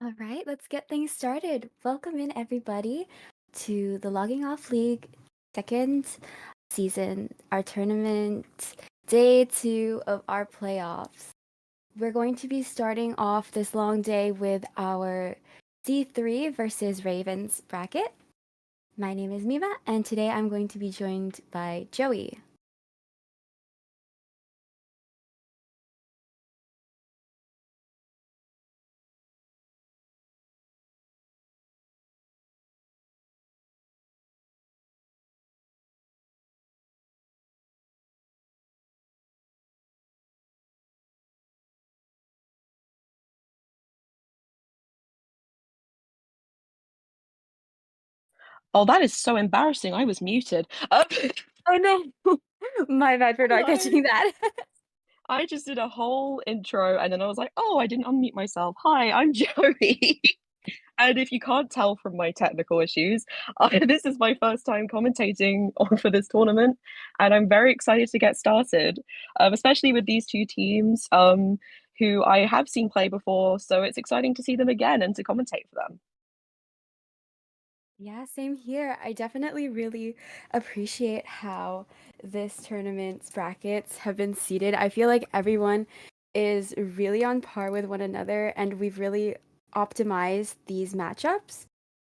All right, let's get things started. Welcome in, everybody, to the Logging Off League second season, our tournament, day two of our playoffs. We're going to be starting off this long day with our D3 versus Ravens bracket. My name is Mima, and today I'm going to be joined by Joey. Oh, that is so embarrassing. I was muted. Oh no, my bad for not Hello. catching that. I just did a whole intro and then I was like, oh, I didn't unmute myself. Hi, I'm Joey. And if you can't tell from my technical issues, this is my first time commentating for this tournament, and I'm very excited to get started, especially with these two teams who I have seen play before. So it's exciting to see them again and to commentate for them. Yeah, same here. I definitely really appreciate how this tournament's brackets have been seeded. I feel like everyone is really on par with one another, and we've really optimized these matchups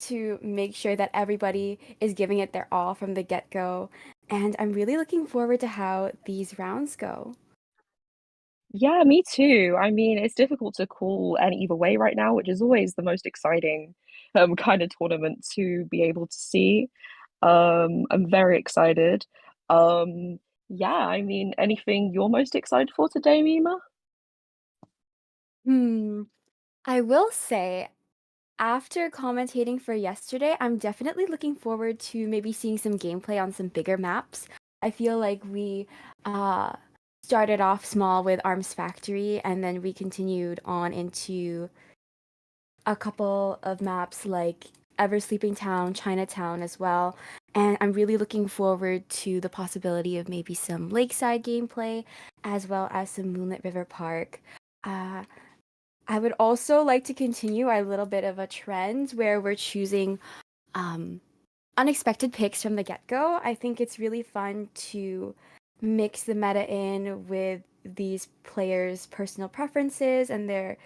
to make sure that everybody is giving it their all from the get-go. And I'm really looking forward to how these rounds go. Yeah, me too. I mean, it's difficult to call any either way right now, which is always the most exciting kind of tournament to be able to see. I'm very excited. Yeah, I mean, anything you're most excited for today, Mima? Hmm. I will say, after commentating for yesterday, I'm definitely looking forward to maybe seeing some gameplay on some bigger maps. I feel like we uh, started off small with Arms Factory, and then we continued on into a couple of maps like Ever Sleeping Town, Chinatown as well. And I'm really looking forward to the possibility of maybe some lakeside gameplay as well as some Moonlit River Park. Uh, I would also like to continue a little bit of a trend where we're choosing um, unexpected picks from the get-go. I think it's really fun to mix the meta in with these players' personal preferences and their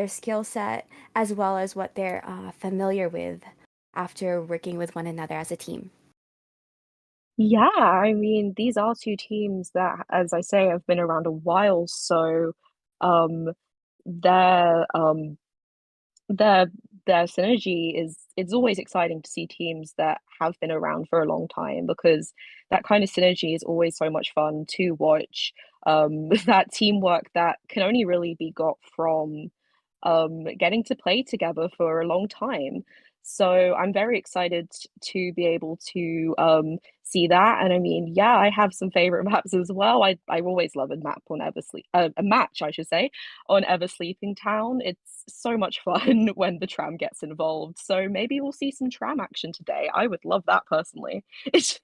skill set, as well as what they're familiar with after working with one another as a team. Yeah, I mean, these are two teams that, as I say, have been around a while, so um, their um, their their synergy is it's always exciting to see teams that have been around for a long time because that kind of synergy is always so much fun to watch. That teamwork that can only really be got from getting to play together for a long time. So I'm very excited to be able to see that. And I mean, yeah, I have some favorite maps as well. I always love a map on Eversleep, a match, I should say, on Ever Sleeping Town. It's so much fun when the tram gets involved. So maybe we'll see some tram action today. I would love that personally. It's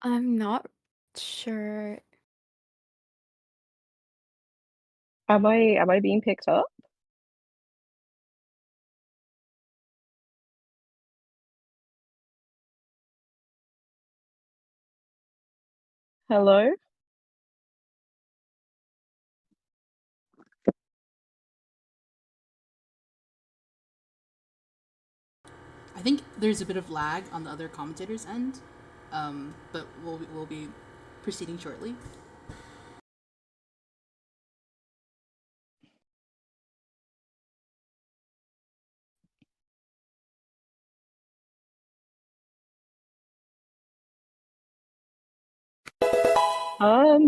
I'm not sure. am I being picked up? Hello? I think there's a bit of lag on the other commentator's end, but we'll be proceeding shortly.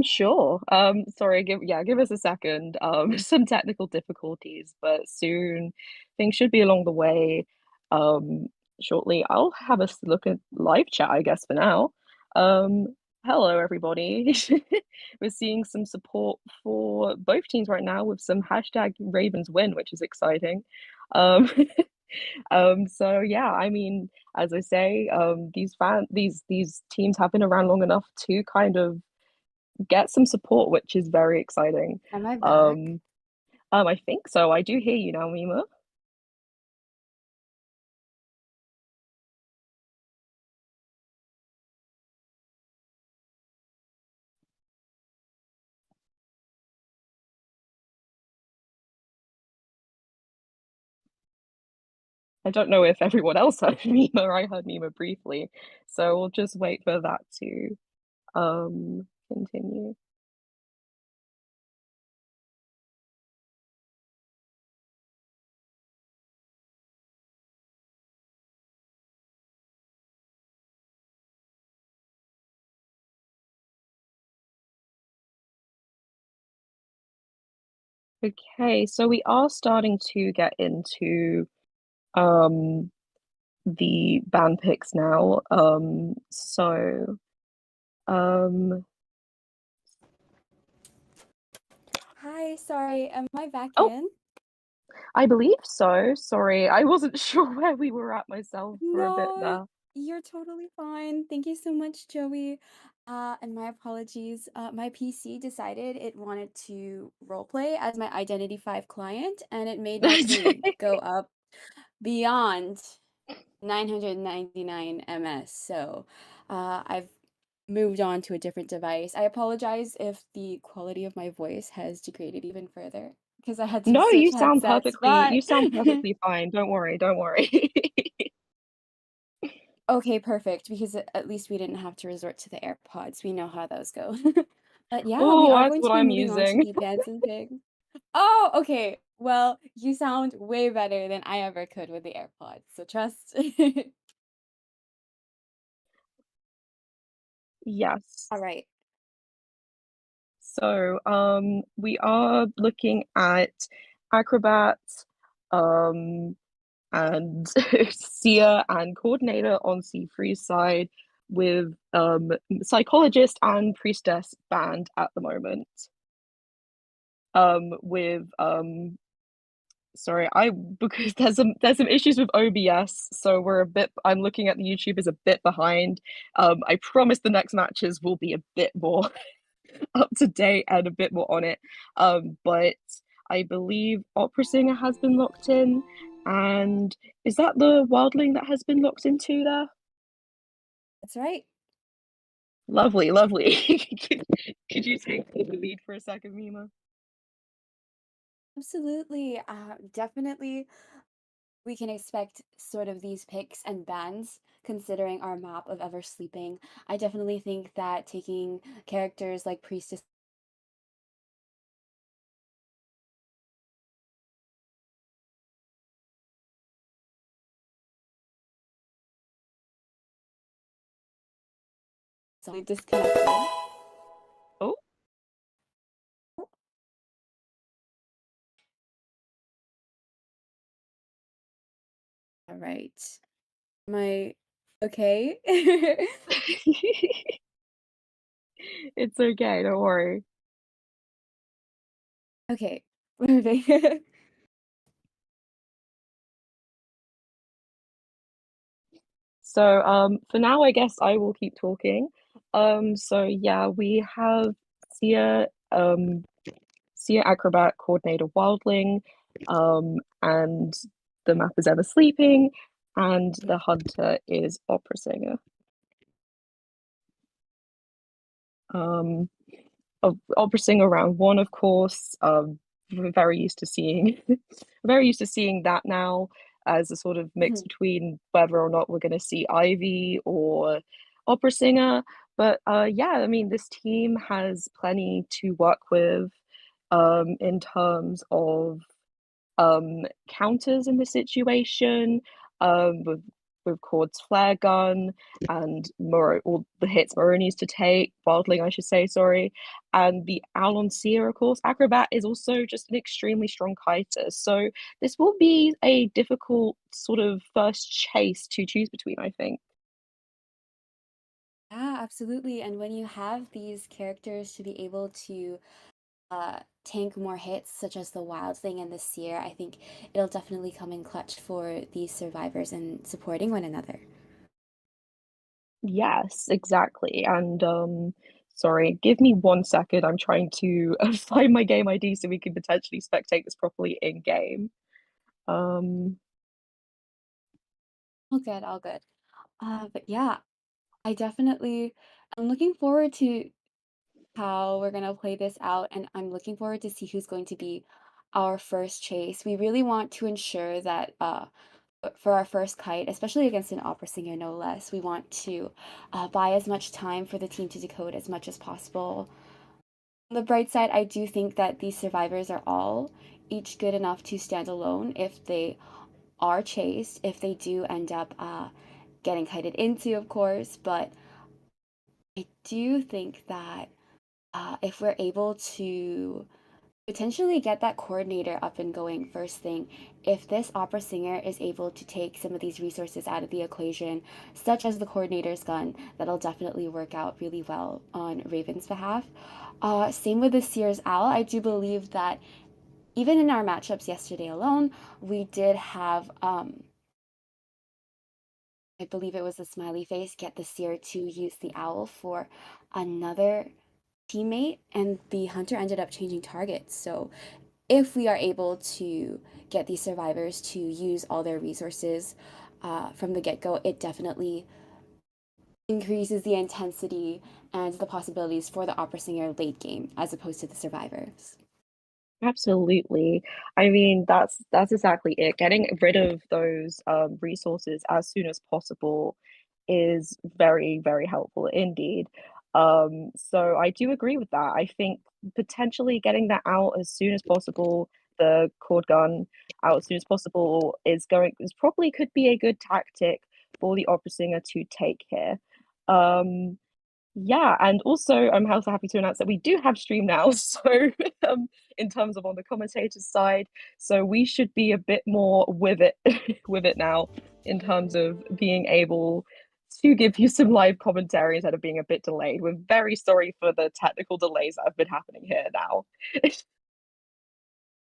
Sure. Sorry, give us a second. Some technical difficulties, but soon things should be along the way. Um, Shortly. I'll have us look at live chat, I guess, for now. Um, Hello everybody. We're seeing some support for both teams right now with some hashtag Ravens win, which is exciting. Um, so yeah, I mean, as I say, these teams have been around long enough to kind of get some support, which is very exciting. Am I back? Um, I think so. I do hear you now, Mima. I don't know if everyone else heard Mima. I heard Mima briefly, so we'll just wait for that to continue. Okay, so we are starting to get into um the band picks now. Um Hi, sorry, am I back oh, in? I believe so. Sorry, I wasn't sure where we were at myself for a bit No, there. you're totally fine. Thank you so much, Joey. And my apologies. My PC decided it wanted to roleplay as my Identity 5 client, and it made my ping go up beyond 999 ms. So I've moved on to a different device. I apologize if the quality of my voice has degraded even further because I had to No, switch headsets, you but sound perfectly fine. Don't worry, don't worry. okay, perfect, because at least we didn't have to resort to the AirPods. We know how those go. But yeah, we Oh, are that's going to what be I'm moving on to using. the pans and pigs. Oh, okay. Well, you sound way better than I ever could with the AirPods, so trust. Yes. All right. So, we are looking at Acrobat, um, and seer and coordinator on C3's side with psychologist and priestess band at the moment. With sorry, I because there's some issues with OBS, so we're a bit. I'm looking at the YouTube is a bit behind. I promise the next matches will be a bit more up to date and a bit more on it. But I believe Opera Singer has been locked in, and is that the Wildling that has been locked into there? That's right. Lovely, lovely. Could you take the lead for a second, Mima? Absolutely. Definitely we can expect sort of these picks and bans considering our map of Ever Sleeping. I definitely think that taking characters like Priestess suddenly disconnected. Oh, All right. My okay. it's okay, don't worry. Okay. Perfect. So, for now, I guess I will keep talking. So yeah, we have Sia, Sia Acrobat Coordinator Wildling, and the map is Ever Sleeping, and the Hunter is Opera Singer. Um, Opera Singer round one, of course. We're very used to seeing, very used to seeing that now as a sort of mix between whether or not we're going to see Ivy or Opera Singer. But yeah, I mean, this team has plenty to work with in terms of counters in the situation, with with Cord's flare gun and Moro, all the hits Moro needs to take, Wildling, I should say, sorry. And the Owl on Seer, of course. Acrobat is also just an extremely strong kiter. So this will be a difficult sort of first chase to choose between, I think. Yeah, absolutely. And when you have these characters to be able to tank more hits, such as the Wild Thing and the Seer, I think it'll definitely come in clutch for these survivors and supporting one another. Yes, exactly. And sorry, give me 1 second. I'm trying to find my game ID so we can potentially spectate this properly in game. Um, All good, all good. But yeah, I'm looking forward to how we're gonna play this out, and I'm looking forward to see who's going to be our first chase. We really want to ensure that for our first kite, especially against an opera singer, no less, we want to buy as much time for the team to decode as much as possible. On the bright side, I do think that these survivors are all each good enough to stand alone if they are chased, if they do end up getting kited into, of course. But I do think that if we're able to potentially get that coordinator up and going first thing, if this opera singer is able to take some of these resources out of the equation, such as the coordinator's gun, that'll definitely work out really well on Raven's behalf. Same with the Sears Owl. I do believe that even in our matchups yesterday alone, we did have I believe it was the smiley face, get the seer to use the owl for another teammate, and the hunter ended up changing targets. So if we are able to get these survivors to use all their resources from the get-go, it definitely increases the intensity and the possibilities for the opera singer late game as opposed to the survivors. Absolutely. I mean, that's exactly it. Getting rid of those resources as soon as possible is very, very helpful indeed. So I do agree with that. I think potentially getting that out as soon as possible, the cord gun out as soon as possible is probably could be a good tactic for the opera singer to take here. Um, yeah, and also I'm also happy to announce that we do have stream now. So in terms of on the commentator's side, so we should be a bit more with it with it now in terms of being able to give you some live commentary instead of being a bit delayed. We're very sorry for the technical delays that have been happening here now.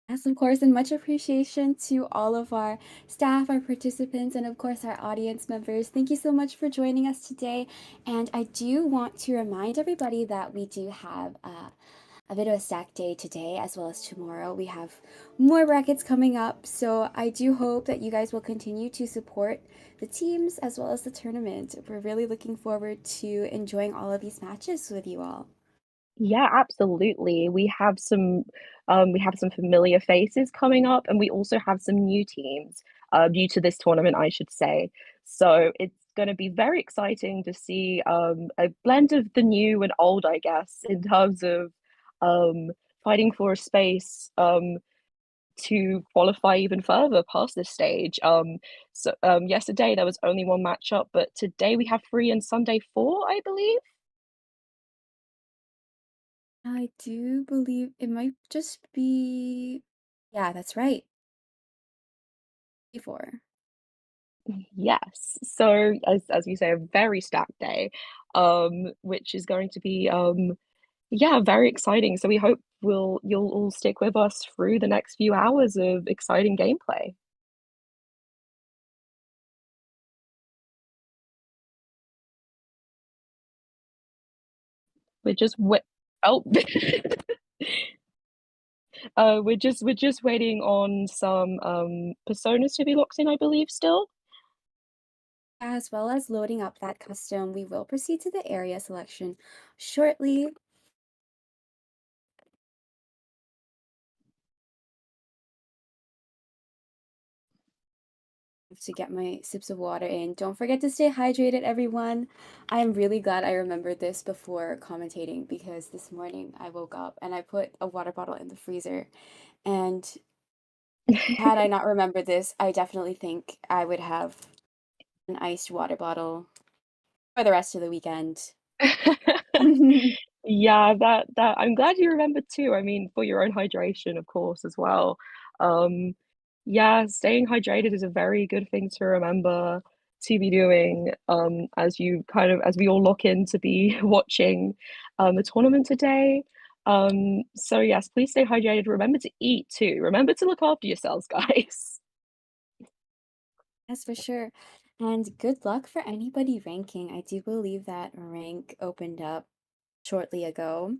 Yes, of course, and much appreciation to all of our staff, our participants, and of course our audience members. Thank you so much for joining us today. And I do want to remind everybody that we do have a bit of a stack day today as well as tomorrow. We have more brackets coming up, so I do hope that you guys will continue to support the teams as well as the tournament. We're really looking forward to enjoying all of these matches with you all. Yeah, absolutely. We have some familiar faces coming up, and we also have some new teams, new to this tournament, I should say. So it's going to be very exciting to see a blend of the new and old, I guess, in terms of um fighting for a space to qualify even further past this stage. Yesterday there was only one matchup, but today we have three and Sunday four, I believe. I do believe it might just be, yeah, that's right. Before. Yes. So as you say, a very stacked day, which is going to be yeah, very exciting. So we hope you'll all stick with us through the next few hours of exciting gameplay. We're just wait oh we're just waiting on some personas to be locked in, I believe, still. As well as loading up that custom, we will proceed to the area selection shortly. To get my sips of water in. Don't forget to stay hydrated, everyone. I am really glad I remembered this before commentating because this morning I woke up and I put a water bottle in the freezer. And had I not remembered this, I definitely think I would have an iced water bottle for the rest of the weekend. Yeah, that I'm glad you remembered too. I mean, for your own hydration, of course, as well. Um, yeah, staying hydrated is a very good thing to remember to be doing, as we all lock in to be watching the tournament today. So yes, please stay hydrated. Remember to eat too. Remember to look after yourselves, guys. Yes, for sure. And good luck for anybody ranking. I do believe that rank opened up shortly ago.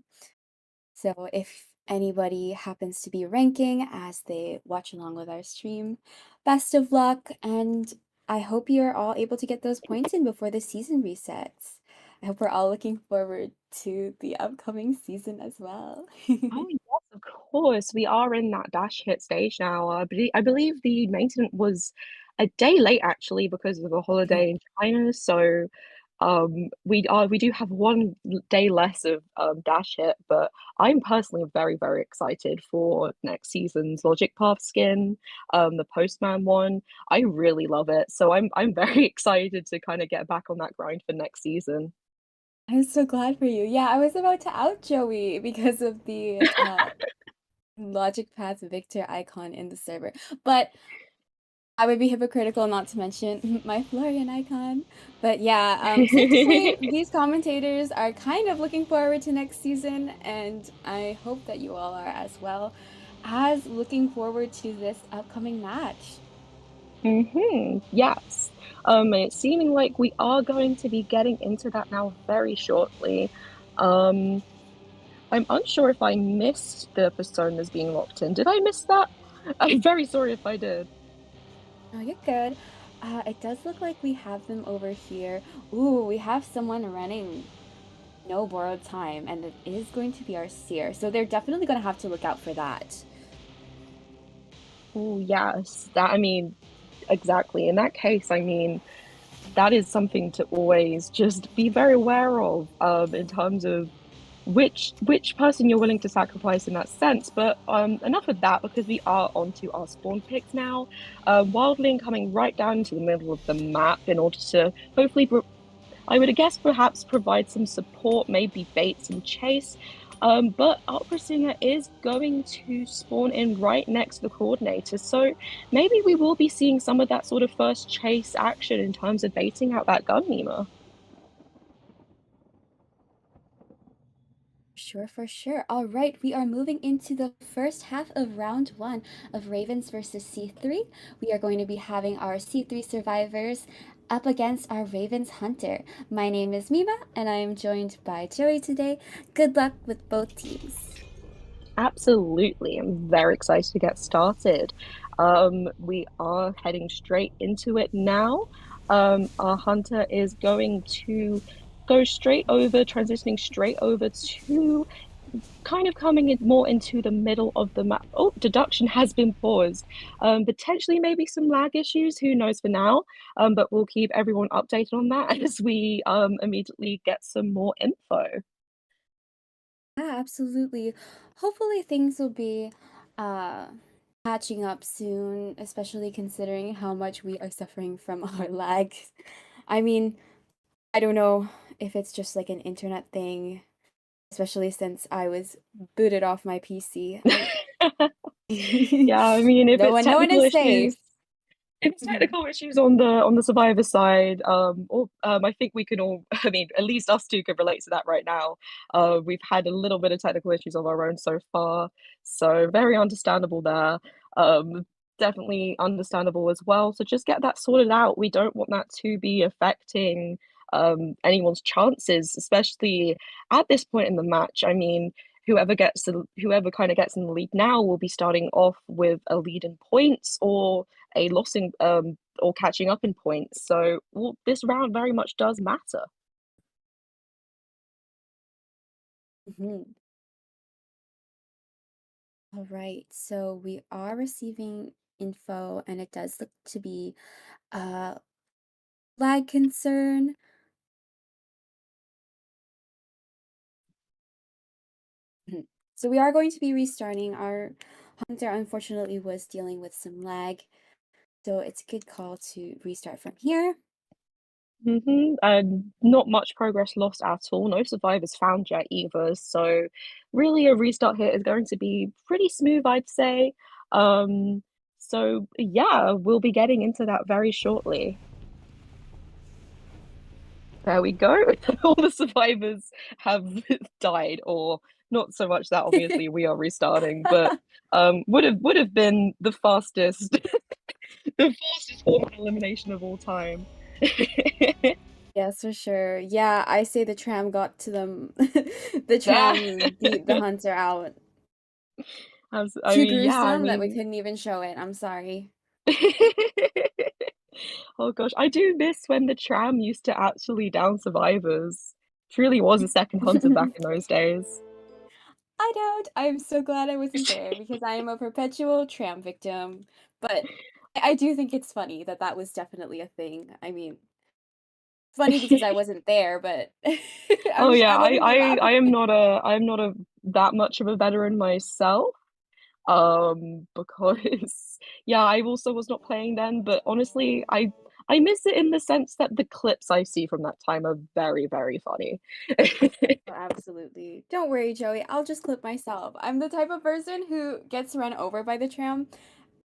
So if anybody happens to be ranking as they watch along with our stream, best of luck. And I hope you're all able to get those points in before the season resets. I hope we're all looking forward to the upcoming season as well. Oh yes, of course. We are in that dash hit stage now. I believe the maintenance was a day late actually because of a holiday in China. So we do have one day less of dash hit, but I'm personally very, very excited for next season's Logic Path skin, the Postman one. I really love it. So I'm very excited to kind of get back on that grind for next season. I'm so glad for you. Yeah, I was about to out Joey because of the Logic Path Victor icon in the server. But I would be hypocritical not to mention my Florian icon. But yeah, safe to say these commentators are kind of looking forward to next season, and I hope that you all are as well as looking forward to this upcoming match. Yes. It's seeming like we are going to be getting into that now very shortly. Um, I'm unsure if I missed the personas being locked in. Did I miss that? I'm very sorry if I did. Oh, you're good. It does look like we have them over here. Ooh, we have someone running no borrowed time, and it is going to be our seer. So they're definitely going to have to look out for that. Oh, yes. That, I mean, exactly. In that case, I mean, that is something to always just be very aware of, in terms of which person you're willing to sacrifice in that sense. But enough of that because we are onto our spawn picks now. Wildling coming right down into the middle of the map in order to hopefully I would guess perhaps provide some support, maybe bait some chase. But Opera Singer is going to spawn in right next to the coordinator. So maybe we will be seeing some of that sort of first chase action in terms of baiting out that gun Nima. Sure, for sure. All right, we are moving into the first half of round one of Ravens versus C3. We are going to be having our C3 survivors up against our Ravens hunter. My name is Mima, and I am joined by Joey today. Good luck with both teams. Absolutely. I'm very excited to get started. We are heading straight into it now. Our hunter is going to go straight over, transitioning straight over to kind of coming in more into the middle of the map. Oh, deduction has been paused. Potentially maybe some lag issues, who knows for now. But we'll keep everyone updated on that as we immediately get some more info. Yeah, absolutely. Hopefully things will be uh catching up soon, especially considering how much we are suffering from our lag. I mean, I don't know if it's just like an internet thing, especially since I was booted off my PC. I Yeah, I mean, if no it's one no one technical is safe. issues, if it's technical issues on the survivor side, or I think we can all, I mean, at least us two can relate to that right now. We've had a little bit of technical issues of our own so far, so very understandable there. Um, Definitely understandable as well. So just get that sorted out. We don't want that to be affecting anyone's chances, especially at this point in the match. I mean, whoever kind of gets in the lead now will be starting off with a lead in points or a loss in or catching up in points. So well, this round very much does matter. Mhm. All right, so we are receiving info, and it does look to be a lag concern. Mhm. So we are going to be restarting. Our hunter unfortunately was dealing with some lag, so it's a good call to restart from here. And not much progress lost at all. No survivors found yet either. So really a restart here is going to be pretty smooth, I'd say. Um, so yeah, we'll be getting into that very shortly. There we go. All the survivors have died, or not so much that obviously we are restarting, but would have been the fastest the fastest form of elimination of all time. Yes, for sure. Yeah, I say the tram got to them. The Yeah. tram beat the hunter out. I Too mean, yeah, I gruesome that we mean, couldn't even show it. I'm sorry. oh gosh, I do miss when the tram used to actually down survivors. Truly was a second hunter back in those days. I don't. I'm so glad I wasn't there because I am a perpetual tram victim. But I do think it's funny that that was definitely a thing. I mean, funny because I wasn't there, but Oh yeah, I'm over here I laughing. am not a that much of a veteran myself. Because yeah, I also was not playing then, but honestly, I miss it in the sense that the clips I see from that time are very, very funny. Oh, absolutely. Don't worry, Joey. I'll just clip myself. I'm the type of person who gets run over by the tram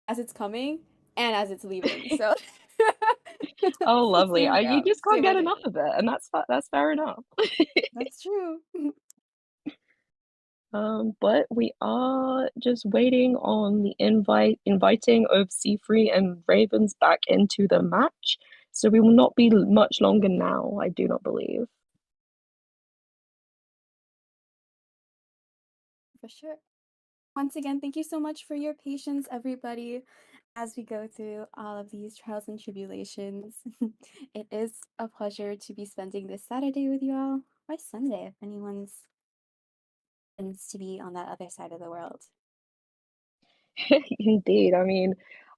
as it's coming and as it's leaving. So Oh, lovely. same You girl, just can't same get as enough me. of it, and that's fair enough. That's true. But we are just waiting on the inviting of Seafree and Ravens back into the match. So we will not be much longer now, I do not believe. For sure. Once again, thank you so much for your patience, everybody, as we go through all of these trials and tribulations. It is a pleasure to be spending this Saturday with you all, or Sunday if anyone's happens to be on that other side of the world. Indeed. I mean,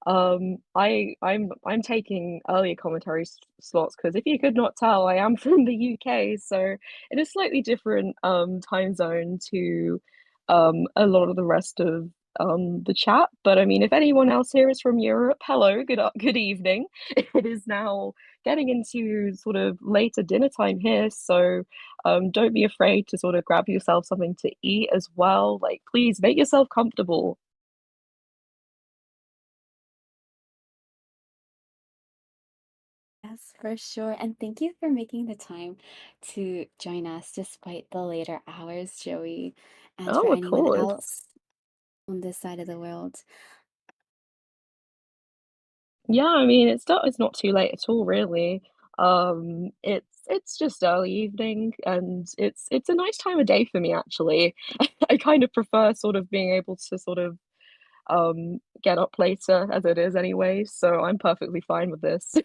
I'm taking earlier commentary slots because if you could not tell, I am from the UK, so in a slightly different time zone to a lot of the rest of the chat. But I mean, if anyone else here is from Europe, hello, good evening. It is now getting into sort of later dinner time here, so don't be afraid to sort of grab yourself something to eat as well. Like, please make yourself comfortable. Yes, for sure. And thank you for making the time to join us despite the later hours, Joey, and for Oh, of anyone course. else on this side of the world. Yeah, I mean, it's not too late at all, really. It's just early evening, and it's a nice time of day for me, actually. I kind of prefer sort of being able to sort of get up later as it is anyway, so I'm perfectly fine with this.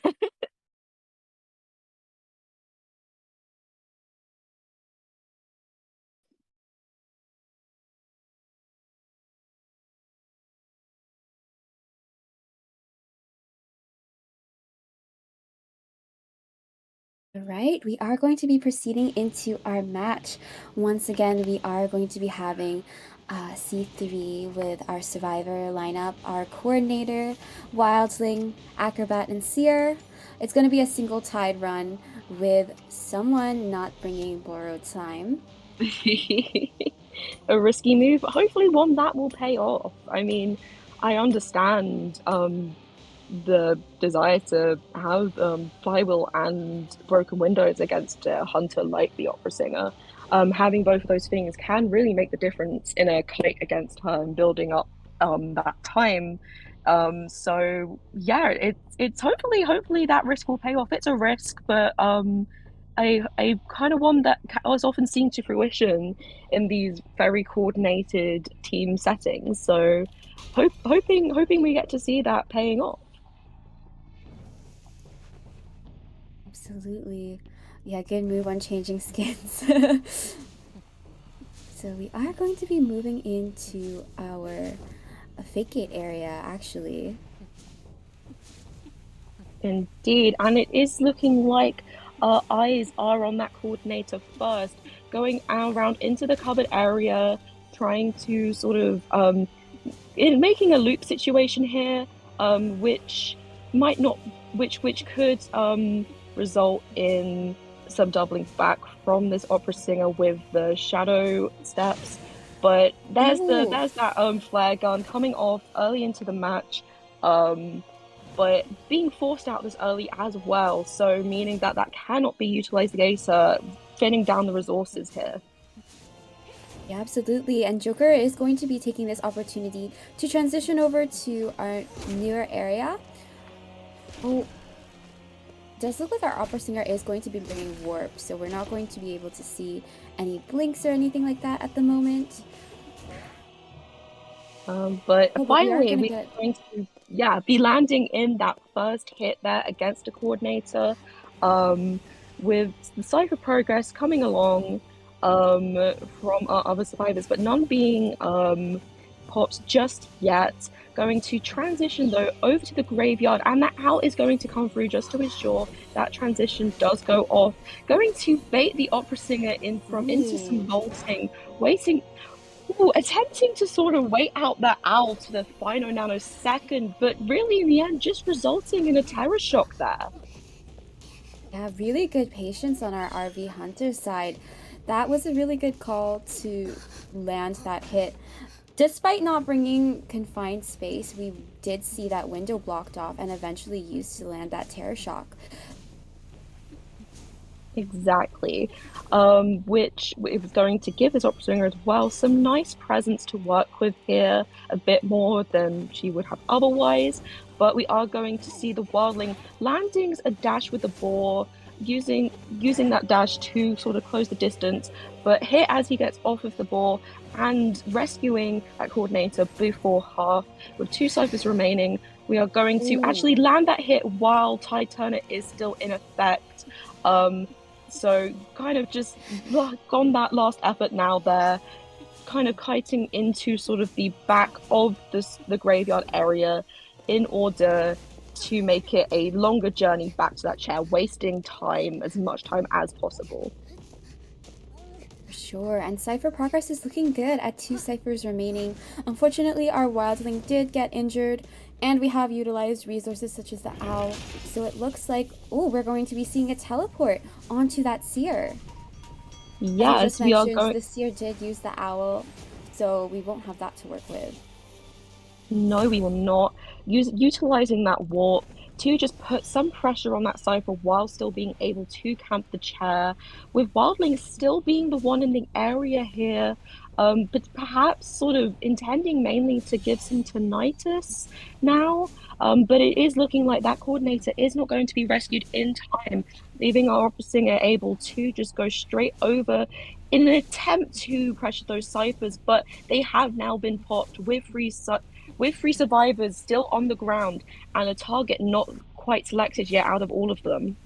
All right, we are going to be proceeding into our match. Once again, we are going to be having C3 with our survivor lineup, our coordinator, wildling, acrobat, and seer. It's going to be a single tide run with someone not bringing borrowed time. A risky move, but hopefully one that will pay off. I mean, I understand the desire to have flywheel and broken windows against a hunter like the opera singer. Having both of those things can really make the difference in a kite against her and building up that time. So yeah, it's hopefully that risk will pay off. It's a risk, but I kind of one that was often seen to fruition in these very coordinated team settings. So hoping we get to see that paying off. Absolutely. Yeah, good move on changing skins. So we are going to be moving into our vacate area, actually. Indeed, and it is looking like our eyes are on that coordinator first, going around into the cupboard area, trying to sort of in making a loop situation here, which might not, which could result in some doubling back from this opera singer with the shadow steps. But Ooh. there's that flare gun coming off early into the match. Um, but being forced out this early as well, so meaning that that cannot be utilized against thinning down the resources here. Yeah, absolutely. And Joker is going to be taking this opportunity to transition over to our newer area. Oh, does look like our opera singer is going to be bringing warp, so we're not going to be able to see any blinks or anything like that at the moment. But Oh, but we are finally, going to we're get. going to, yeah, be landing in that first hit there against a coordinator, um, with the Cypher progress coming along, um, from our other survivors, but none being popped just yet. Going to transition though over to the graveyard, and that out is going to come through just to ensure that transition does go off. Going to bait the opera singer in from into some Ooh. vaulting, waiting. Ooh, attempting to sort of wait out that owl to the final nanosecond, but really in the end, just resulting in a terror shock there. Yeah, really good patience on our RV Hunter side. That was a really good call to land that hit. Despite not bringing confined space, we did see that window blocked off and eventually used to land that terror shock. Exactly. Which it was going to give this opera singer as well some nice presence to work with here, a bit more than she would have otherwise. But we are going to see the wildling landings a dash with the boar, using that dash to sort of close the distance. But here, as he gets off of the boar and rescuing that coordinator before half, with two ciphers remaining, we are going to Ooh. actually land that hit while Tide Turner is still in effect. Um, so kind of just gone that last effort now there, kind of kiting into sort of the back of the graveyard area in order to make it a longer journey back to that chair, wasting time, as much time as possible. For sure, and Cypher progress is looking good at two Cyphers remaining. Unfortunately, our Wildling did get injured, and we have utilized resources such as the Owl, so it looks like, oh, we're going to be seeing a teleport onto that Seer. As I just Yes, we are mentioned, going. the Seer did use the Owl, so we won't have that to work with. No, we will not. Utilizing that warp to just put some pressure on that cipher while still being able to camp the chair, with Wildling still being the one in the area here, but perhaps sort of intending mainly to give some tinnitus now. But it is looking like that coordinator is not going to be rescued in time, leaving our opera singer able to just go straight over in an attempt to pressure those ciphers, but they have now been popped with three survivors still on the ground and a target not quite selected yet out of all of them.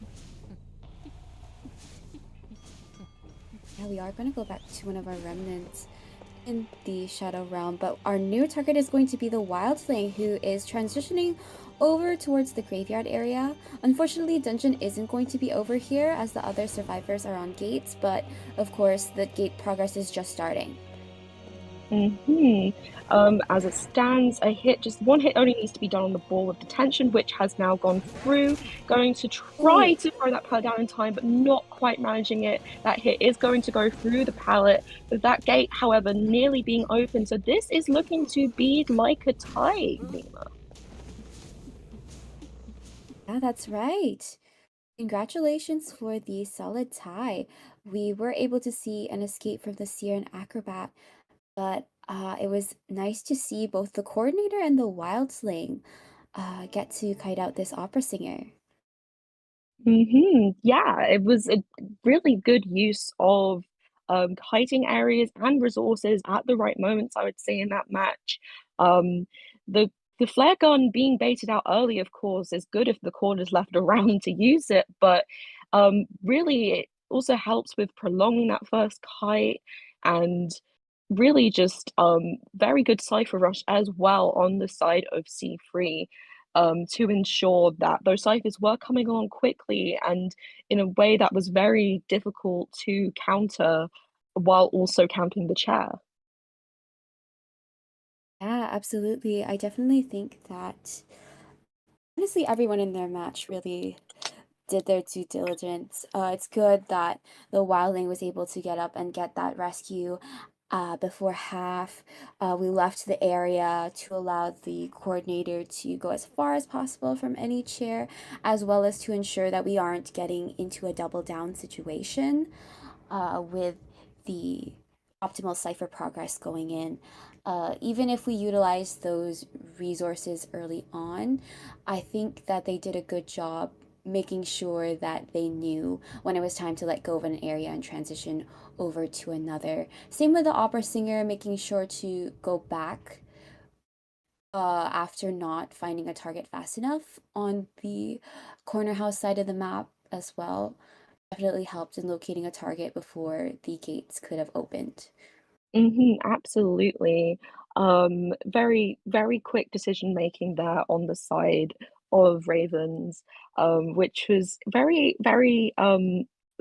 Yeah, we are going to go back to one of our remnants in the Shadow Realm, but our new target is going to be the Wildling, who is transitioning over towards the graveyard area. Unfortunately, dungeon isn't going to be over here as the other survivors are on gates, but of course, the gate progress is just starting. Hmm. As it stands, just one hit only needs to be done on the ball of detention, which has now gone through. Going to try Ooh, to throw that pallet down in time, but not quite managing it. That hit is going to go through the pallet, with that gate, however, nearly being open. So this is looking to be like a tie, Nima. yeah, that's right. Congratulations for the solid tie. We were able to see an escape from the Seer and Acrobat, but it was nice to see both the coordinator and the wildling get to kite out this opera singer. Yeah, it was a really good use of kiting areas and resources at the right moments, I would say, in that match. Um, the the flare gun being baited out early, of course, is good if the cord is left around to use it, but really it also helps with prolonging that first kite and really just very good cipher rush as well on the side of C3, to ensure that those ciphers were coming along quickly and in a way that was very difficult to counter while also counting the chair. Yeah, absolutely. I definitely think that honestly everyone in their match really did their due diligence. It's good that the wildling was able to get up and get that rescue before half. We left the area to allow the coordinator to go as far as possible from any chair, as well as to ensure that we aren't getting into a double down situation with the optimal cipher progress going in. Even if we utilize those resources early on, I think that they did a good job making sure that they knew when it was time to let go of an area and transition over to another. Same with the opera singer, making sure to go back after not finding a target fast enough on the corner house side of the map as well. Definitely helped in locating a target before the gates could have opened. Absolutely. Very, very quick decision making there on the side of Ravens, which was very, very,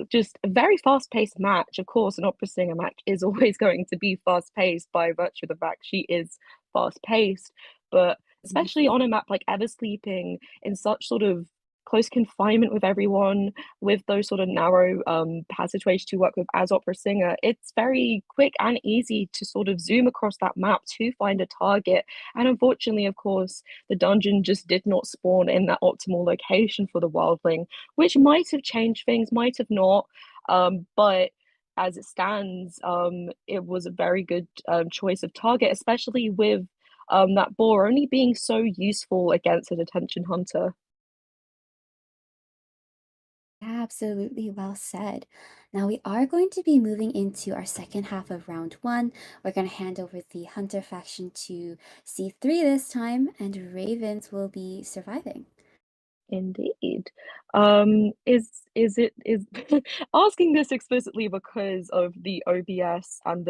just a very fast-paced match. Of course, an opera singer match is always going to be fast-paced by virtue of the fact she is fast-paced, but especially on a map like Eversleeping, in such sort of close confinement with everyone, with those sort of narrow passageways to work with as opera singer, it's very quick and easy to sort of zoom across that map to find a target. And unfortunately, of course, the dungeon just did not spawn in that optimal location for the wildling, which might have changed things, might have not. But as it stands, it was a very good choice of target, especially with that boar only being so useful against a detention hunter. Absolutely well said. Now we are going to be moving into our second half of round one. We're going to hand over the Hunter faction to C3 this time, and Ravens will be surviving. Indeed. Is it is asking this explicitly because of the OBS and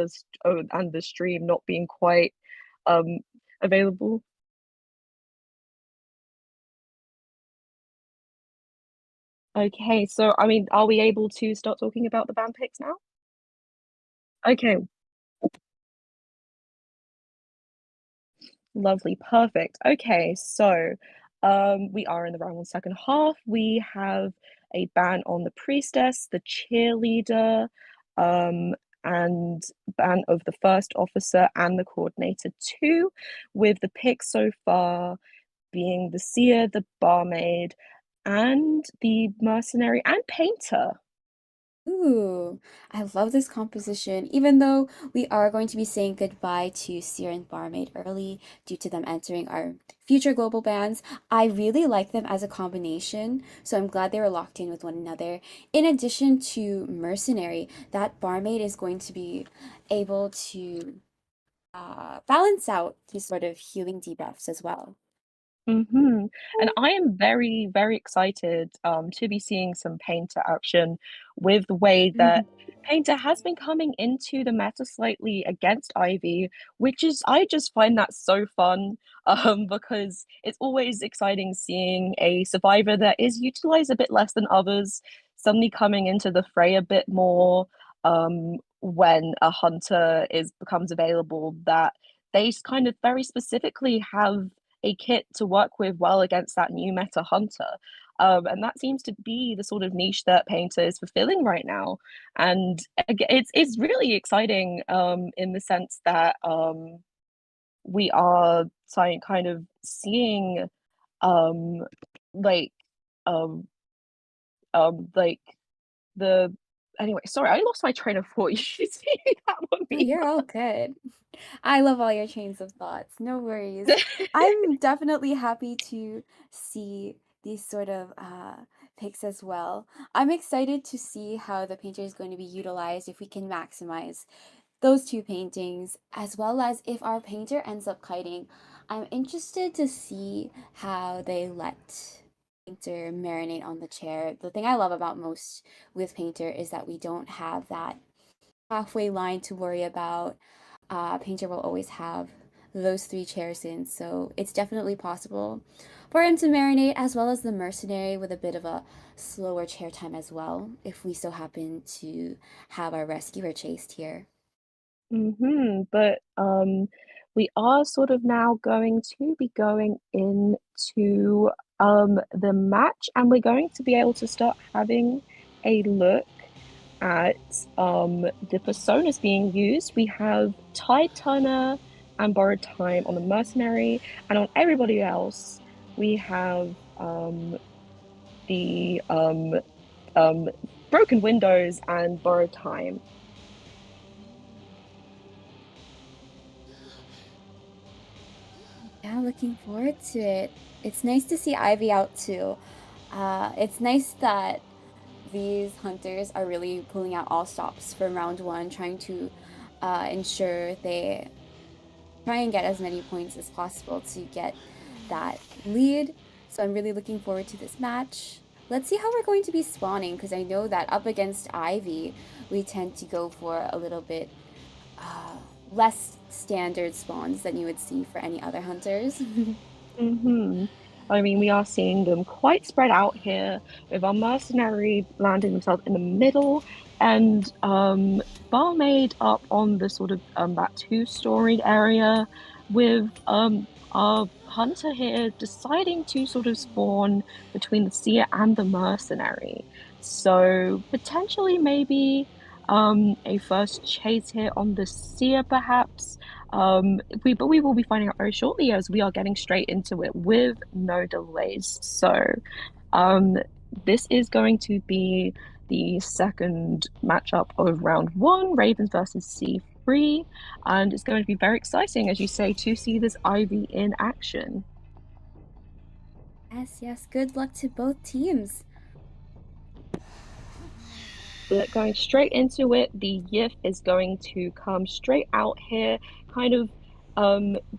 and the stream not being quite um available? Okay, so I mean, are we able to start talking about the band picks now? Okay, lovely, perfect. Okay, so we are in the round one second half. We have a ban on the priestess, the cheerleader, um, and ban of the first officer and the coordinator too, with the picks so far being the seer, the barmaid, and the mercenary and painter. Ooh, I love this composition, even though we are going to be saying goodbye to Seer and Barmaid early due to them entering our future global bands. I really like them as a combination, so I'm glad they were locked in with one another. In addition to Mercenary, that Barmaid is going to be able to balance out his sort of healing debuffs as well. And I am very, very excited to be seeing some Painter action with the way that Painter has been coming into the meta slightly against Ivy, which is I just find that so fun because it's always exciting seeing a survivor that is utilized a bit less than others, suddenly coming into the fray a bit more when a hunter is becomes available that they kind of very specifically have a kit to work with well against that new meta hunter. And that seems to be the sort of niche that Painter is fulfilling right now. And it's really exciting in the sense that we are kind of seeing um, like um, like the anyway. Sorry, I lost my train of thought. You should see that one Oh, meme. you're all good. I love all your chains of thoughts. No worries. I'm definitely happy to see these sort of picks as well. I'm excited to see how the painter is going to be utilized if we can maximize those two paintings, as well as if our painter ends up kiting. I'm interested to see how they let painter marinate on the chair. The thing I love about most with painter is that we don't have that halfway line to worry about. Painter will always have those three chairs in, so it's definitely possible for him to marinate, as well as the mercenary with a bit of a slower chair time as well, if we so happen to have our rescuer chased here. But we are sort of now going to be going into the match, and we're going to be able to start having a look at the personas being used. We have Ty Turner and Borrowed Time on the mercenary, and on everybody else, we have the um Broken Windows and Borrowed Time. Yeah, looking forward to it. It's nice to see Ivy out too. It's nice that these hunters are really pulling out all stops from round one, trying to ensure they try and get as many points as possible to get that lead. So I'm really looking forward to this match. Let's see how we're going to be spawning, because I know that up against Ivy, we tend to go for a little bit uh, less standard spawns than you would see for any other hunters. Hmm. I mean, we are seeing them quite spread out here, with our mercenary landing themselves in the middle, and barmaid up on the sort of that two-storied area, with our hunter here deciding to sort of spawn between the seer and the mercenary. So potentially maybe a first chase here on the seer, perhaps. But we will be finding out very shortly, as we are getting straight into it with no delays. So, um, this is going to be the second matchup of round one, Ravens versus C3, and it's going to be very exciting, as you say, to see this Ivy in action. Yes, yes. Good luck to both teams. But going straight into it, the Yif is going to come straight out here, kind of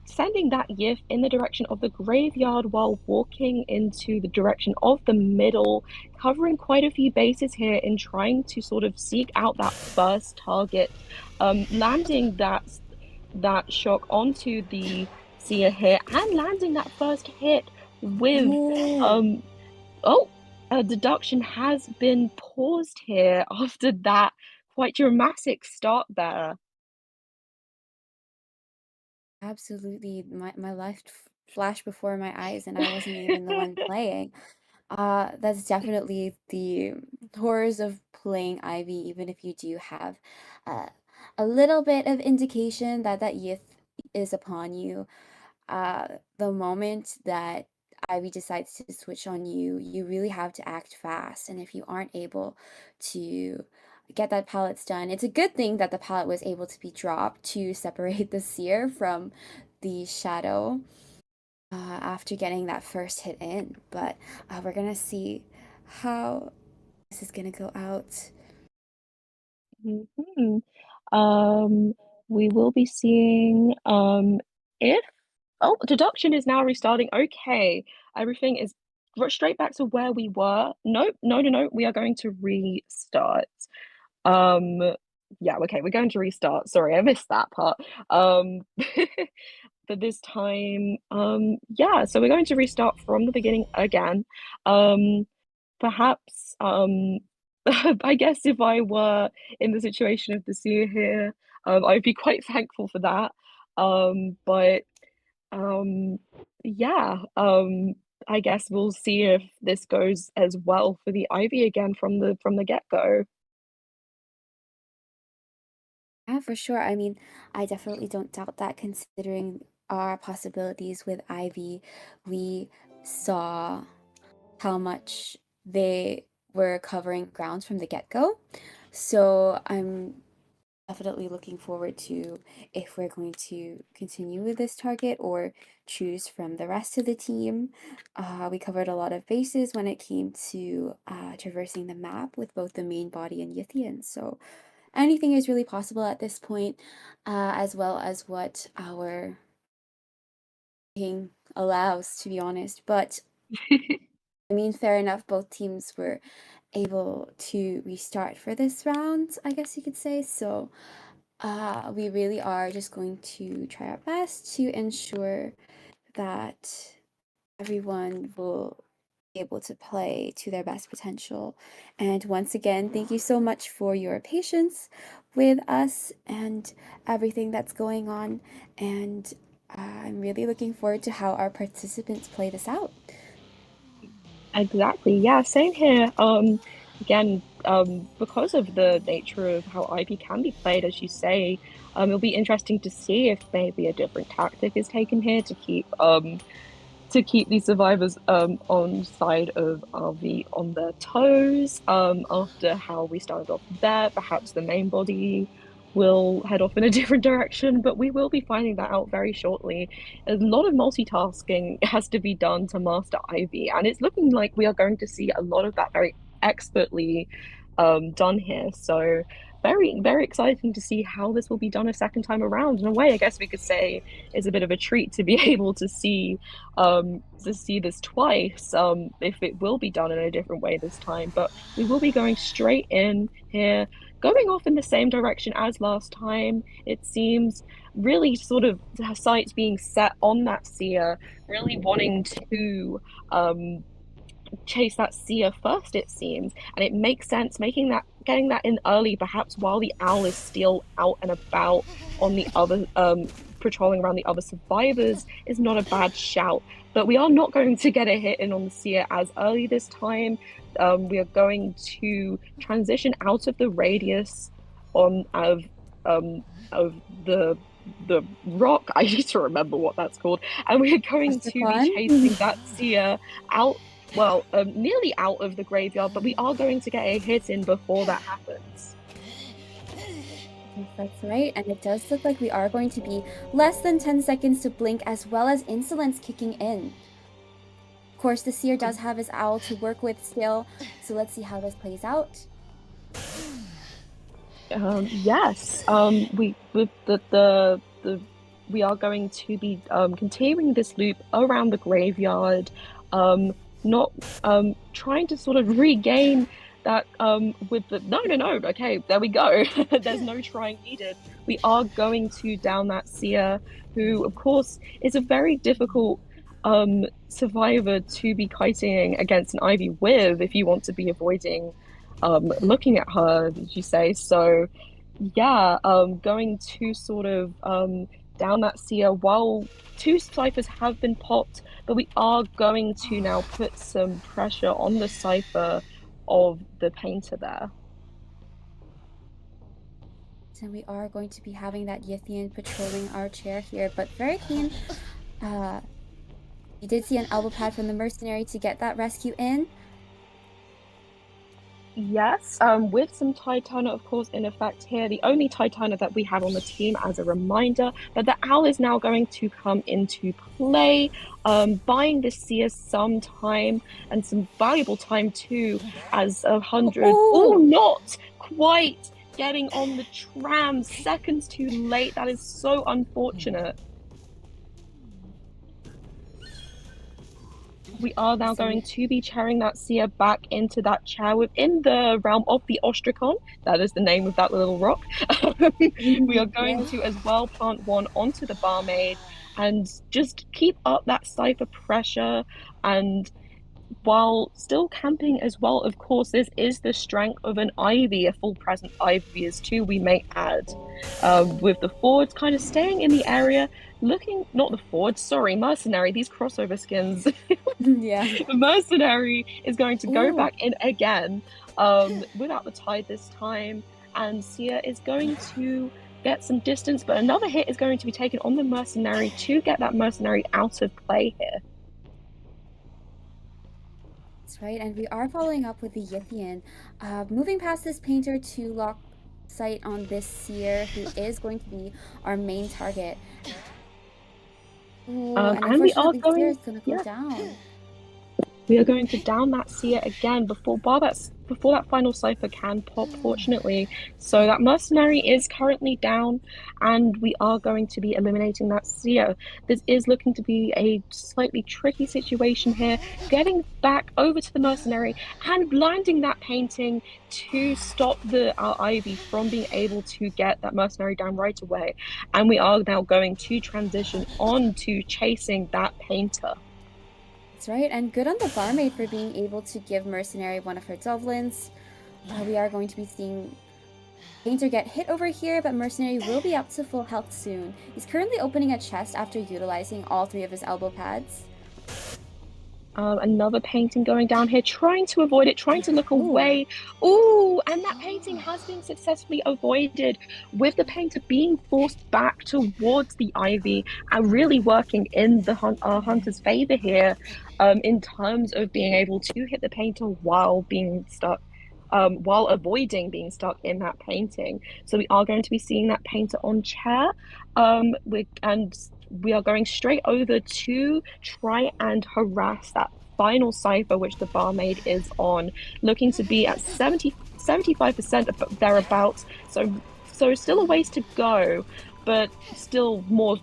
sending that Yif in the direction of the graveyard while walking into the direction of the middle, covering quite a few bases here in trying to sort of seek out that first target, landing that shock onto the seer here and landing that first hit with Ooh, um Oh, a deduction has been paused here after that quite dramatic start there. absolutely. My life flashed before my eyes, and I wasn't even the one playing. That's definitely the horrors of playing Ivy, even if you do have uh, a little bit of indication that that youth is upon you. uh, the moment that Ivy decides to switch on you, you really have to act fast. And if you aren't able to get that pallet stun, it's a good thing that the pallet was able to be dropped to separate the seer from the shadow after getting that first hit in. But we're gonna see how this is gonna go out. Mhm. Um, we will be seeing if deduction is now restarting. Okay, everything is straight back to where we were. Nope, no. We are going to restart. Um, yeah, okay, we're going to restart. Sorry, I missed that part. Um, but this time, yeah, so we're going to restart from the beginning again. Um, Perhaps, I guess if I were in the situation of the seer here, I'd be quite thankful for that. But um, yeah, I guess we'll see if this goes as well for the Ivy again from the get-go. Yeah, for sure. I mean, I definitely don't doubt that, considering our possibilities with Ivy. We saw how much they were covering grounds from the get-go. So I'm definitely looking forward to if we're going to continue with this target or choose from the rest of the team. We covered a lot of bases when it came to traversing the map with both the main body and Yithian. So anything is really possible at this point, as well as what our king allows, to be honest. But I mean, fair enough, both teams were able to restart for this round, I guess you could say. So we really are just going to try our best to ensure that everyone will be able to play to their best potential. And once again, thank you so much for your patience with us and everything that's going on. And I'm really looking forward to how our participants play this out. Exactly. Yeah, same here. Again, because of the nature of how Ivy can be played, as you say, it'll be interesting to see if maybe a different tactic is taken here to keep these survivors on side of RV on their toes. After how we started off there, perhaps the main body will head off in a different direction, but we will be finding that out very shortly. A lot of multitasking has to be done to master Ivy, and it's looking like we are going to see a lot of that very expertly done here. So very, very exciting to see how this will be done a second time around. In a way, I guess we could say is a bit of a treat to be able to see this twice, if it will be done in a different way this time. But we will be going straight in here, going off in the same direction as last time. It seems really sort of the sights being set on that seer, really wanting to chase that seer first, it seems. And it makes sense making that getting that in early, perhaps while the owl is still out and about on the other patrolling around the other survivors is not a bad shout. But we are not going to get a hit in on the seer as early this time. We are going to transition out of the radius on of the rock. I need to remember what that's called. And we are going to be Fun. chasing that seer out nearly out of the graveyard, but we are going to get a hit in before that happens. Yes, that's right. And it does look like we are going to be less than 10 seconds to blink, as well as insolence kicking in. Of course, the seer does have his owl to work with still, so let's see how this plays out. Yes. We with we are going to be continuing this loop around the graveyard, not trying to sort of regain that with the no. Okay, there we go. There's no trying needed. We are going to down that seer, who of course is a very difficult survivor to be kiting against an Ivy with if you want to be avoiding looking at her, did you say? So yeah, going to sort of down that seer while two ciphers have been popped, but we are going to now put some pressure on the cipher of the painter there. So we are going to be having that Yithian patrolling our chair here, but very keen. You did see an elbow pad from the mercenary to get that rescue in. Yes, with some Titana, of course, in effect here, the only Titana that we have on the team as a reminder, but the owl is now going to come into play, buying the seer some time and some valuable time too, as 100, Oh, not quite getting on the tram, seconds too late. That is so unfortunate. We are now going to be chairing that seer back into that chair within the realm of the Ostracon. That is the name of that little rock. We are going yes. to as well plant one onto the barmaid and just keep up that cipher pressure. And while still camping as well, of course, this is the strength of an Ivy, a full present Ivy is too, we may add. With the forwards kind of staying in the area, looking, not the forwards, sorry, mercenary, these crossover skins. Yeah. The mercenary is going to go Ooh. back in again, without the tide this time, and Sia is going to get some distance, but another hit is going to be taken on the mercenary to get that mercenary out of play here. That's right, and we are following up with the Yithian. Moving past this painter to lock sight on this seer, who is going to be our main target. Ooh, and And we are unfortunately, seer going, is going to go yeah, down. we are going to down that seer again before that final cipher can pop, fortunately. So that mercenary is currently down, and we are going to be eliminating that seer. This is looking to be a slightly tricky situation here. Getting back over to the mercenary and blinding that painting to stop the our Ivy from being able to get that mercenary down right away. And we are now going to transition on to chasing that painter. That's right, and good on the barmaid for being able to give Mercenary one of her Dovlins. We are going to be seeing Painter get hit over here, but Mercenary will be up to full health soon. He's currently opening a chest after utilizing all three of his elbow pads. Another painting going down here, trying to avoid it, trying to look Ooh. away. Oh, and that painting has been successfully avoided with the painter being forced back towards the ivy and really working in the hunter's favor here, in terms of being able to hit the painter while being stuck. While avoiding being stuck in that painting. So we are going to be seeing that painter on chair. And we are going straight over to try and harass that final cipher, which the barmaid is on, looking to be at 75% thereabouts. So still a ways to go, but still more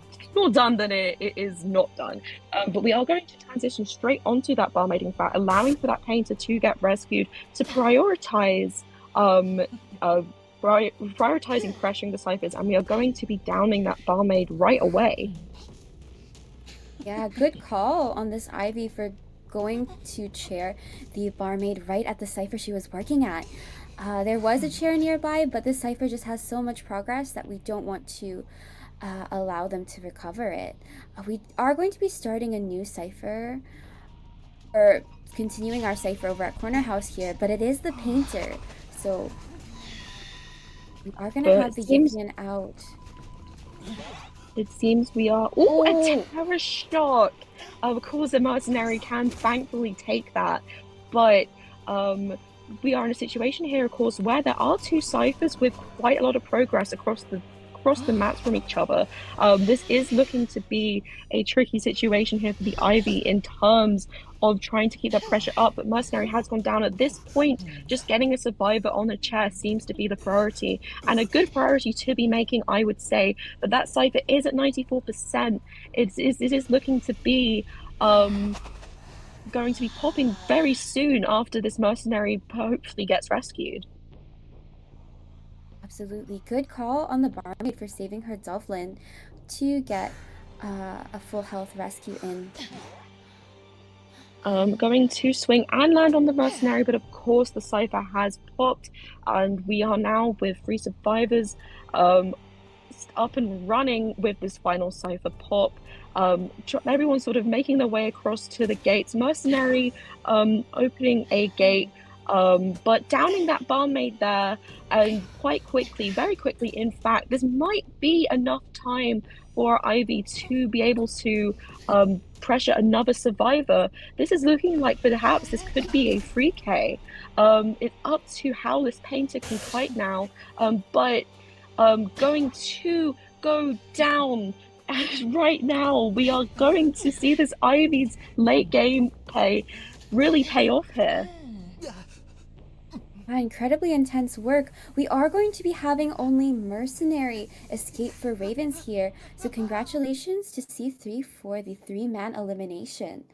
done than it is not done. But we are going to transition straight onto that barmaiding fat, allowing for that painter to get rescued to prioritize um uh prioritizing pressuring the ciphers, and we are going to be downing that barmaid right away. Yeah, good call on this Ivy for going to chair the barmaid right at the cipher she was working at. There was a chair nearby, but this cipher just has so much progress that we don't want to allow them to recover it. We are going to be starting a new cipher, or continuing our cipher over at Corner House here, but it is the painter. So we are going to But have the Yin Yang out. it seems we are. Oh, a Oh, terror shock. Of course, a mercenary can thankfully take that, but um, we are in a situation here, of course, where there are two ciphers with quite a lot of progress across the maps from each other. This is looking to be a tricky situation here for the Ivy in terms of trying to keep that pressure up, but Mercenary has gone down at this point. Just getting a survivor on a chair seems to be the priority, and a good priority to be making, I would say. But that cipher is at 94%. It is looking to be going to be popping very soon after this mercenary hopefully gets rescued. absolutely. Good call on the barmaid for saving her Dublin to get a full health rescue in. Going to swing and land on the mercenary, but of course the cipher has popped, and we are now with three survivors um, up and running with this final cipher pop. Everyone's sort of making their way across to the gates. Mercenary opening a gate, but downing that barmaid there, and quite quickly, very quickly, in fact, this might be enough time for Ivy to be able to pressure another survivor. This is looking like perhaps this could be a free K. It's up to how this painter can fight now, but going to go down. And right now, we are going to see this Ivy's late game play really pay off here. Incredibly intense work. We are going to be having only mercenary escape for Ravens here. So congratulations to C3 for the three-man elimination.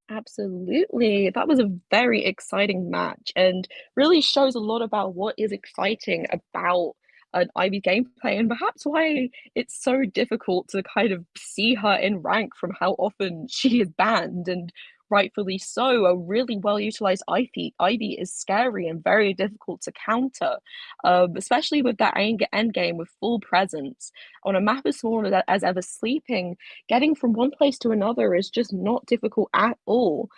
Absolutely. That was a very exciting match and really shows a lot about what is exciting about an Ivy gameplay and perhaps why it's so difficult to kind of see her in rank from how often she is banned, and rightfully so. A really well utilized Ivy is scary and very difficult to counter, especially with that end game with full presence on a map as small as ever sleeping. Getting from one place to another is just not difficult at all.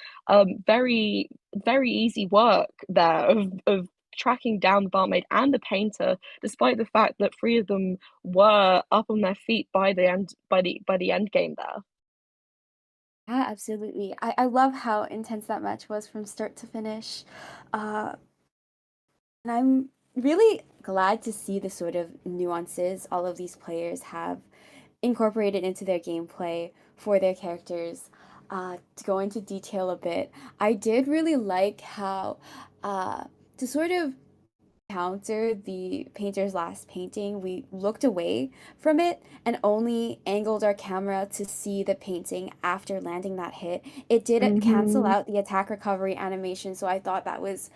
Very, very easy work there of tracking down the barmaid and the painter, despite the fact that three of them were up on their feet by the end game there. Yeah, absolutely. I love how intense that match was from start to finish. Uh, and I'm really glad to see the sort of nuances all of these players have incorporated into their gameplay for their characters. To go into detail a bit, I did really like how, to sort of counter the painter's last painting, we looked away from it and only angled our camera to see the painting after landing that hit. It did cancel Mm-hmm. out the attack recovery animation, so I thought that was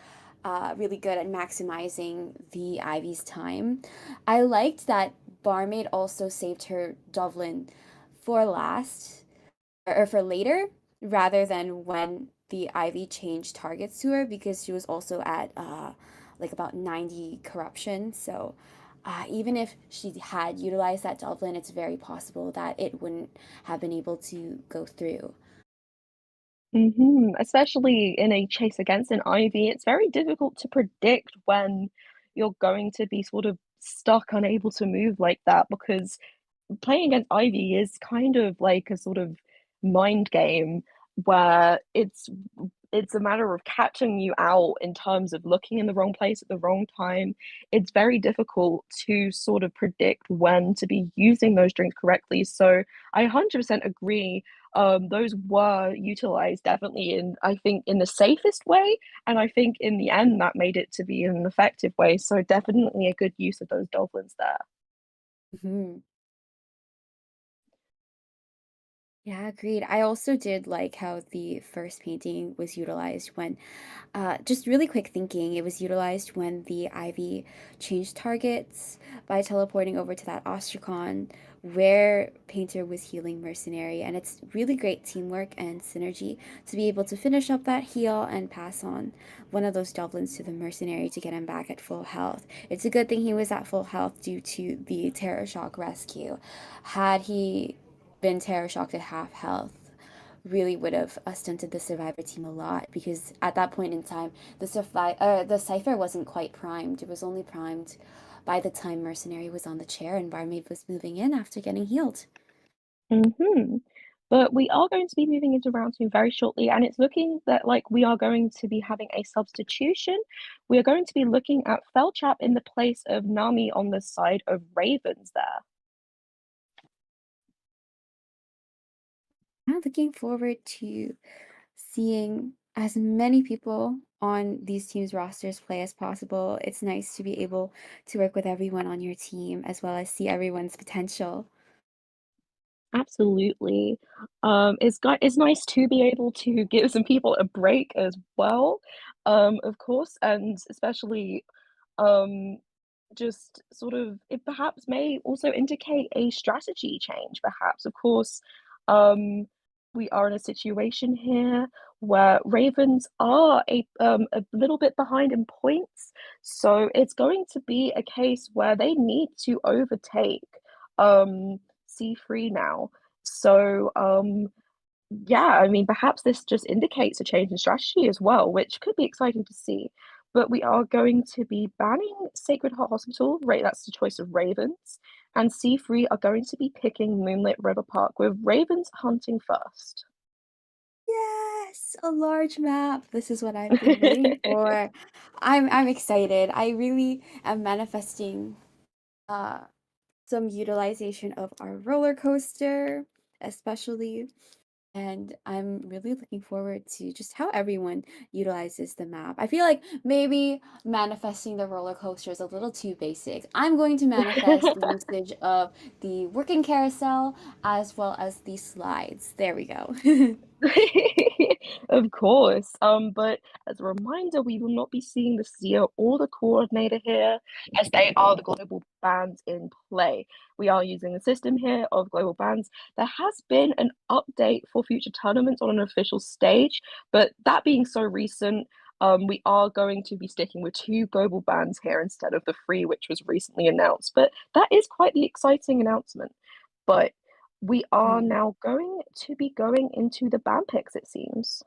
really good at maximizing the Ivy's time. I liked that Barmaid also saved her Dublin for last, or for later, rather than when the Ivy changed targets to her, because she was also at like about 90 corruption. So even if she had utilized that Dublin, it's very possible that it wouldn't have been able to go through. Especially in a chase against an ivy, it's very difficult to predict when you're going to be sort of stuck, unable to move like that, because playing against Ivy is kind of like a sort of mind game where it's a matter of catching you out in terms of looking in the wrong place at the wrong time. It's very difficult to sort of predict when to be using those drinks correctly. So I 100% agree. Those were utilized definitely in, I think, in the safest way, and I think in the end that made it to be an effective way. So definitely a good use of those dolphins there. Mhm. Yeah, agreed. I also did like how the first painting was utilized when, just really quick thinking, it was utilized when the Ivy changed targets by teleporting over to that Ostracon where Painter was healing Mercenary. And it's really great teamwork and synergy to be able to finish up that heal and pass on one of those Dublins to the Mercenary to get him back at full health. It's a good thing he was at full health due to the Terror Shock rescue. Had he been Terror Shocked at half health, really would have stunted the Survivor team a lot because at that point in time, the Cipher wasn't quite primed. It was only primed by the time Mercenary was on the chair and Barmaid was moving in after getting healed. Hmm. But we are going to be moving into round two very shortly, and it's looking that like we are going to be having a substitution. We are going to be looking at Felchap in the place of Nami on the side of Ravens there. I'm looking forward to seeing as many people on these teams' rosters play as possible. It's nice to be able to work with everyone on your team as well as see everyone's potential. Absolutely. It's nice to be able to give some people a break as well, of course, and especially um just sort of it perhaps may also indicate a strategy change, perhaps. Of course, um, we are in a situation here where Ravens are a little bit behind in points, so it's going to be a case where they need to overtake C3 now. So yeah, I mean, perhaps this just indicates a change in strategy as well, which could be exciting to see. But we are going to be banning Sacred Heart Hospital, right? That's the choice of Ravens. And C3 are going to be picking Moonlit River Park with Ravens hunting first. Yes, a large map. This is what I've been waiting for. I'm excited. I really am manifesting uh some utilization of our roller coaster, especially, and I'm really looking forward to just how everyone utilizes the map. I feel like maybe manifesting the roller coaster is a little too basic. I'm going to manifest the usage of the working carousel as well as the slides. There we go. Of course. But as a reminder, we will not be seeing the seer or the coordinator here, as they are the global bands in play. We are using the system here of global bands. There has been an update for future tournaments on an official stage, but that being so recent, we are going to be sticking with two global bands here instead of the three, which was recently announced. But that is quite the exciting announcement. But we are Mhm. now going to be going into the band picks, it seems.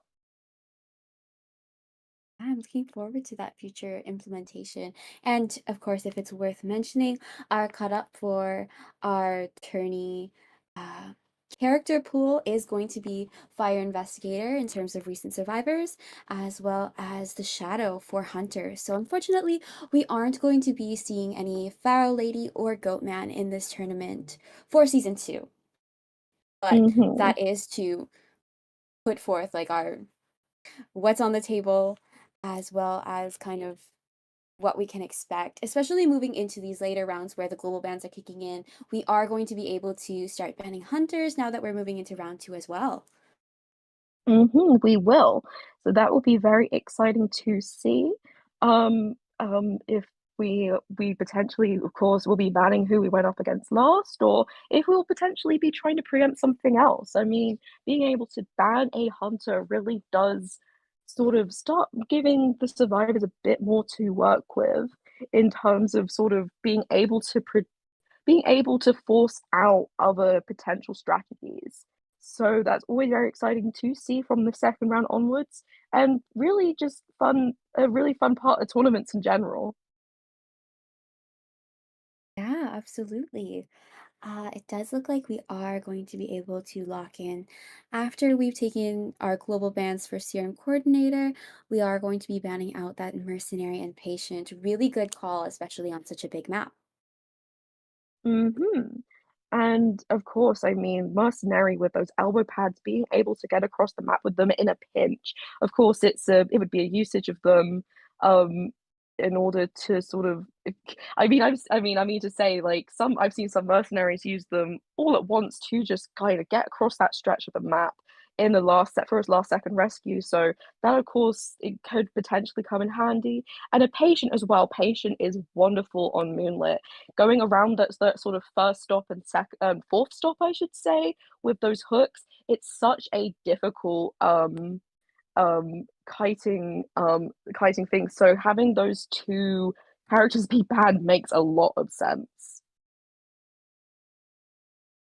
I'm looking forward to that future implementation. And of course, if it's worth mentioning, our cut up for our tourney uh, character pool is going to be Fire Investigator in terms of recent survivors, as well as the Shadow for Hunter. So unfortunately, we aren't going to be seeing any Pharaoh Lady or Goatman in this tournament for season two. But Hmm. that is to put forth like our what's on the table as well as kind of what we can expect, especially moving into these later rounds where the global bans are kicking in. We are going to be able to start banning hunters now that we're moving into round two as well. We will. So that will be very exciting to see. If we potentially, of course, will be banning who we went up against last, or if we'll potentially be trying to preempt something else. I mean, being able to ban a hunter really does sort of start giving the survivors a bit more to work with in terms of sort of being able to force out other potential strategies. So that's always very exciting to see from the second round onwards, and really just fun a really fun part of tournaments in general. Yeah, absolutely. It does look like we are going to be able to lock in. After we've taken our global bans for Serum Coordinator, we are going to be banning out that Mercenary and Patient. Really good call, especially on such a big map. Mhm. And of course, I mean, Mercenary with those elbow pads, being able to get across the map with them in a pinch. Of course, it would be a usage of them, um, in order to sort of I mean to say, like, I've seen some mercenaries use them all at once to just kind of get across that stretch of the map in the last set for his last second rescue. So that, of course, it could potentially come in handy. And a patient as well. Patient is wonderful on Moonlit going around that sort of first stop and fourth stop, I should say, with those hooks. It's such a difficult kiting thing. So having those two characters be banned makes a lot of sense.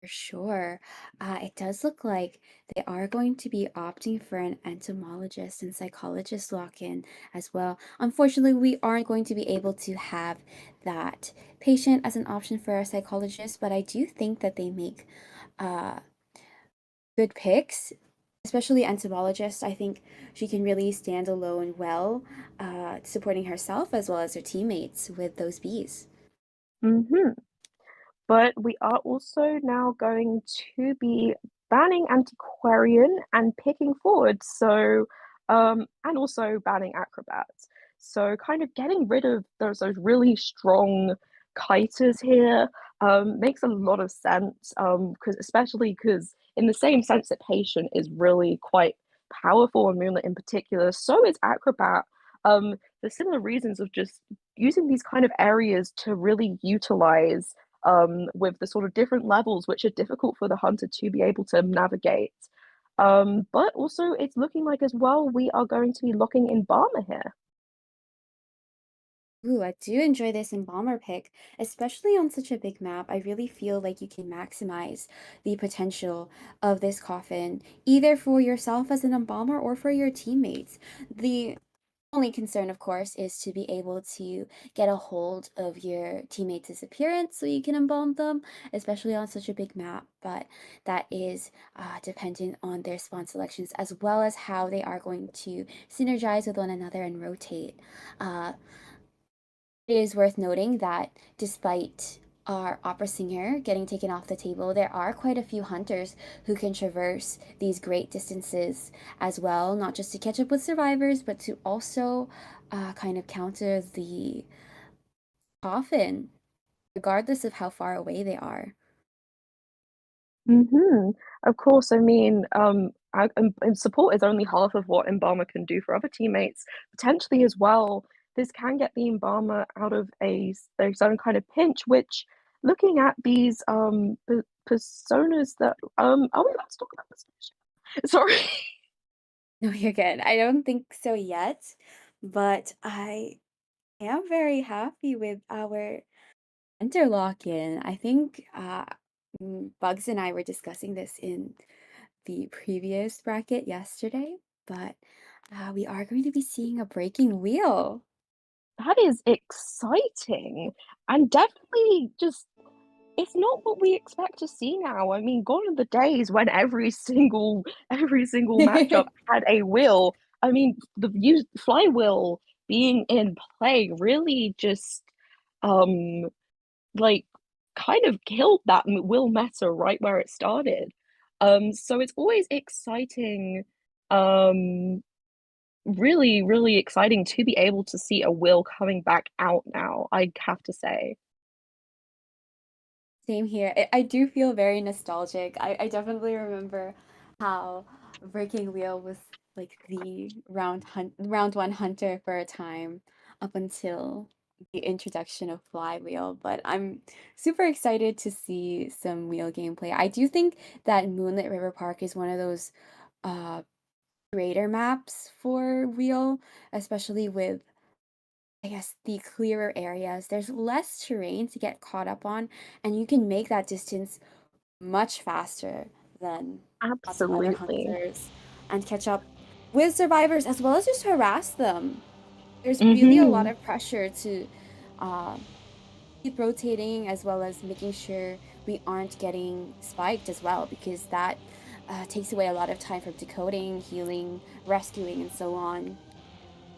For sure. It does look like they are going to be opting for an entomologist and psychologist lock-in as well. Unfortunately, we aren't going to be able to have that patient as an option for our psychologist, but I do think that they make uh, good picks, especially entomologist. I think she can really stand alone well, supporting herself as well as her teammates with those bees. Mhm. But we are also now going to be banning antiquarian and picking forward. So, and also banning acrobats. So, kind of getting rid of those really strong kiters here makes a lot of sense. Because especially because in the same sense that patient is really quite powerful and Moonlit in particular, so is acrobat. For similar reasons of just using these kind of areas to really utilize with the sort of different levels which are difficult for the hunter to be able to navigate. But also, it's looking like as well we are going to be locking in Barmer here. Ooh, I do enjoy this embalmer pick, especially on such a big map. I really feel like you can maximize the potential of this coffin, either for yourself as an embalmer or for your teammates. The only concern, of course, is to be able to get a hold of your teammates' disappearance so you can embalm them, especially on such a big map. But that is dependent on their spawn selections as well as how they are going to synergize with one another and rotate. Uh, it is worth noting that despite our opera singer getting taken off the table, there are quite a few hunters who can traverse these great distances as well, not just to catch up with survivors, but to also kind of counter the coffin, regardless of how far away they are. Hmm. Of course, I mean, and support is only half of what Embalmer can do for other teammates. Potentially as well, this can get the Embalmer out of their own kind of pinch, which looking at these personas that are we allowed to talk about this? Sorry. No, you're good. I don't think so yet, but I am very happy with our interlock-in. I think Bugs and I were discussing this in the previous bracket yesterday, but we are going to be seeing a breaking wheel. That is exciting and definitely just it's not what we expect to see now. I mean, gone are the days when every single matchup had a will. I mean, the use flywheel being in play really just um like kind of killed that will meta right where it started. So it's always exciting, um really, really exciting to be able to see a will coming back out now, I have to say. Same here. I do feel very nostalgic. I definitely remember how Breaking Wheel was like the round one hunter for a time up until the introduction of Flywheel. But I'm super excited to see some wheel gameplay. I do think that Moonlit River Park is one of those uh greater maps for wheel, especially with I guess the clearer areas. There's less terrain to get caught up on, and you can make that distance much faster than lots of other Absolutely. hunters and catch up with survivors as well as just harass them. There's really a lot Mm-hmm. of pressure to uh, keep rotating as well as making sure we aren't getting spiked as well because that takes away a lot of time from decoding, healing, rescuing, and so on.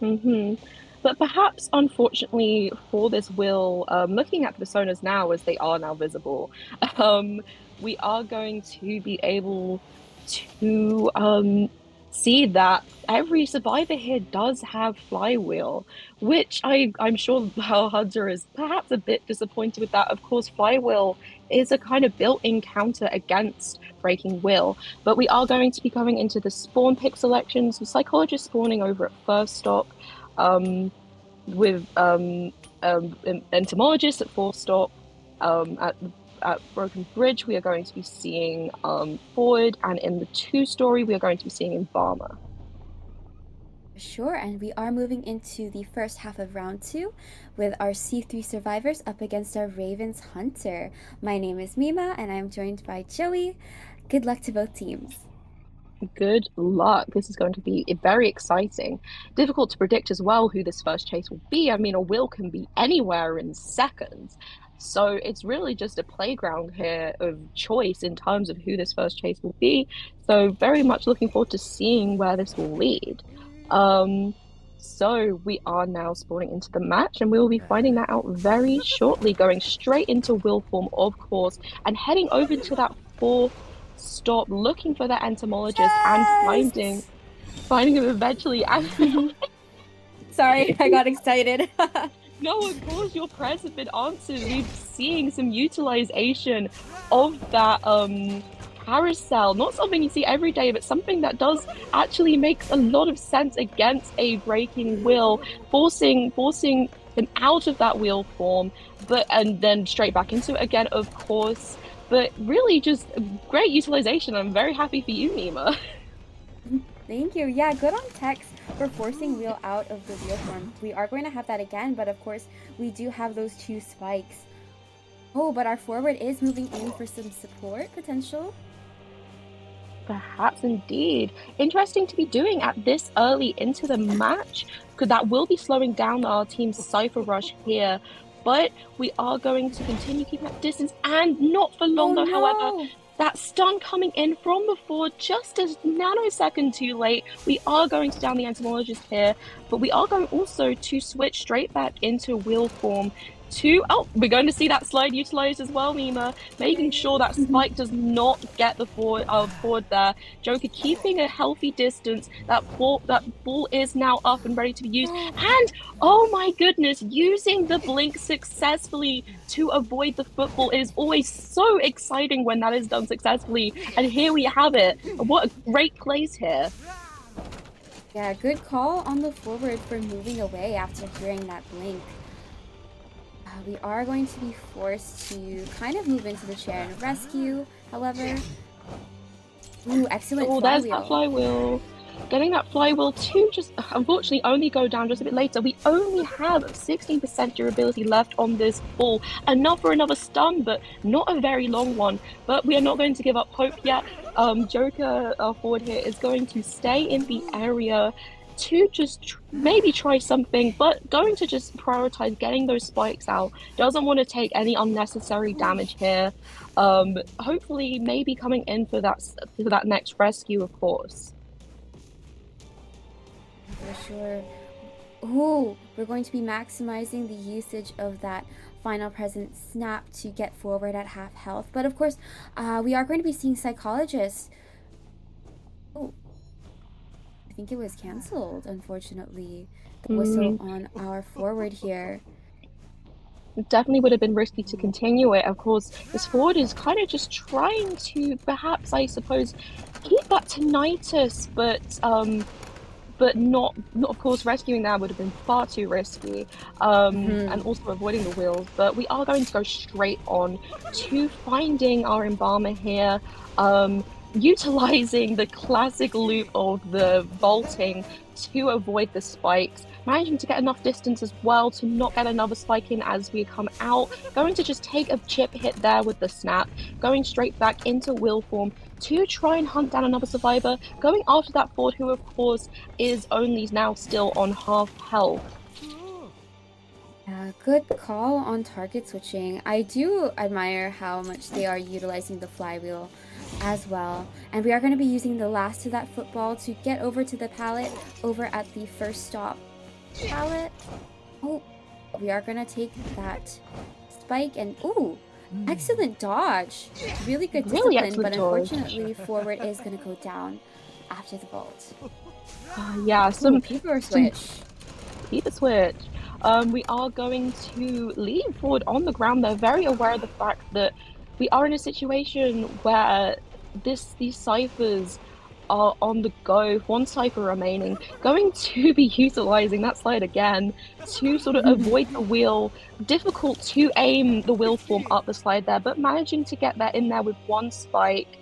Hmm. But perhaps, unfortunately, for this will, looking at the personas now as they are now visible, um, we are going to be able to see that every survivor here does have flywheel, which I'm sure our Hunter is perhaps a bit disappointed with that. Of course, flywheel is a kind of built-in counter against breaking will, but we are going to be going into the spawn pick selections, with psychologist spawning over at first stop um, with entomologist at fourth stop. At Broken Bridge, we are going to be seeing Ford, and in the two-story, we are going to be seeing Embalmer. Sure, and we are moving into the first half of round two with our C3 survivors up against our Ravens Hunter. My name is Mima, and I'm joined by Joey. Good luck to both teams. Good luck. This is going to be very exciting. Difficult to predict as well who this first chase will be. I mean, a will can be anywhere in seconds. So it's really just a playground here of choice in terms of who this first chase will be. So very much looking forward to seeing where this will lead. Um, so we are now spawning into the match, and we will be finding that out very shortly, going straight into will form, of course, and heading over to that fourth stop, looking for that entomologist and Yes! finding him eventually. And Sorry, I got excited. no, of course, your prayers have been answered. We're seeing some utilization of that carousel. Not something you see every day, but something that does actually makes a lot of sense against a breaking will, forcing them out of that wheel form, but and then straight back into it again, of course. But really, just great utilization. I'm very happy for you, Nima. Thank you. Yeah, good on Tex for forcing Wheel out of the wheel form. We are going to have that again, but of course, we do have those two spikes. Oh, but our forward is moving in for some support potential. Perhaps indeed. Interesting to be doing at this early into the match, because that will be slowing down our team's Cypher Rush here. But we are going to continue keeping that distance, and not for Oh long though, however. no! That stun coming in from before, just a nanosecond too late. We are going to down the entomologist here, but we are going also to switch straight back into wheel form oh, we're going to see that slide utilized as well, Mima, making sure that Spike does not get the forward there. Joker keeping a healthy distance. That ball is now up and ready to be used. And oh my goodness, using the blink successfully to avoid the football is always so exciting when that is done successfully. And here we have it. What a great place here. Yeah, good call on the forward for moving away after hearing that blink. We are going to be forced to kind of move into the chair and rescue, however. Ooh, excellent Oh, there's that flywheel. flywheel. Getting that flywheel to just unfortunately only go down just a bit later. We only have 16% durability left on this ball. Enough for another stun, but not a very long one. But we are not going to give up hope yet. Joker forward here is going to stay in the area to just maybe try something, but going to just prioritize getting those spikes out. Doesn't want to take any unnecessary damage here. Hopefully, maybe coming in for that next rescue, of course. For sure. Ooh, we're going to be maximizing the usage of that final present snap to get forward at half health. But of course, we are going to be seeing psychologists. Oh, I think it was canceled, unfortunately. The whistle Mm, on our forward here. definitely would have been risky to continue it. Of course, this forward is kind of just trying to perhaps, I suppose, keep that tinnitus, but not of course rescuing that would have been far too risky, and also avoiding the wheels. But we are going to go straight on to finding our embalmer here. utilizing the classic loop of the vaulting to avoid the spikes, managing to get enough distance as well to not get another spike in as we come out, going to just take a chip hit there with the snap, going straight back into wheel form to try and hunt down another survivor, going after that Ford, who of course is only now still on half health. Good call on target switching. I do admire how much they are utilizing the flywheel as well. And we are going to be using the last of that football to get over to the pallet over at the first stop pallet. Oh, we are going to take that spike and ooh, excellent dodge. Really good discipline, Really excellent but dodge. unfortunately forward is going to go down after the vault. Yeah, some Peeper switch. Keep a switch. We are going to leave Ford on the ground. They're very aware of the fact that we are in a situation where these ciphers are on the go. One cipher remaining, going to be utilizing that slide again to sort of avoid the wheel. Difficult to aim the wheel form up the slide there, but managing to get that in there with one spike.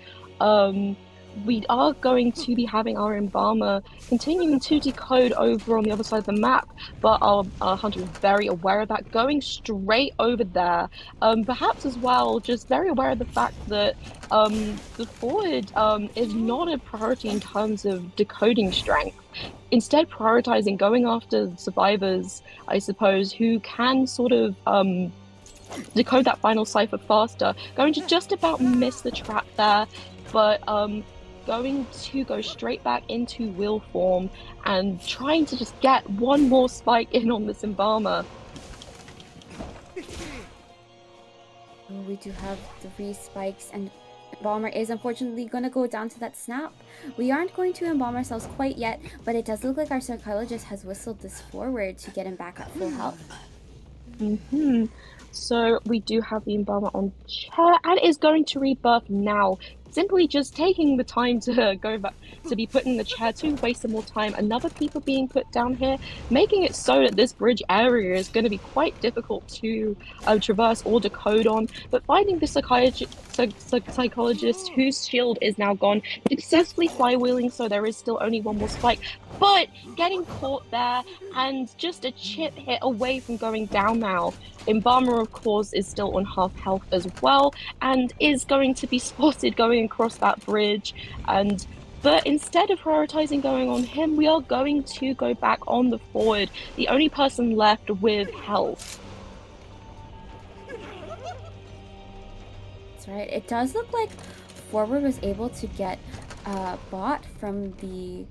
We are going to be having our embalmer continuing to decode over on the other side of the map, but our hunter is very aware of that, going straight over there. Perhaps as well, just very aware of the fact that the forward is not a priority in terms of decoding strength. Instead, prioritizing going after survivors, I suppose, who can sort of decode that final cipher faster. Going to just about miss the trap there, but going to go straight back into wheel form and trying to just get one more spike in on this embalmer. Oh, we do have 3 spikes, and Embalmer is unfortunately going to go down to that snap. We aren't going to embalm ourselves quite yet, but it does look like our psychologist has whistled this forward to get him back at full health. So we do have the embalmer on chair and is going to rebirth now. Simply just taking the time to go back to be put in the chair to waste some more time. Another people being put down here, making it so that this bridge area is going to be quite difficult to traverse or decode on. But finding the psychologist whose shield is now gone, successfully flywheeling, so there is still only one more spike. But getting caught there and just a chip hit away from going down now. Embalmer, of course, is still on half health as well and is going to be spotted going across that bridge. But instead of prioritizing going on him, we are going to go back on the forward, the only person left with health. That's right. It does look like forward was able to get bot from the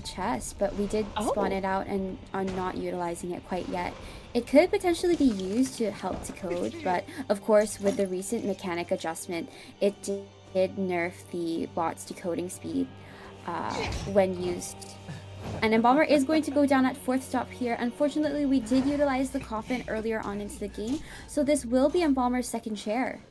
chest, but we did spawn it out and are not utilizing it quite yet. It could potentially be used to help decode, but of course with the recent mechanic adjustment, it did nerf the bot's decoding speed when used. And Embalmer is going to go down at 4th stop here. Unfortunately, we did utilize the coffin earlier on into the game, so this will be Embalmer's second chair.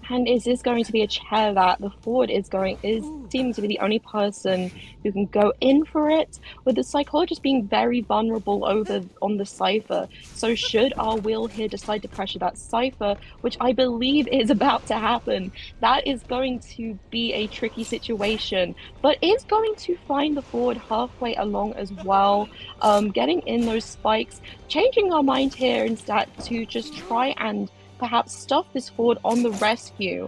And is this going to be a chair that the forward seems to be the only person who can go in for it, with the psychologist being very vulnerable over on the cipher. So should our wheel here decide to pressure that cipher, which I believe is about to happen, that is going to be a tricky situation, but is going to find the forward halfway along as well, getting in those spikes, changing our mind here instead to just try and perhaps stuff this forward on the rescue.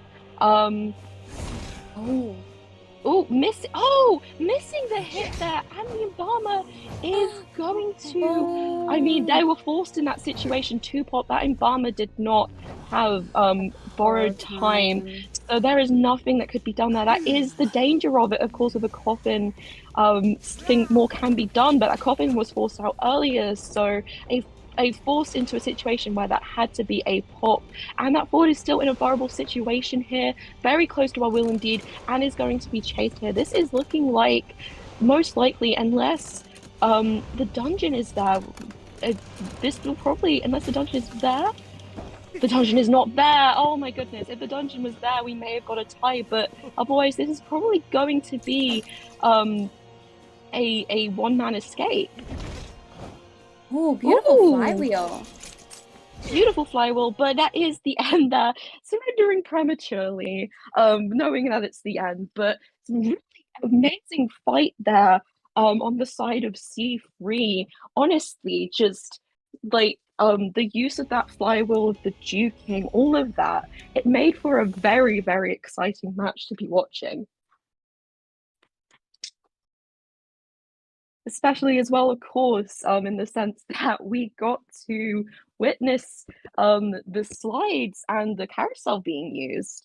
Missing the hit there, and the embalmer is going to. I mean, they were forced in that situation to pop. That embalmer did not have borrowed time, so there is nothing that could be done there. That is the danger of it, of course, with a coffin. Think more can be done, but that coffin was forced out earlier, so a forced into a situation where that had to be a pop, and that forward is still in a vulnerable situation here, very close to our will indeed, and is going to be chased here. This is looking like most likely, unless the dungeon is there, this will probably, unless the dungeon is there, the dungeon is not there. Oh my goodness, if the dungeon was there we may have got a tie, but otherwise this is probably going to be a one-man escape. Oh, beautiful flywheel. beautiful flywheel, but that is the end there, surrendering prematurely, knowing that it's the end. But some really amazing fight there, on the side of C3. Honestly, just like the use of that flywheel of the duking, all of that, it made for a very, very exciting match to be watching. Especially as well, of course, in the sense that we got to witness the slides and the carousel being used.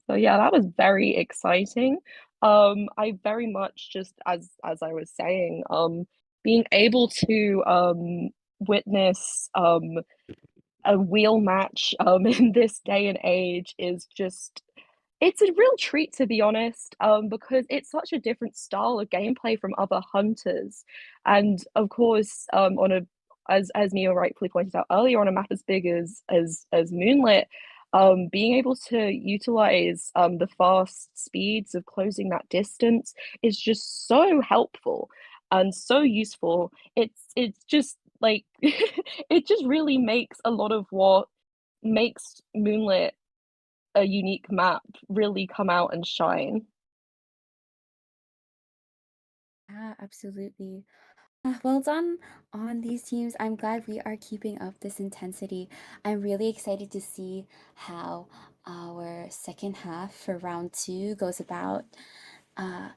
So yeah, that was very exciting. I very much just as I was saying, being able to witness a wheel match in this day and age is just it's a real treat, to be honest, because it's such a different style of gameplay from other hunters. And of course, on a as Mia rightfully pointed out earlier, on a map as big as Moonlit, being able to utilize the fast speeds of closing that distance is just so helpful and so useful. It's just like it just really makes a lot of what makes Moonlit a unique map really come out and shine. Yeah, absolutely. Well done on these teams. I'm glad we are keeping up this intensity. I'm really excited to see how our second half for round two goes about. Uh,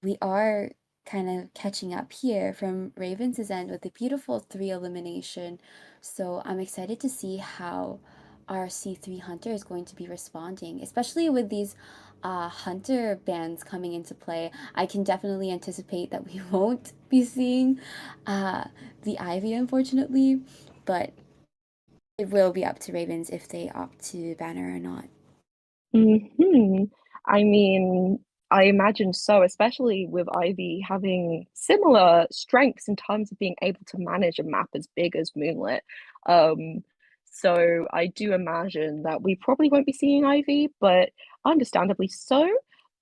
we are kind of catching up here from Ravens' end with a beautiful three elimination. So I'm excited to see how our C3 Hunter is going to be responding, especially with these Hunter bans coming into play. I can definitely anticipate that we won't be seeing uh, the Ivy, unfortunately, but it will be up to Ravens if they opt to ban her or not. Hmm. I mean, I imagine so, especially with Ivy having similar strengths in terms of being able to manage a map as big as Moonlit. Um, so I do imagine that we probably won't be seeing Ivy, but understandably so.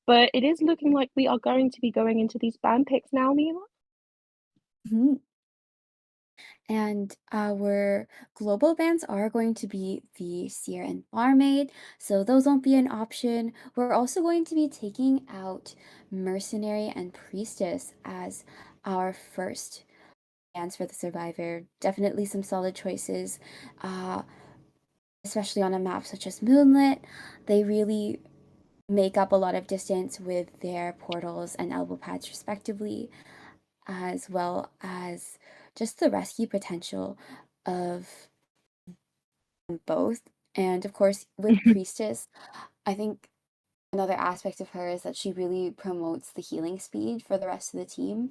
But it is looking like we are going to be going into these ban picks now, Mila. Mhm. And our global bans are going to be the Seer and Barmaid, so those won't be an option. We're also going to be taking out Mercenary and Priestess as our first bans for the Survivor. Definitely some solid choices, uh, especially on a map such as Moonlit. They really make up a lot of distance with their portals and elbow pads, respectively, as well as just the rescue potential of both. And of course, with Priestess, I think another aspect of her is that she really promotes the healing speed for the rest of the team.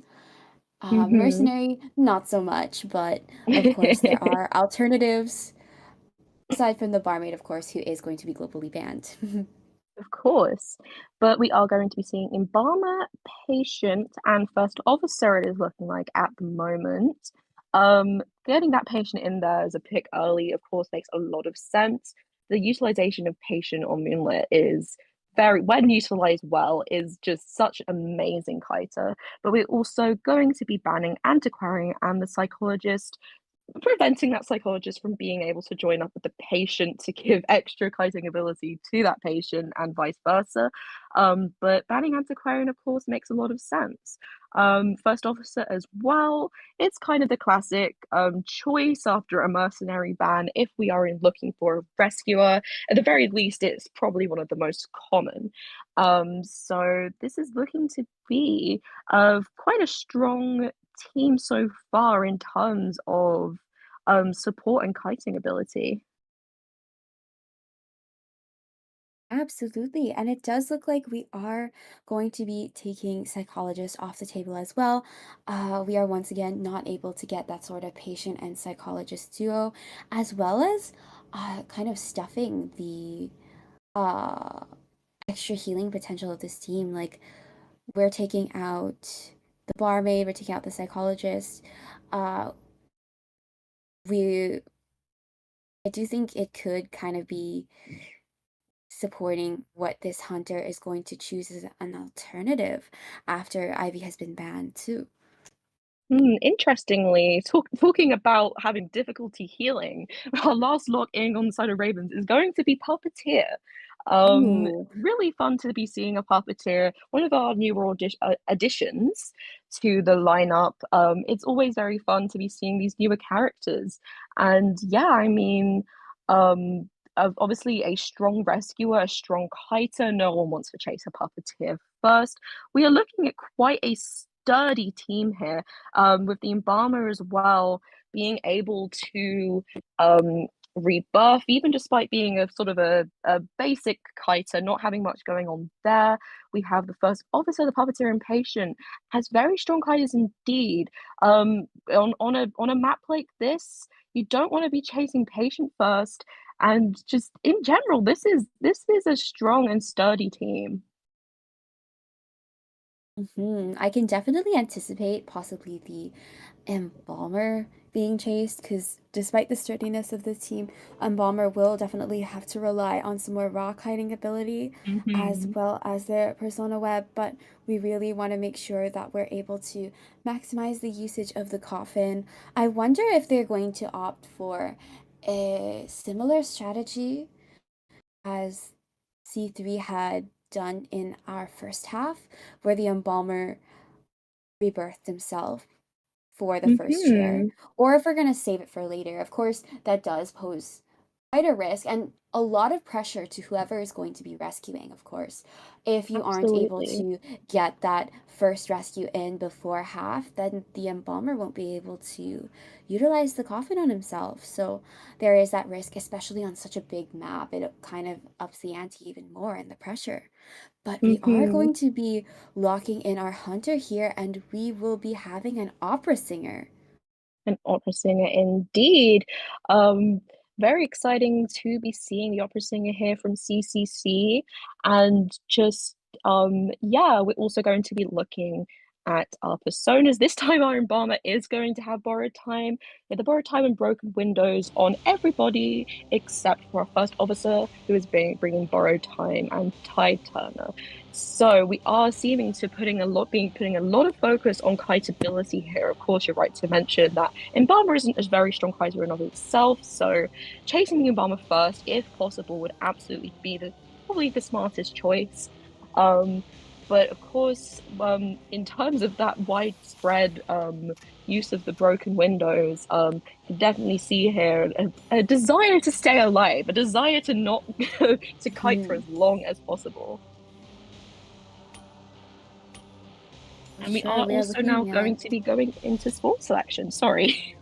Hmm. Mercenary, not so much, but of course, there are alternatives aside from the barmaid, of course, who is going to be globally banned. Of course, but we are going to be seeing Embalmer, Patient, and First Officer, it is looking like at the moment. Getting that Patient in there as a pick early, of course, makes a lot of sense. The utilization of Patient on Moonlit is very, when utilized well, is just such amazing kiter. But we're also going to be banning Antiquary and the Psychologist, preventing that psychologist from being able to join up with the patient to give extra kiting ability to that patient and vice versa. But banning antiquarian, of course, makes a lot of sense. First officer as well. It's kind of the classic choice after a mercenary ban. If we are looking for a rescuer, at the very least, it's probably one of the most common. So this is looking to be quite a strong team so far in terms of support and kiting ability. Absolutely. And it does look like we are going to be taking psychologists off the table as well. We are once again not able to get that sort of patient and psychologist duo, as well as kind of stuffing the uh, extra healing potential of this team. Like, we're taking out the barmaid, we're taking out the psychologist. Uh, we, I do think it could kind of be supporting what this hunter is going to choose as an alternative after Ivy has been banned too. Interestingly, talking about having difficulty healing, our last lock in on the side of Ravens is going to be Puppeteer. Ooh. Really fun to be seeing a Puppeteer, one of our newer additions to the lineup. It's always very fun to be seeing these newer characters. And yeah, I mean, um, obviously a strong rescuer, a strong kiter. No one wants to chase a Puppeteer first. We are looking at quite a sturdy team here, with the embalmer as well being able to rebuff, even despite being a sort of a basic kiter, not having much going on there. We have the first officer, the puppeteer impatient, has very strong kiters indeed. On a map like this, you don't want to be chasing patient first, and just in general, this is a strong and sturdy team. I can definitely anticipate possibly the Embalmer being chased because despite the sturdiness of the team, Embalmer will definitely have to rely on some more rock hiding ability as Hmm. well as their Persona Web, but we really want to make sure that we're able to maximize the usage of the coffin. I wonder if they're going to opt for a similar strategy as C3 had done in our first half, where the Embalmer rebirthed himself for the first chair, Hmm. or if we're going to save it for later. Of course, that does pose quite a risk and a lot of pressure to whoever is going to be rescuing, of course. If you aren't able Absolutely. to get that first rescue in before half, then the embalmer won't be able to utilize the coffin on himself. So there is that risk, especially on such a big map. It kind of ups the ante even more and the pressure. But we are Hmm. going to be locking in our hunter here, and we will be having an opera singer. An opera singer indeed. Um, Very exciting to be seeing the opera singer here from CCC. And just, yeah, we're also going to be looking at our personas. This time, our embalmer is going to have borrowed time. Yeah, the borrowed time and broken windows on everybody except for our first officer, who is bringing borrowed time and Tide Turner. So we are seeming to putting a lot of focus on kiteability here. Of course, you're right to mention that Embalmer isn't a very strong kiter in of itself, so chasing the Embalmer first, if possible, would absolutely be the probably the smartest choice. Um, but of course, in terms of that widespread use of the broken windows, can definitely see here a desire to stay alive, a desire to not go to kite for Hmm. as long as possible. For And we sure, are we are also now looking at. going to be going into sport selection. Sorry.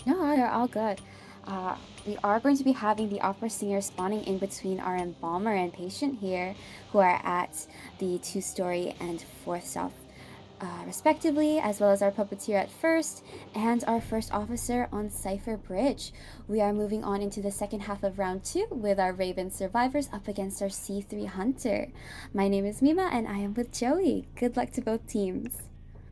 No, they're all good. Uh, we are going to be having the opera singer spawning in between our embalmer and patient here, who are at the two-story and fourth south, respectively, as well as our puppeteer at first and our first officer on Cipher Bridge. We are moving on into the second half of round two with our Raven survivors up against our C3 hunter. My name is Mima and I am with Joey. Good luck to both teams.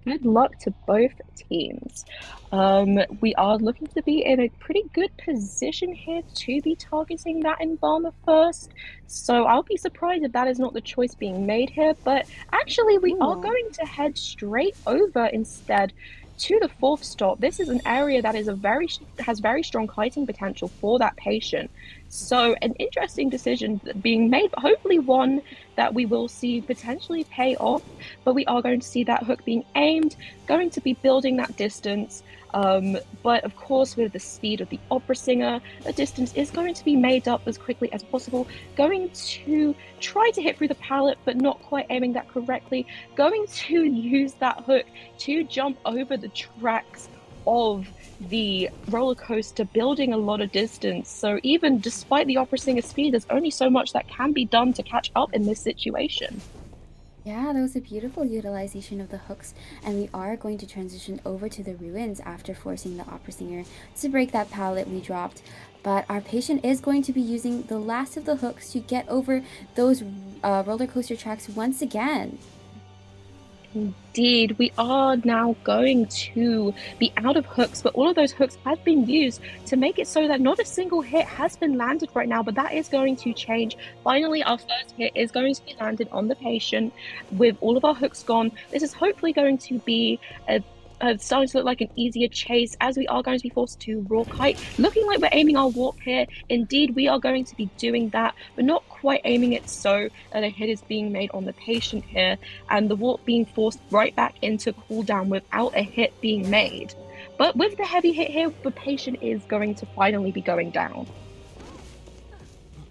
Good luck to both teams. We are looking to be in a pretty good position here to be targeting that embalmer first. So I'll be surprised if that is not the choice being made here. But actually, we are Ooh. going to head straight over instead to the fourth stop. This is an area that is a very has very strong kiting potential for that patient. So an interesting decision being made, but hopefully one that we will see potentially pay off, but we are going to see that hook being aimed, going to be building that distance. But of course, with the speed of the opera singer, the distance is going to be made up as quickly as possible. Going to try to hit through the pallet, but not quite aiming that correctly. Going to use that hook to jump over the tracks of the roller coaster, building a lot of distance. So even despite the opera singer's speed, there's only so much that can be done to catch up in this situation. Yeah, that was a beautiful utilization of the hooks, and we are going to transition over to the ruins after forcing the opera singer to break that pallet we dropped. But our patient is going to be using the last of the hooks to get over those roller coaster tracks once again. Indeed, we are now going to be out of hooks, but all of those hooks have been used to make it so that not a single hit has been landed right now, but that is going to change. Finally, our first hit is going to be landed on the patient with all of our hooks gone. This is hopefully going to be a starting to look like an easier chase as we are going to be forced to raw kite, looking like we're aiming our warp here. Indeed, we are going to be doing that, but not quite aiming it so that a hit is being made on the patient here, and the warp being forced right back into cooldown without a hit being made. But with the heavy hit here, the patient is going to finally be going down.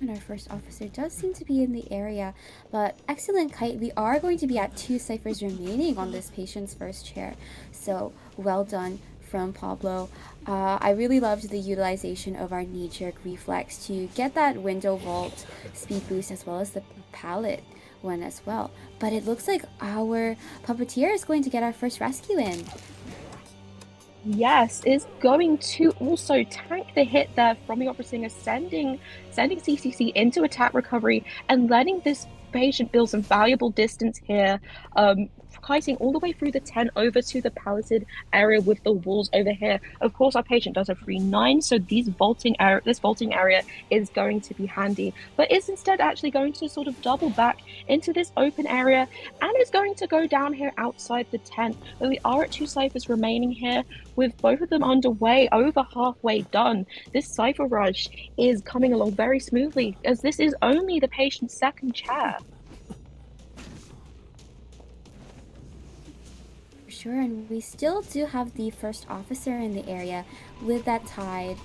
And our first officer does seem to be in the area, but excellent kite. We are going to be at 2 ciphers remaining on this patient's first chair, so well done from Pablo. I really loved the utilization of our knee-jerk reflex to get that window vault speed boost as well as the pallet one as well. But it looks like our puppeteer is going to get our first rescue in. Yes, is going to also tank the hit there from the opera singer, sending CCC into attack recovery and letting this patient build some valuable distance here, kiting all the way through the 10 over to the palleted area with the walls over here. Of course, our patient does have 3-9, so this vaulting area is going to be handy, but is instead actually going to sort of double back into this open area and is going to go down here outside the tent. But we are at 2 ciphers remaining here with both of them underway, over halfway done. This cipher rush is coming along very smoothly as this is only the patient's second chair. Sure, and we still do have the first officer in the area with that tide.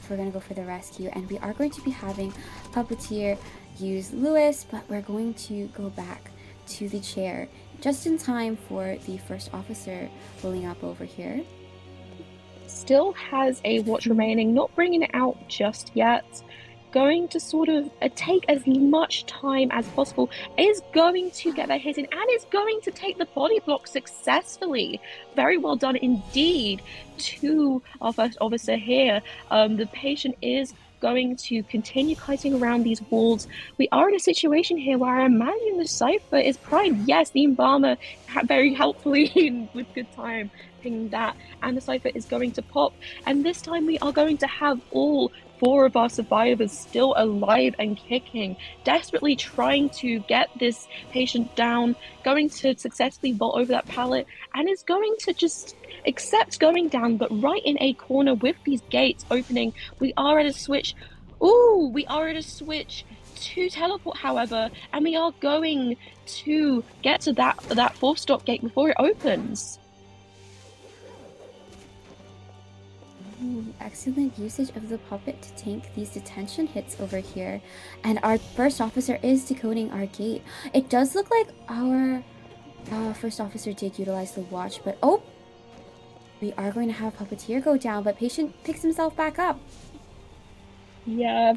We're going to go for the rescue, and we are going to be having Puppeteer use Lewis, but we're going to go back to the chair just in time for the first officer pulling up over here. Still has a watch remaining, not bringing it out just yet. Going to sort of take as much time as possible, is going to get that hit in, and is going to take the body block successfully. Very well done indeed to our first officer here. The patient is going to continue kiting around these walls. We are in a situation here where I imagine the cipher is primed. Yes, the embalmer very helpfully with good time pinging that, and the cipher is going to pop. And this time we are going to have all 4 of our survivors still alive and kicking, desperately trying to get this patient down, going to successfully vault over that pallet, and is going to just accept going down, but right in a corner with these gates opening. We are at a switch. Ooh, we are at a switch to teleport, however, and we are going to get to that 4-stop gate before it opens. Ooh, excellent usage of the puppet to tank these detention hits over here. And our first officer is decoding our gate. It does look like our first officer did utilize the watch, but oh! We are going to have Puppeteer go down, but patient picks himself back up. Yeah,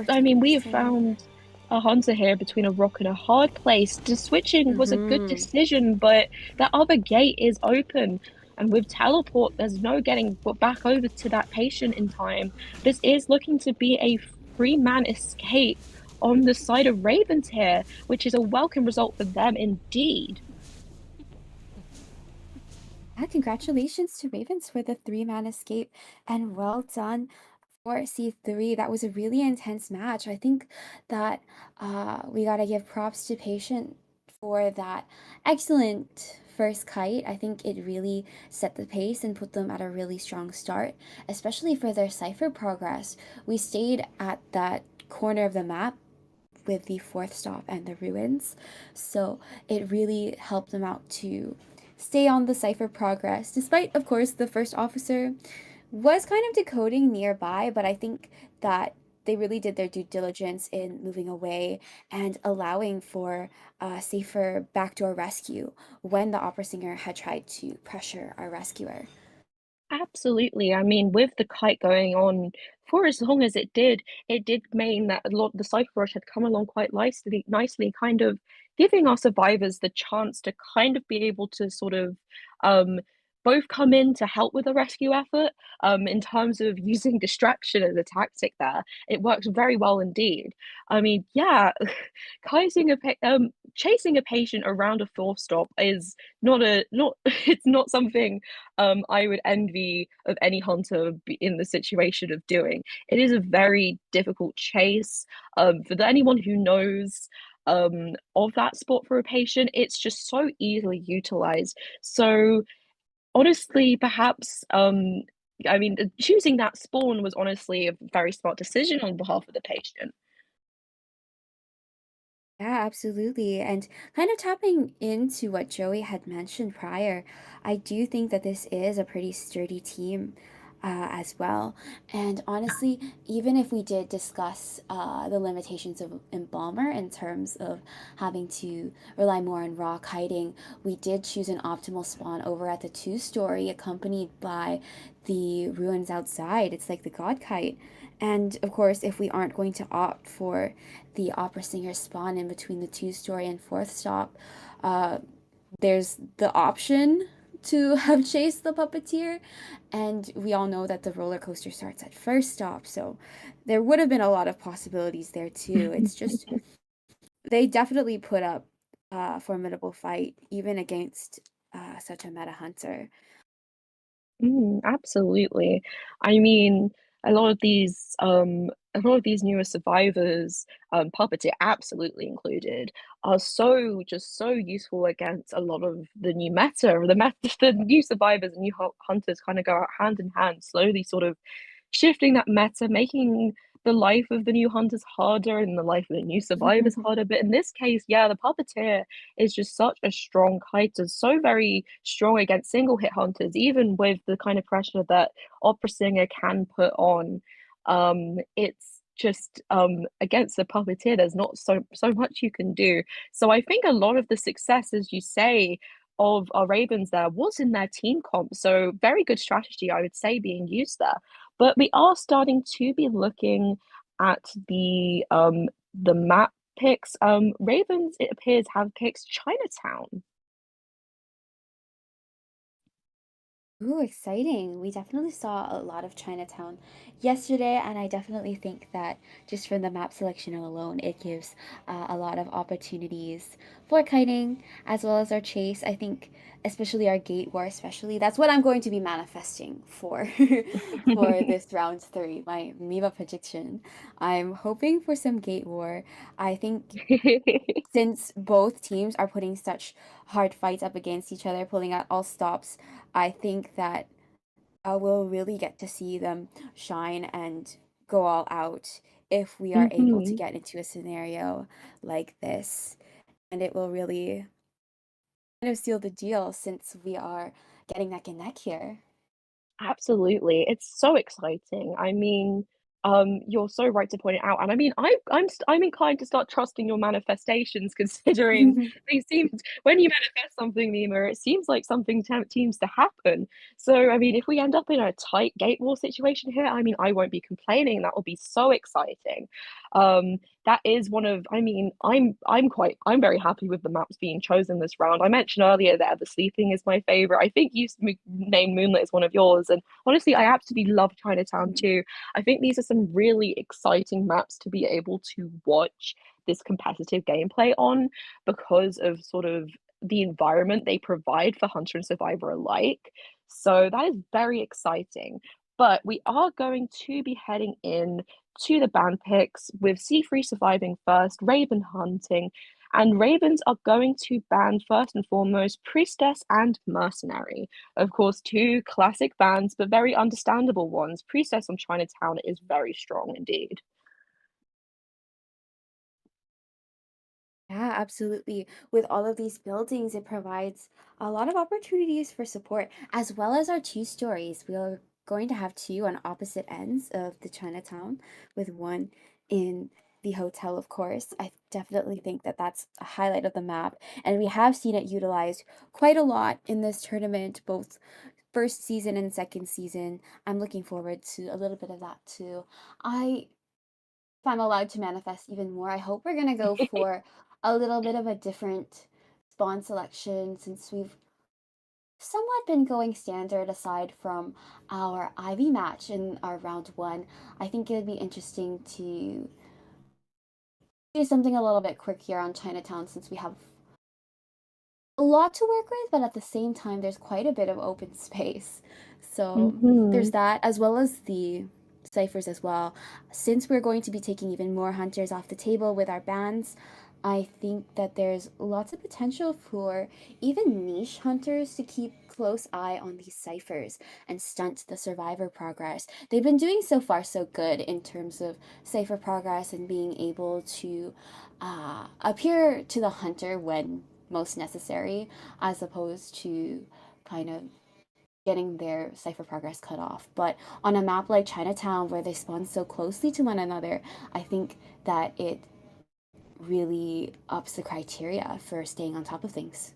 I mean, we have found a hunter here between a rock and a hard place. The switching was a good decision, but that other gate is open. And with teleport, there's no getting back over to that patient in time. This is looking to be a 3-man escape on the side of Ravens here, which is a welcome result for them indeed. Yeah, congratulations to Ravens for the 3-man escape, and well done for C3. That was a really intense match. I think that we gotta give props to Patient for that excellent first kite. I think it really set the pace and put them at a really strong start, especially for their cipher progress. We stayed at that corner of the map with the 4th stop and the ruins, so it really helped them out to stay on the cipher progress, despite, of course, the first officer was kind of decoding nearby, but I think that they really did their due diligence in moving away and allowing for a safer backdoor rescue when the opera singer had tried to pressure our rescuer. Absolutely. I mean, with the kite going on for as long as it did mean that a lot the cipher rush had come along quite nicely, kind of giving our survivors the chance to kind of be able to sort of um both come in to help with the rescue effort, in terms of using distraction as a tactic there. It works very well indeed. I mean, yeah, chasing a patient around a 4-stop is not it's not something I would envy of any hunter in the situation of doing. It is a very difficult chase. For anyone who knows of that spot for a patient, it's just so easily utilized. So honestly, perhaps, I mean, choosing that spawn was honestly a very smart decision on behalf of the patient. Yeah, absolutely. And kind of tapping into what Joey had mentioned prior, I do think that this is a pretty sturdy team as well. And honestly, even if we did discuss the limitations of Embalmer in terms of having to rely more on raw kiting, we did choose an optimal spawn over at the two-story, accompanied by the ruins outside. It's like the god kite. And of course, if we aren't going to opt for the opera singer spawn in between the two-story and fourth stop, uh, there's the option to have chased the puppeteer, and we all know that the roller coaster starts at first stop, so there would have been a lot of possibilities there too. It's just they definitely put up a formidable fight even against such a meta hunter. Absolutely. I mean, a lot of a lot of these newer survivors, Puppeteer absolutely included, are just so useful against a lot of the new meta. The new survivors and new hunters kind of go out hand in hand, slowly sort of shifting that meta, making the life of the new hunters harder and the life of the new survivors harder. But in this case, yeah, the puppeteer is just such a strong fighter, so very strong against single hit hunters, even with the kind of pressure that Opera Singer can put on. It's just against the puppeteer, there's not so much you can do. So I think a lot of the success, as you say, of our Ravens there was in their team comp. So very good strategy, I would say, being used there. But we are starting to be looking at the map picks. Ravens, it appears, have picked Chinatown. Ooh, exciting. We definitely saw a lot of Chinatown yesterday, and I definitely think that just from the map selection alone, it gives a lot of opportunities for kiting as well as our chase. I think, especially our gate war, especially that's what I'm going to be manifesting for for this round three, my Miva prediction. I'm hoping for some gate war. I think since both teams are putting such hard fights up against each other, pulling out all stops, I think that we'll really get to see them shine and go all out if we are able to Mhm. get into a scenario like this. And it will really kind of seal the deal since we are getting neck and neck here. Absolutely. It's so exciting. I mean, you're so right to point it out. And I mean, I'm inclined to start trusting your manifestations, considering they seem when you manifest something, Nima, it seems like something seems to happen. So, I mean, if we end up in a tight gate war situation here, I mean, I won't be complaining. That will be so exciting. That is one of, I mean, I'm very happy with the maps being chosen this round. I mentioned earlier that Ever Sleeping is my favorite. I think you named Moonlit as one of yours, and honestly, I absolutely love Chinatown too. I think these are some really exciting maps to be able to watch this competitive gameplay on because of sort of the environment they provide for Hunter and Survivor alike. So that is very exciting. But we are going to be heading in to the band picks with C3 surviving first, Raven hunting, and Ravens are going to ban first and foremost Priestess and Mercenary. Of course, two classic bands, but very understandable ones. Priestess on Chinatown is very strong indeed. Yeah, absolutely. With all of these buildings, it provides a lot of opportunities for support, as well as our two stories. We are going to have two on opposite ends of the Chinatown, with one in the hotel, of course. I definitely think that that's a highlight of the map, and we have seen it utilized quite a lot in this tournament, both first season and second season. I'm looking forward to a little bit of that too. I if I'm allowed to manifest even more, I hope we're gonna go for a little bit of a different spawn selection since we've somewhat been going standard aside from our Ivy match in our round one. I think it would be interesting to do something a little bit quick here on Chinatown since we have a lot to work with, but at the same time, there's quite a bit of open space. So there's Hmm. that, as well as the ciphers as well. Since we're going to be taking even more hunters off the table with our bans, I think that there's lots of potential for even niche hunters to keep close eye on these ciphers and stunt the survivor progress. They've been doing so far so good in terms of cipher progress and being able to appear to the hunter when most necessary, as opposed to kind of getting their cipher progress cut off. But on a map like Chinatown, where they spawn so closely to one another, I think that it really ups the criteria for staying on top of things.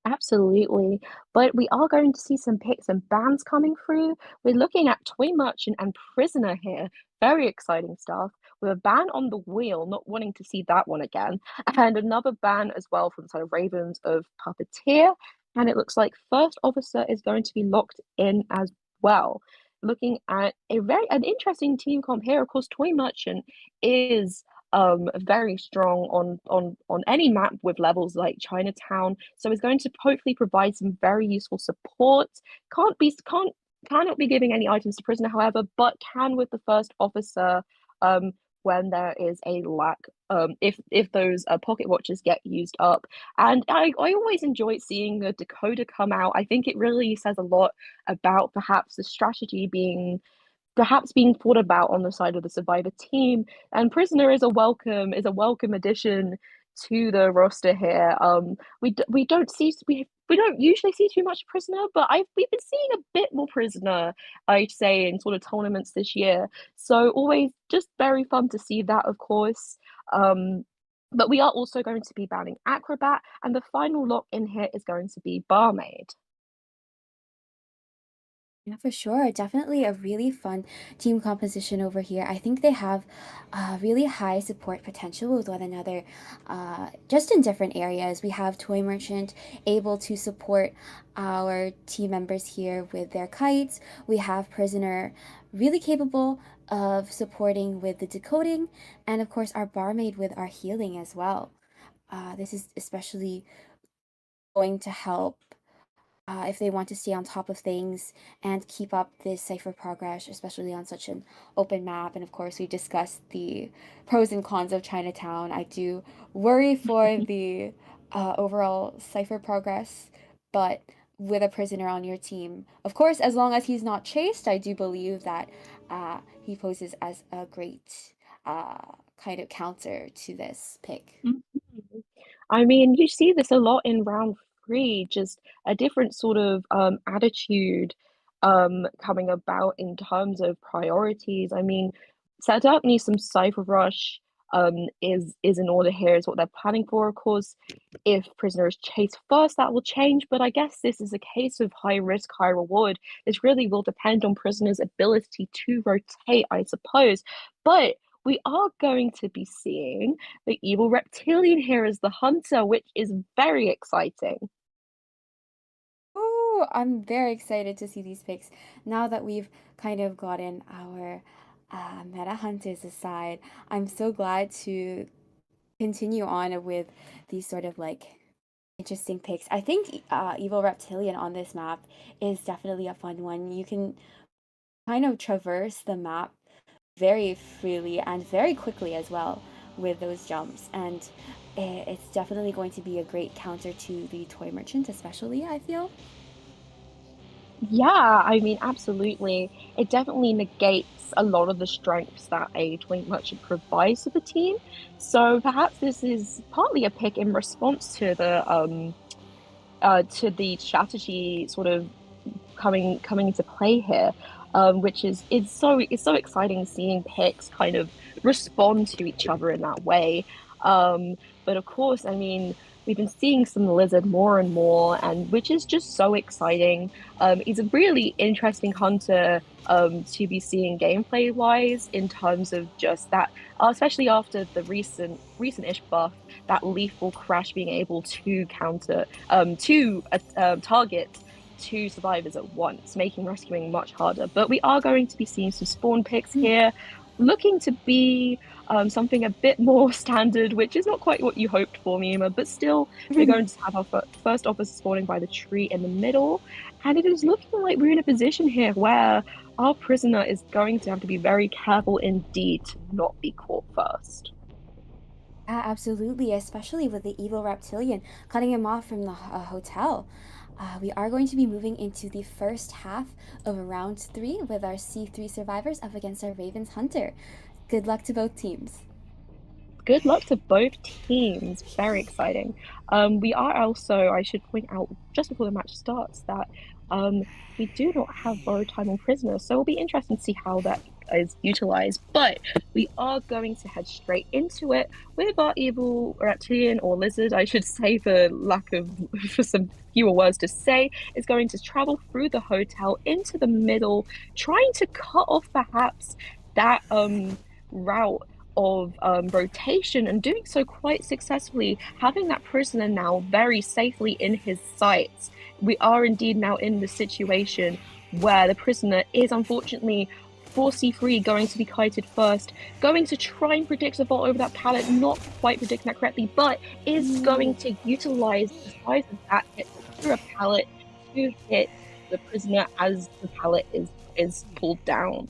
Absolutely. But we are going to see some picks and bans coming through. We're looking at Toy Merchant and Prisoner here. Very exciting stuff. With a ban on the wheel, not wanting to see that one again. And another ban as well from the side of Ravens of Puppeteer. And it looks like First Officer is going to be locked in as well. Looking at an interesting team comp here. Of course, Toy Merchant is very strong on any map with levels like Chinatown. So it's going to hopefully provide some very useful support. Can't cannot be giving any items to prisoner, however, but can with the first officer um when there is a lack if those pocket watches get used up. And I always enjoy seeing the decoder come out. I think it really says a lot about perhaps the strategy being thought about on the side of the survivor team. And prisoner is a welcome addition to the roster here. We don't usually see too much prisoner, but we've been seeing a bit more prisoner, I'd say, in sort of tournaments this year. So always just very fun to see that, of course. But we are also going to be banning acrobat, and the final lock in here is going to be barmaid. Yeah, for sure. Definitely a really fun team composition over here. I think they have really high support potential with one another, just in different areas. We have Toy Merchant able to support our team members here with their kites. We have Prisoner really capable of supporting with the decoding, and of course, our Barmaid with our healing as well. This is especially going to help if they want to stay on top of things and keep up this cipher progress, especially on such an open map. And of course, we discussed the pros and cons of Chinatown. I do worry for the overall cipher progress, but with a prisoner on your team, of course, as long as he's not chased, I do believe that he poses as a great kind of counter to this pick. Mhm. I mean, you see this a lot in round three, just a different sort of attitude coming about in terms of priorities. I mean, certainly some Cypher Rush is in order here, is what they're planning for. Of course, if Prisoner is chased first, that will change, but I guess this is a case of high risk, high reward. This really will depend on Prisoner's ability to rotate, I suppose. But we are going to be seeing the evil reptilian here as the hunter, which is very exciting. Oh, I'm very excited to see these picks. Now that we've kind of gotten our meta hunters aside, I'm so glad to continue on with these sort of like interesting picks. I think Evil Reptilian on this map is definitely a fun one. You can kind of traverse the map very freely and very quickly as well with those jumps. And it's definitely going to be a great counter to the toy merchant, especially, I feel. Yeah, I mean, absolutely. It definitely negates a lot of the strengths that a twink merchant provides to the team. So perhaps this is partly a pick in response to the strategy sort of coming into play here, which is it's so exciting seeing picks kind of respond to each other in that way. But of course, I mean, we've been seeing some lizard more and more, and which is just so exciting. He's a really interesting hunter to be seeing gameplay wise in terms of just that, especially after the recent-ish buff, that lethal crash being able to counter to target two survivors at once, making rescuing much harder. But we are going to be seeing some spawn picks here, looking to be something a bit more standard, which is not quite what you hoped for, Mima, but still, we're going to have our first officer spawning by the tree in the middle. And it is looking like we're in a position here where our prisoner is going to have to be very careful indeed to not be caught first. Yeah, absolutely, especially with the evil reptilian cutting him off from the hotel. We are going to be moving into the first half of round three with our C3 survivors up against our Ravens Hunter. Good luck to both teams. Good luck to both teams. Very exciting. We are also, I should point out just before the match starts that we do not have borrowed time on prisoners, so it'll be interesting to see how that is utilized. But we are going to head straight into it with our evil reptilian or lizard, I should say, for lack of for some fewer words to say, is going to travel through the hotel into the middle, trying to cut off perhaps that route of rotation and doing so quite successfully, having that prisoner now very safely in his sights. We are indeed now in the situation where the prisoner is unfortunately for C3 going to be kited first, going to try and predict the vault over that pallet, not quite predicting that correctly, but is going to utilize the size of that hit through a pallet to hit the prisoner as the pallet is pulled down.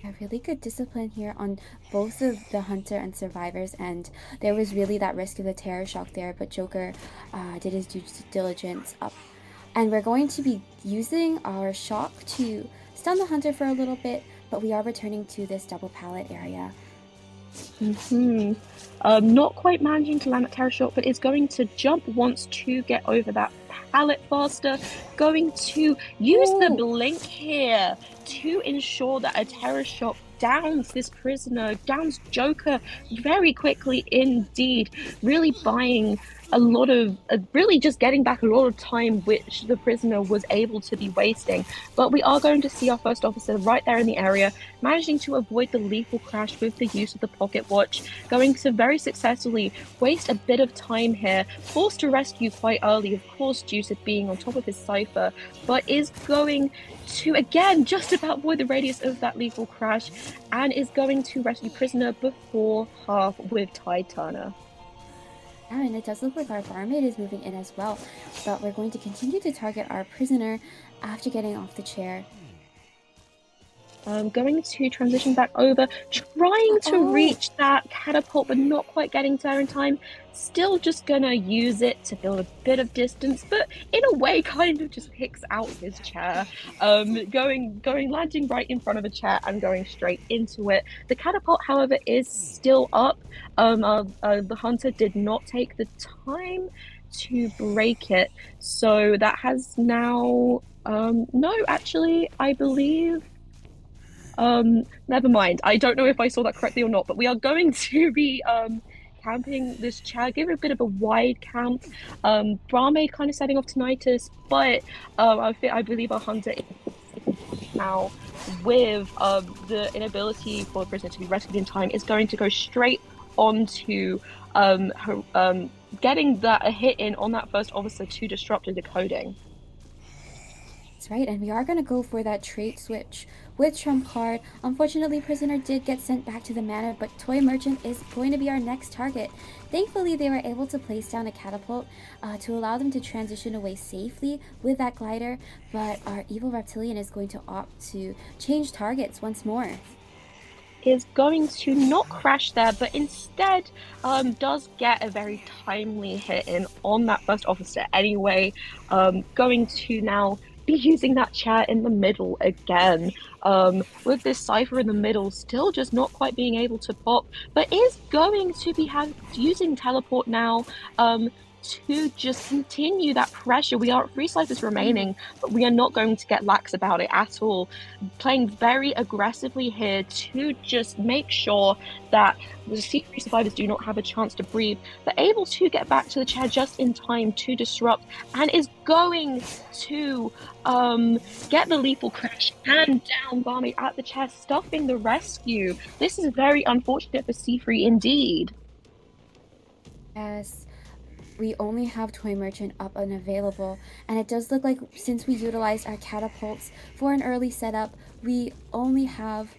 Yeah, really good discipline here on both of the hunter and survivors, and there was really that risk of the terror shock there, but Joker did his due diligence up. And we're going to be using our shock to stun the hunter for a little bit, but we are returning to this double pallet area. Not quite managing to land that terror shot, but is going to jump once to get over that pallet faster. Going to use the blink here to ensure that a terror shot downs this prisoner, downs Joker very quickly indeed, really buying a lot of, really just getting back a lot of time which the prisoner was able to be wasting. But we are going to see our first officer right there in the area, managing to avoid the lethal crash with the use of the pocket watch, going to very successfully waste a bit of time here, forced to rescue quite early, of course, due to being on top of his cipher, but is going to again just about avoid the radius of that lethal crash and is going to rescue prisoner before half with Tide Turner. Yeah, and it does look like our barmaid is moving in as well, but we're going to continue to target our prisoner after getting off the chair. Going to transition back over, trying to reach that catapult, but not quite getting there in time. Still just gonna use it to build a bit of distance, but in a way kind of just picks out his chair. Landing right in front of a chair and going straight into it. The catapult, however, is still up. The hunter did not take the time to break it, so that has now, no, actually, I believe never mind. I don't know if I saw that correctly or not, but we are going to be camping this chair, give it a bit of a wide camp. Barmaid kind of setting off tinnitus, but I believe our hunter is now with the inability for the prisoner to be rescued in time is going to go straight onto getting a hit in on that first officer to disrupt the decoding. That's right, and we are going to go for that trait switch with trump card. Unfortunately, prisoner did get sent back to the manor, but toy merchant is going to be our next target. Thankfully, they were able to place down a catapult to allow them to transition away safely with that glider, but our evil reptilian is going to opt to change targets once more. Is going to not crash there, but instead does get a very timely hit in on that first officer anyway. Going to now be using that chair in the middle again. With this cipher in the middle, still just not quite being able to pop, but is going to be using teleport now to just continue that pressure. We are at 3 ciphers remaining, but we are not going to get lax about it at all. Playing very aggressively here to just make sure that the C3 survivors do not have a chance to breathe. They're able to get back to the chair just in time to disrupt, and is going to get the lethal crash and down Barmaid at the chair, stuffing the rescue. This is very unfortunate for C3 indeed. Yes. We only have Toy Merchant up and available, and it does look like since we utilized our catapults for an early setup, we only have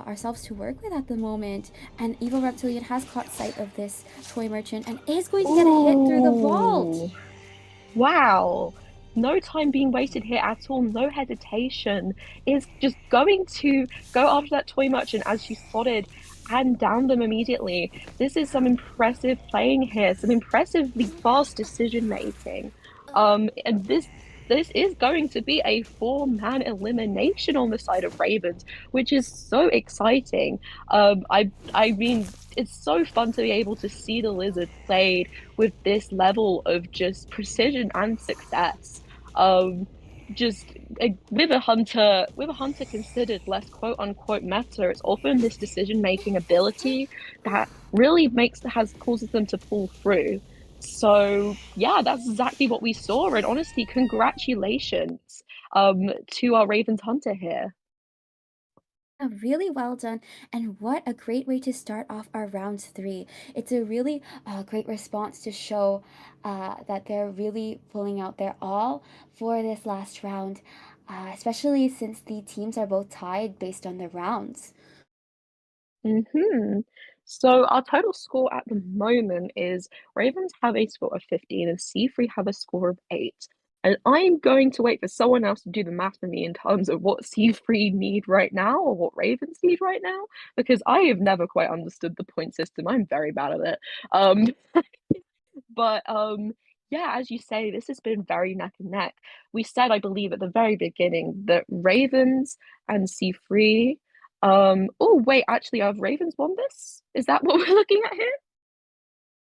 ourselves to work with at the moment, and Evil Reptilian has caught sight of this Toy Merchant and is going to get a hit through the vault. Wow. No time being wasted here at all, no hesitation. Is just going to go after that toy merchant as she spotted and down them immediately. This is some impressive playing here, some impressively fast decision making. And this is going to be a four-man elimination on the side of Ravens, which is so exciting. I mean, it's so fun to be able to see the Lizard played with this level of just precision and success. Um, just with a hunter considered less quote unquote meta, it's often this decision making ability that really makes has causes them to pull through. So yeah, that's exactly what we saw. And honestly, congratulations to our Ravens hunter here. Really well done, and what a great way to start off our round three. It's a really great response to show that they're really pulling out their all for this last round, especially since the teams are both tied based on the rounds. Hmm. So our total score at the moment is Ravens have a score of 15 and C3 have a score of 8. And I'm going to wait for someone else to do the math for me in terms of what C3 need right now or what Ravens need right now, because I have never quite understood the point system. I'm very bad at it. Um, but yeah, as you say, this has been very neck and neck. We said, I believe, at the very beginning that Ravens and C3. Oh wait, actually, have Ravens won this? Is that what we're looking at here?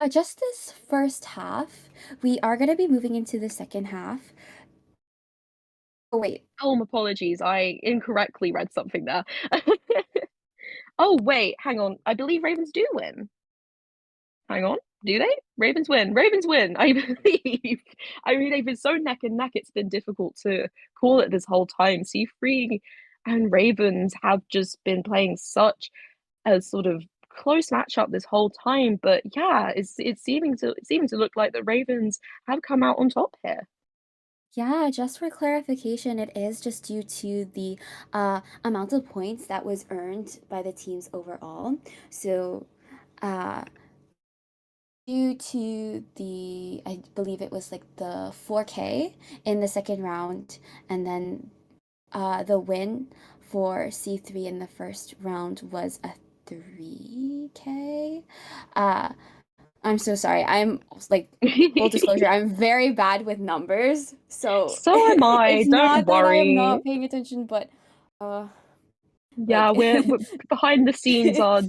Just this first half, we are going to be moving into the second half. Oh, wait. Oh, apologies, I incorrectly read something there. Oh wait, hang on. I believe Ravens do win. Hang on. Do they? Ravens win. Ravens win. I believe. I mean, they've been so neck and neck, it's been difficult to call it this whole time. C3 and Ravens have just been playing such a sort of close matchup this whole time. But yeah, it's seeming to look like the Ravens have come out on top here. Yeah, just for clarification, it is just due to the amount of points that was earned by the teams overall. So, uh, due to the, I believe it was like the 4K in the second round, and then the win for C3 in the first round was a 3K. Uh, I'm so sorry. I'm like, full disclosure, I'm very bad with numbers. So So am I. it's Don't not that I am worry. not paying attention, but uh Yeah, like we're behind the scenes. Our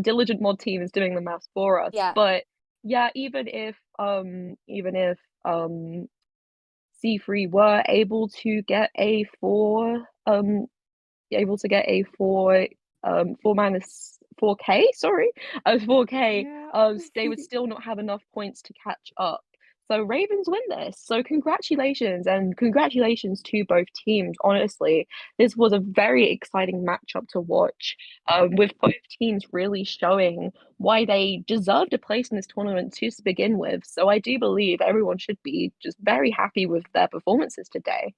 diligent mod team is doing the maths for us. yeah. But yeah, even if C3 were able to get a 4 minus 4K, sorry, a 4K, Yeah. they would still not have enough points to catch up. So Ravens win this. So congratulations and congratulations to both teams. Honestly, this was a very exciting matchup to watch, with both teams really showing why they deserved a place in this tournament to begin with. So I do believe everyone should be just very happy with their performances today.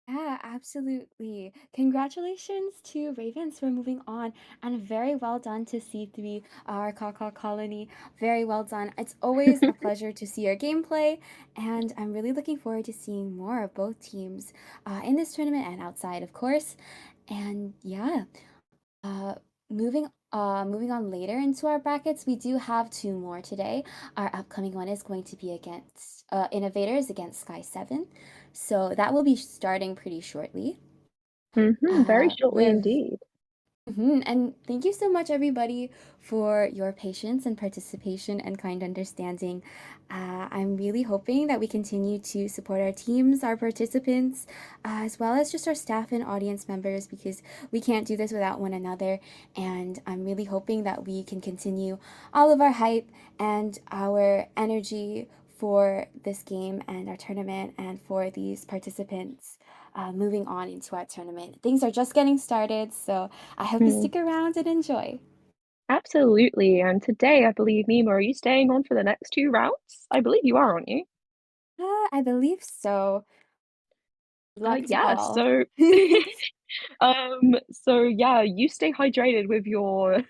Yeah, absolutely. Congratulations to Ravens for moving on, and very well done to C3, our Kaka colony. Very well done. It's always a pleasure to see your gameplay, and I'm really looking forward to seeing more of both teams in this tournament and outside, of course. And yeah, uh, moving on later into our brackets, we do have two more today. Our upcoming one is going to be against Innovators against Sky 7. So that will be starting pretty shortly. Very shortly With indeed. And thank you so much, everybody, for your patience and participation and kind understanding. I'm really hoping that we continue to support our teams, our participants, as well as just our staff and audience members, because we can't do this without one another. And I'm really hoping that we can continue all of our hype and our energy for this game and our tournament and for these participants moving on into our tournament. Things are just getting started, so I hope you Hmm. stick around and enjoy. Absolutely. And today, I believe, Mima, are you staying on for the next two rounds? I believe you are, aren't you? I believe so. Luck to Yeah. all. So yeah, you stay hydrated with your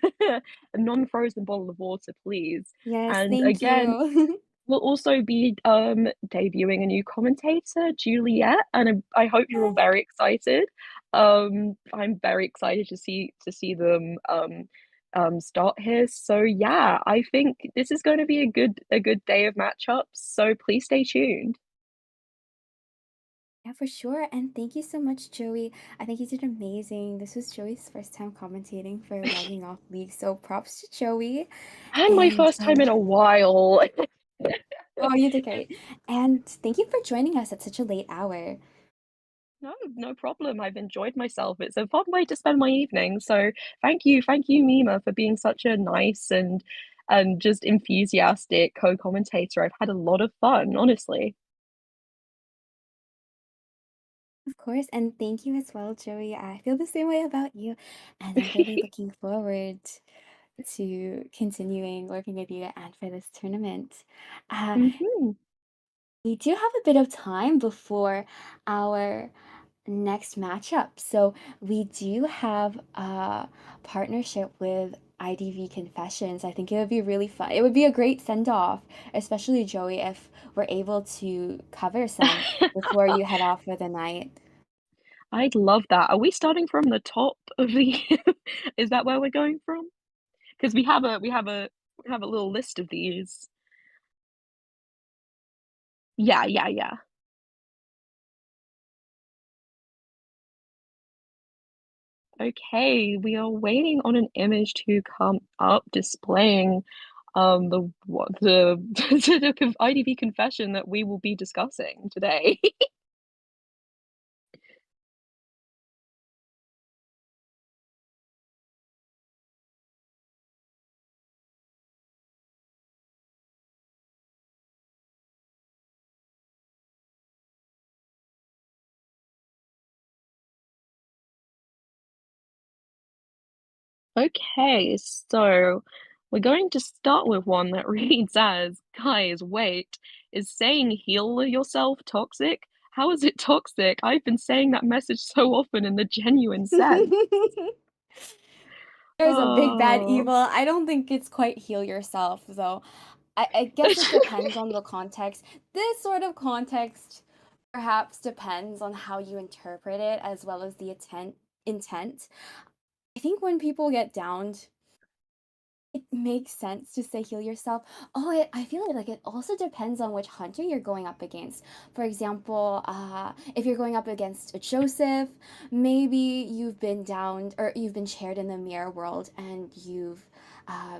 non-frozen bottle of water, please. Yes, And thank again, you. will also be debuting a new commentator, Juliet, and I hope you're all very excited. I'm very excited to see them start here. So yeah, I think this is going to be a good day of matchups. So please stay tuned. Yeah, for sure. And thank you so much, Joey. I think you did amazing. This was Joey's first time commentating for Logging Off League, so props to Joey. And my And first time in a while. oh, you did great. And thank you for joining us at such a late hour. No, no problem. I've enjoyed myself. It's a fun way to spend my evening. So thank you, Mima, for being such a nice and just enthusiastic co-commentator. I've had a lot of fun, honestly. Of course, and thank you as well, Joey. I feel the same way about you, and I'm really looking forward to continuing working with you and for this tournament. Uh, Hmm. we do have a bit of time before our next matchup. So we do have a partnership with IDV Confessions. I think it would be really fun. It would be a great send off, especially Joey, if we're able to cover some before you head off for the night. I'd love that. Are we starting from the top of the is that where we're going from? Because we have a little list of these. Yeah, yeah, yeah. Okay, we are waiting on an image to come up displaying the what the IDV confession that we will be discussing today. Okay, so we're going to start with one that reads as, guys, wait, is saying heal yourself toxic? How is it toxic? I've been saying that message so often in the genuine sense. There's a big bad Oh. evil. I don't think it's quite heal yourself, though. I guess it depends on the context. This sort of context perhaps depends on how you interpret it as well as the intent. I think when people get downed, it makes sense to say heal yourself. Oh, I feel like it also depends on which hunter you're going up against. For example, if you're going up against a Joseph, maybe you've been downed or you've been shared in the mirror world and you've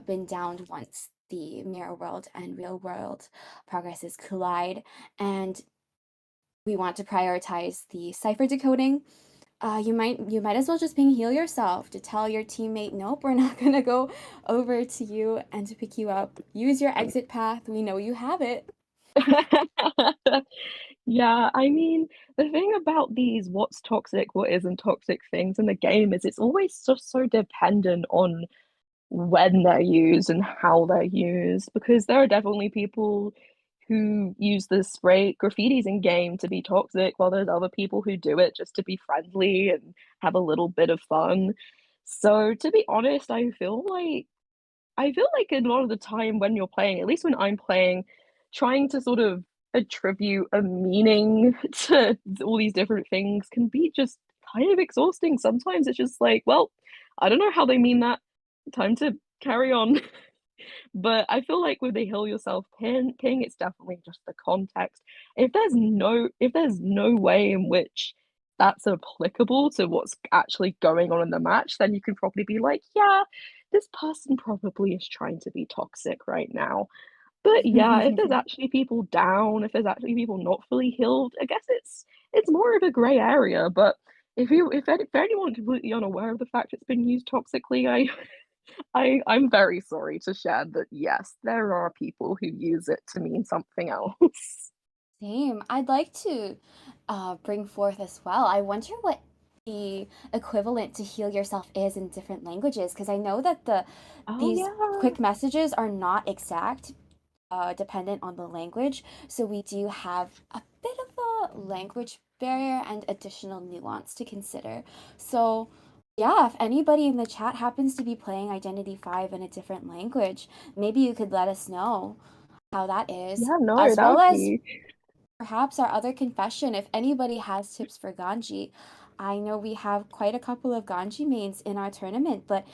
been downed once the mirror world and real world progresses collide, and we want to prioritize the cipher decoding. You might as well just ping heal yourself to tell your teammate, nope, we're not gonna go over to you and to pick you up. Use your exit path. We know you have it. Yeah, I mean, the thing about these what's toxic, what isn't toxic things in the game is it's always just so dependent on when they're used and how they're used, because there are definitely people who use the spray graffitis in game to be toxic, while there's other people who do it just to be friendly and have a little bit of fun. So to be honest, I feel like a lot of the time when you're playing, at least when I'm playing, trying to sort of attribute a meaning to all these different things can be just kind of exhausting. Sometimes it's just like, well, I don't know how they mean that. Time to carry on. But I feel like with the heal yourself ping, it's definitely just the context. If there's no way in which that's applicable to what's actually going on in the match, then you can probably be like, yeah, this person probably is trying to be toxic right now. But yeah, if there's actually people down, if there's actually people not fully healed, I guess it's more of a gray area. But if anyone completely unaware of the fact it's been used toxically, I'm very sorry to share that yes, there are people who use it to mean something else. Same. I'd like to bring forth as well. I wonder what the equivalent to heal yourself is in different languages, because I know that Oh these yeah. quick messages are not exact, dependent on the language. So we do have a bit of a language barrier and additional nuance to consider. So yeah, if anybody in the chat happens to be playing Identity 5 in a different language, maybe you could let us know. how that is, Yeah, no, as that well would as be. perhaps our other confession. If anybody has tips for Ganji, I know we have quite a couple of Ganji mains in our tournament, but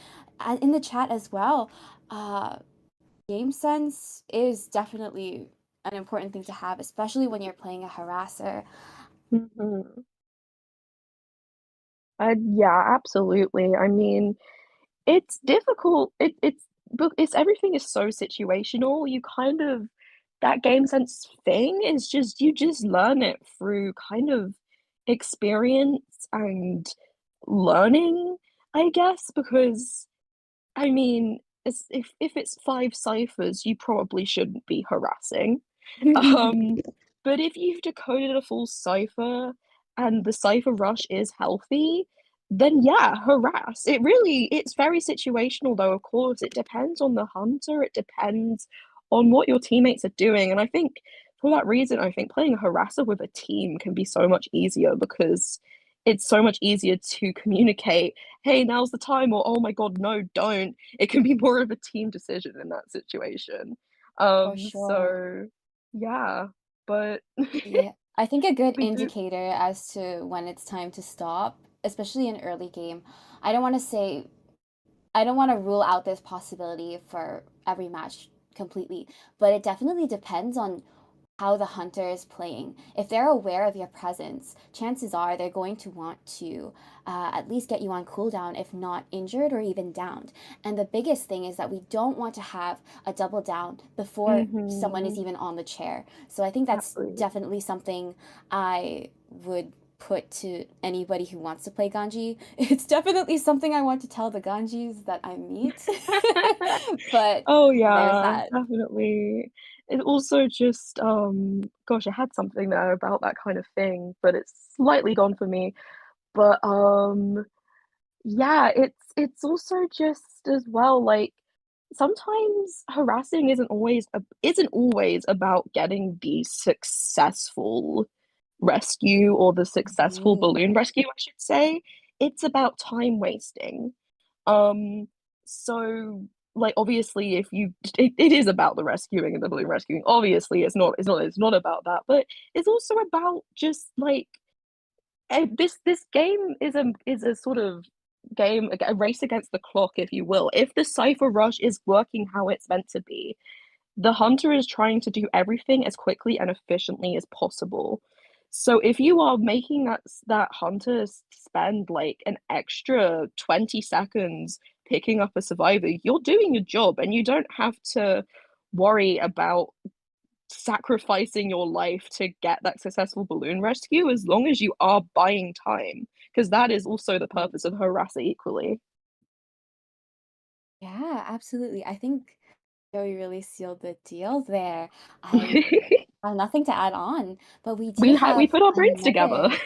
in the chat as well, uh, game sense is definitely an important thing to have, especially when you're playing a harasser. Mhm. Yeah, absolutely. I mean, it's difficult. It's everything is so situational. You kind of that game sense thing is just you just learn it through kind of experience and learning, I guess, because I mean, if it's 5 ciphers, you probably shouldn't be harassing. Um, but if you've decoded a full cipher and the cipher rush is healthy, then yeah, harass. It's very situational though, of course. It depends on the hunter, it depends on what your teammates are doing. And I think for that reason, I think playing a harasser with a team can be so much easier because it's so much easier to communicate, hey, now's the time, or oh my God, no, don't. It can be more of a team decision in that situation. For sure. So yeah, but Yeah, I think a good we do. indicator as to when it's time to stop, especially in early game. I don't want to say I don't want to rule out this possibility for every match completely, but it definitely depends on how the hunter is playing. If they're aware of your presence, chances are they're going to want to at least get you on cooldown, if not injured or even downed. And the biggest thing is that we don't want to have a double down before someone is Mhm. even on the chair. So I think that's Absolutely. definitely something I would put to anybody who wants to play Ganji. It's definitely something I want to tell the Ganjis that I meet. But Oh there's yeah, that. definitely. It also just gosh, I had something there about that kind of thing, but it's slightly gone for me. But yeah, it's also just as well like sometimes harassing isn't always about getting the successful rescue or the successful Mhm. balloon rescue, I should say. It's about time wasting. Um, so like obviously if it is about the rescuing and the balloon rescuing. Obviously it's not about that, but it's also about just like this game is a sort of game, a race against the clock, if you will. If the cipher rush is working how it's meant to be, the hunter is trying to do everything as quickly and efficiently as possible. So if you are making that hunter spend like an extra 20 seconds picking up a survivor, you're doing your job and you don't have to worry about sacrificing your life to get that successful balloon rescue as long as you are buying time, because that is also the purpose of harasser equally. Yeah, absolutely. I think Joey really sealed the deal there. I have nothing to add on, but we do We have put our brains together. another.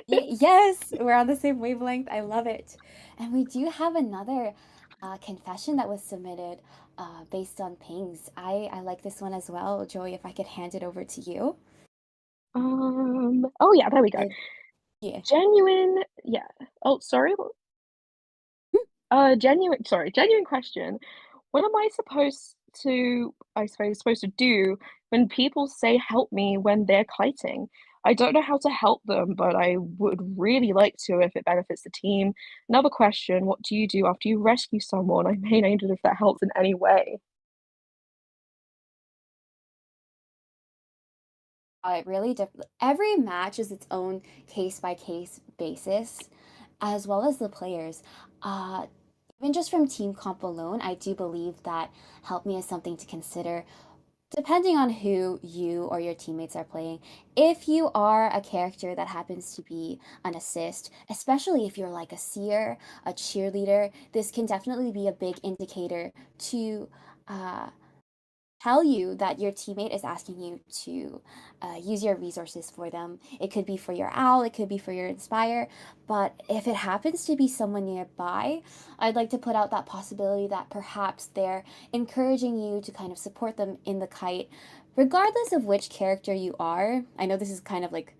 Yes, we're on the same wavelength. I love it. And we do have another confession that was submitted based on pings. I like this one as well, Joey, if I could hand it over to you. Oh yeah, there we go. Uh, yeah. Genuine, yeah. Oh, sorry. Genuine question. What am I supposed to do when people say help me when they're kiting? I don't know how to help them, but I would really like to if it benefits the team. Another question, what do you do after you rescue someone? I may need it if that helps in any way. It really every match is its own case by case basis, as well as the players. Uh, Even just from team comp alone, I do believe that help me is something to consider depending on who you or your teammates are playing. If you are a character that happens to be an assist, especially if you're like a seer, a cheerleader, this can definitely be a big indicator to uh, tell you that your teammate is asking you to use your resources for them. It could be for your owl, it could be for your inspire, but if it happens to be someone nearby, I'd like to put out that possibility that perhaps they're encouraging you to kind of support them in the kite, regardless of which character you are. I know this is kind of like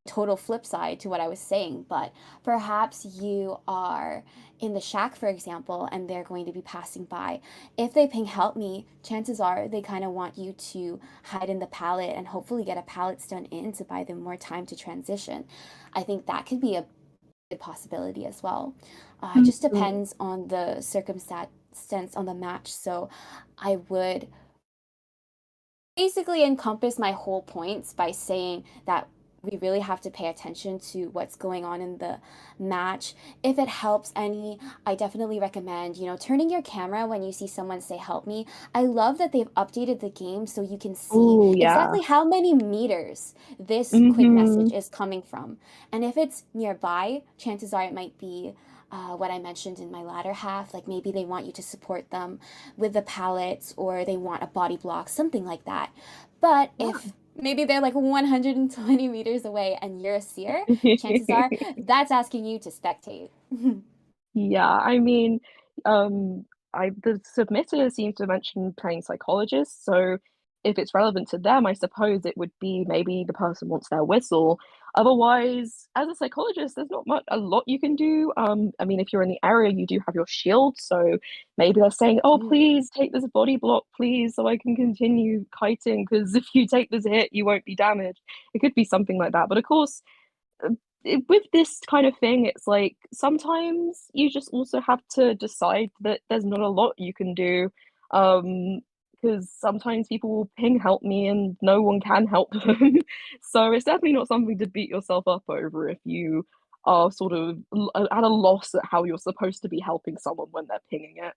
total flip side to what I was saying, but perhaps you are in the shack, for example, and they're going to be passing by. If they ping help me, chances are they kind of want you to hide in the pallet and hopefully get a pallet stun in to buy them more time to transition. I think that could be a good possibility as well. It just Mhm. depends on the circumstance on the match. So I would basically encompass my whole points by saying that we really have to pay attention to what's going on in the match. If it helps any, I definitely recommend, turning your camera when you see someone say help me. I love that they've updated the game so you can see Oh, yeah. exactly how many meters this quick message Mhm. is coming from. And if it's nearby, chances are it might be what I mentioned in my latter half, like maybe they want you to support them with the pallets or they want a body block, something like that. But if maybe they're like 120 meters away and you're a seer, chances are that's asking you to spectate. Yeah, I mean, um, the submitter seems to mention playing psychologist, so if it's relevant to them, I suppose it would be maybe the person wants their whistle. Otherwise, as a psychologist, there's not much a lot you can do. I mean, if you're in the area, you do have your shield, so maybe they're saying, "Oh, Mm, please take this body block, please, so I can continue kiting, because if you take this hit, you won't be damaged." It could be something like that, but of course, with this kind of thing, it's like sometimes you just also have to decide that there's not a lot you can do. Because sometimes people will ping help me and no one can help them. So it's definitely not something to beat yourself up over if you are sort of at a loss at how you're supposed to be helping someone when they're pinging it.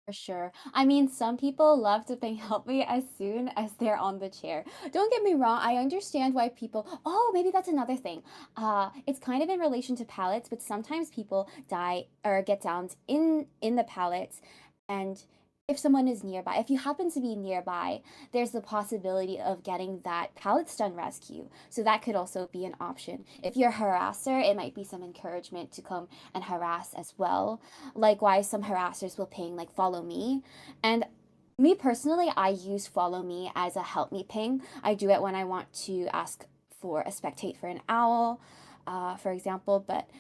for sure. I mean, some people love to ping help me as soon as they're on the chair. Don't get me wrong, I understand why people, oh, maybe that's another thing. It's kind of in relation to pallets, but sometimes people die or get downed in the pallets and if someone is nearby, if you happen to be nearby, there's the possibility of getting that pallet stun rescue. So that could also be an option. If you're a harasser, it might be some encouragement to come and harass as well. Likewise, some harassers will ping like follow me. And me personally, I use follow me as a help me ping. I do it when I want to ask for a spectate for an owl, for example. But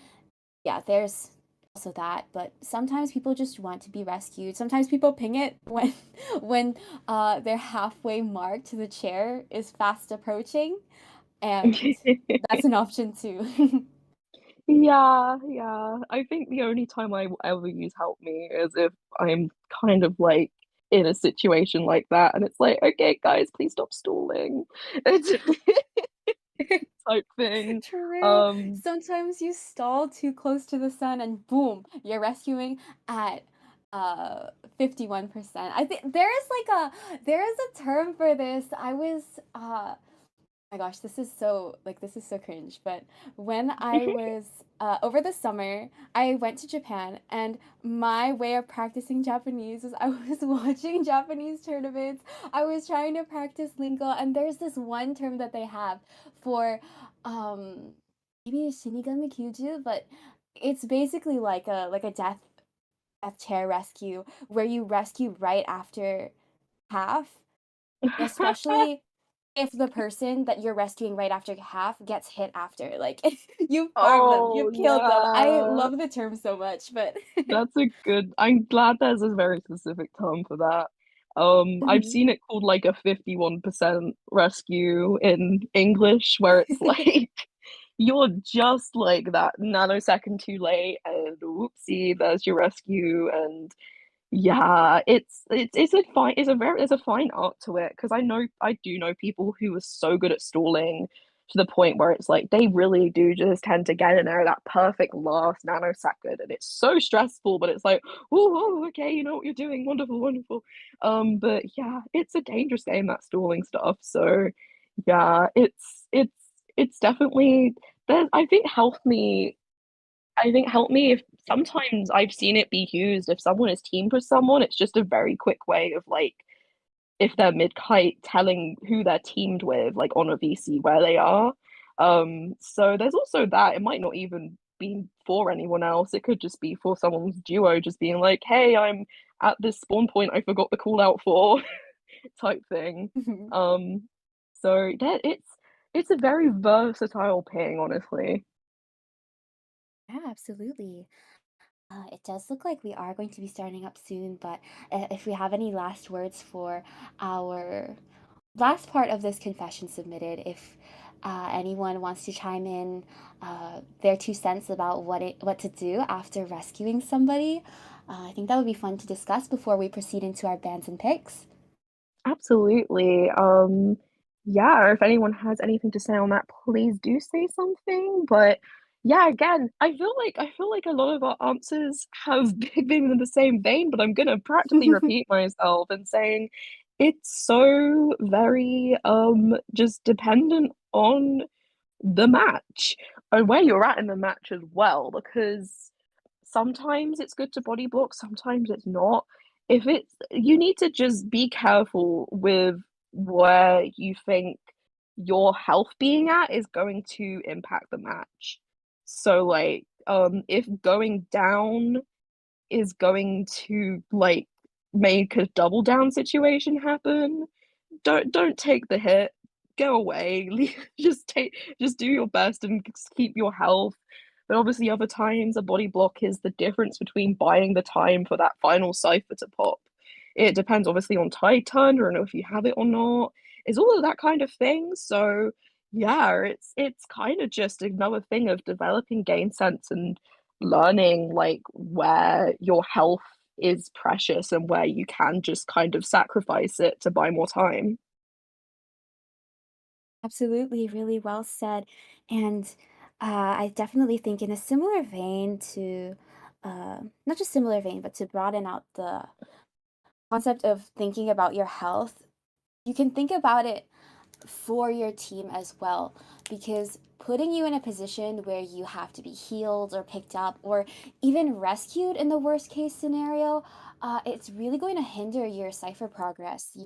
yeah, there's also that. But sometimes people just want to be rescued. Sometimes people ping it when when their halfway mark to the chair is fast approaching, and that's an option too. Yeah, yeah. I think the only time I will ever use help me is if I'm kind of like in a situation like that, and it's like, okay, guys, please stop stalling. It's type thing. True. Um, Sometimes you stall too close to the sun and boom, you're rescuing at 51%. I think there is a term for this. I was my gosh, this is so cringe. But when I was over the summer, I went to Japan, and my way of practicing Japanese was I was watching Japanese tournaments. I was trying to practice lingo, and there's this one term that they have for um, maybe Shinigami Kyuju, but it's basically like a death chair rescue where you rescue right after half, especially if the person that you're rescuing right after half gets hit after. Like you farmed them, oh you've killed them. I yeah, love the term so much, but that's a good. I'm glad there's a very specific term for that. I've Mhm. seen it called like a 51% rescue in English, where it's like you're just like that nanosecond too late, and whoopsie, there's your rescue, and yeah, it's a fine it's a very there's a fine art to it because I do know people who are so good at stalling to the point where it's like they really do just tend to get in there that perfect last nanosecond, and it's so stressful, but it's like, oh, okay, you know what you're doing, wonderful, wonderful. But yeah, it's a dangerous game, that stalling stuff. So yeah, it's definitely there. I think help me if sometimes I've seen it be used if someone is teamed with someone, it's just a very quick way of like if they're mid kite telling who they're teamed with, like on a VC where they are. So there's also that. It might not even be for anyone else. It could just be for someone's duo just being like, hey, I'm at this spawn point I forgot the call out for type thing. Mhm. Um, so that it's a very versatile ping, honestly. Yeah, absolutely. It does look like we are going to be starting up soon, but if we have any last words for our last part of this confession submitted, if anyone wants to chime in their 2 cents about what to do after rescuing somebody, I think that would be fun to discuss before we proceed into our bans and picks. Absolutely. Yeah, if anyone has anything to say on that, please do say something. But yeah, again, I feel like a lot of our answers have been in the same vein, but I'm gonna practically repeat myself and saying it's so very just dependent on the match and where you're at in the match as well, because sometimes it's good to body block, sometimes it's not. If it's you need to just be careful with where you think your health being at is going to impact the match. So like if going down is going to like make a double down situation happen, don't take the hit. Go away. Just do your best and keep your health. But obviously, other times a body block is the difference between buying the time for that final cipher to pop. It depends obviously on Titan, or know if you have it or not. It's all of that kind of thing. So yeah, it's kind of just another thing of developing game sense and learning like where your health is precious and where you can just kind of sacrifice it to buy more time. Absolutely, really well said. And I definitely think, in a similar vein to, not just similar vein, but to broaden out the concept of thinking about your health, you can think about it for your team as well, because putting you in a position where you have to be healed or picked up or even rescued in the worst case scenario, it's really going to hinder your cipher progress.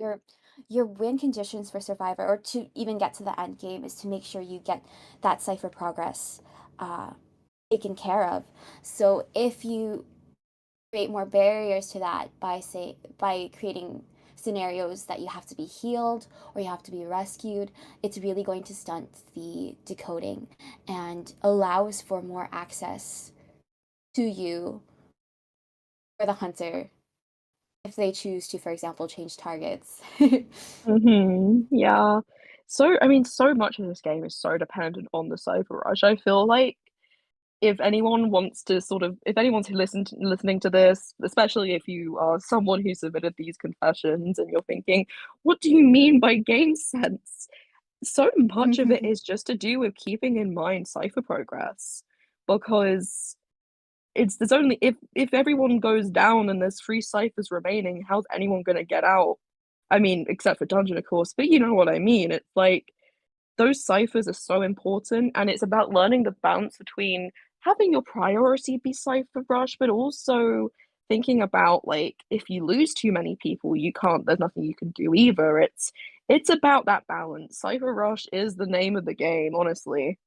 Your win conditions for survivor, or to even get to the end game, is to make sure you get that cipher progress uh, taken care of. So if you create more barriers to that by creating scenarios that you have to be healed or you have to be rescued, it's really going to stunt the decoding and allows for more access to you for the hunter if they choose to, for example, change targets. Yeah. So, I mean, so much of this game is so dependent on the Cyber Rush. I feel like if anyone wants to sort of, if anyone's who listening to this, especially if you are someone who submitted these confessions and you're thinking, what do you mean by game sense? So much of it is just to do with keeping in mind cipher progress, because it's there's only if everyone goes down and there's three ciphers remaining, how's anyone gonna get out? I mean, except for dungeon, of course, but you know what I mean. It's like those ciphers are so important, and it's about learning the balance between having your priority be cipher rush, but also thinking about like if you lose too many people, you can't. There's nothing you can do either. It's about that balance. Cipher rush is the name of the game, honestly.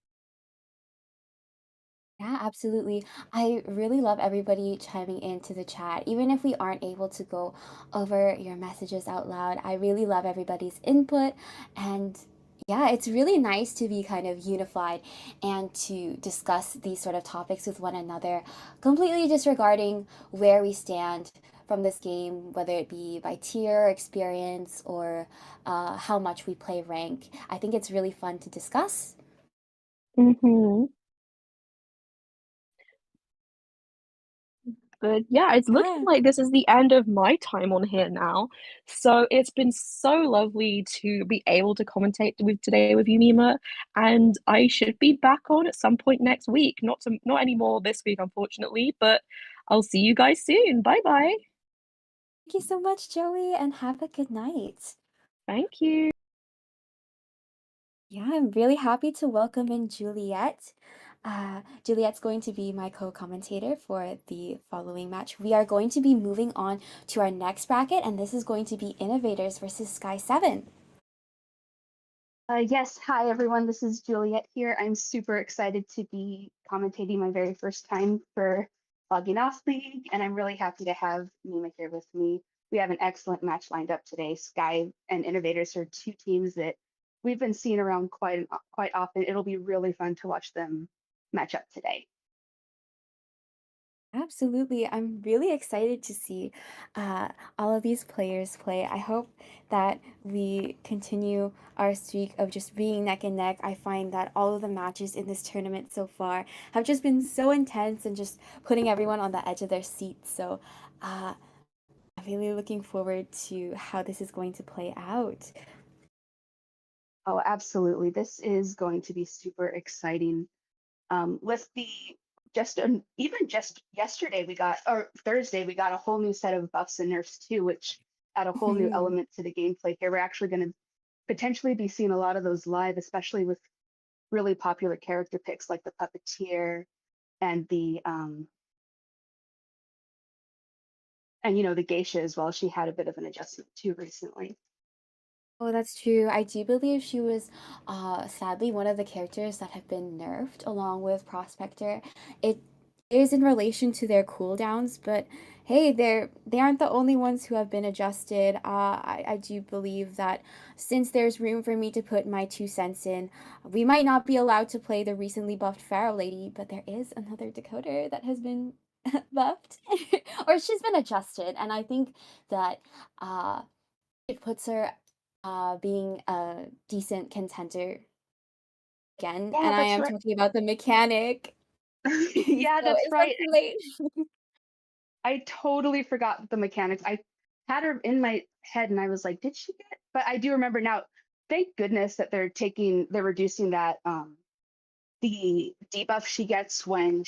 Yeah, absolutely. I really love everybody chiming into the chat. Even if we aren't able to go over your messages out loud, I really love everybody's input. And yeah, it's really nice to be kind of unified and to discuss these sort of topics with one another, completely disregarding where we stand from this game, whether it be by tier, experience, or how much we play rank. I think it's really fun to discuss. Hmm. But yeah, it's looking Yeah. like this is the end of my time on here now. So it's been so lovely to be able to commentate with today with you, Mima. And I should be back on at some point next week. Not anymore this week, unfortunately, but I'll see you guys soon. Bye bye. Thank you so much, Joey, and have a good night. Thank you. Yeah, I'm really happy to welcome in Juliet. Juliet's going to be my co-commentator for the following match. We are going to be moving on to our next bracket, and this is going to be Innovators versus Sky 7. Yes, hi everyone. This is Juliet here. I'm super excited to be commentating my very first time for Logging Off League, and I'm really happy to have Nima here with me. We have an excellent match lined up today. Sky and Innovators are two teams that we've been seeing around quite often. It'll be really fun to watch them match up today. Absolutely. I'm really excited to see uh, all of these players play. I hope that we continue our streak of just being neck and neck. I find that all of the matches in this tournament so far have just been so intense and just putting everyone on the edge of their seats. So uh, I'm really looking forward to how this is going to play out. Oh, absolutely. This is going to be super exciting. With the even just yesterday we got or Thursday we got a whole new set of buffs and nerfs too, which add a whole new Mhm. element to the gameplay here. We're actually going to potentially be seeing a lot of those live, especially with really popular character picks like the Puppeteer and the Geisha as well. She had a bit of an adjustment too recently. Oh, that's true. I do believe she was sadly one of the characters that have been nerfed along with Prospector. It is in relation to their cooldowns, but hey, they aren't the only ones who have been adjusted. I do believe that since there's room for me to put my 2 cents in, we might not be allowed to play the recently buffed Pharaoh Lady, but there is another decoder that has been buffed or she's been adjusted, and I think that uh it puts her being a decent contender again, Yeah, and I that's am right. talking about the mechanic. So Yeah, that's it's not right. too late. I totally forgot the mechanics. I had her in my head and I was like, did she get? But I do remember now. Thank goodness that they're reducing that the debuff she gets when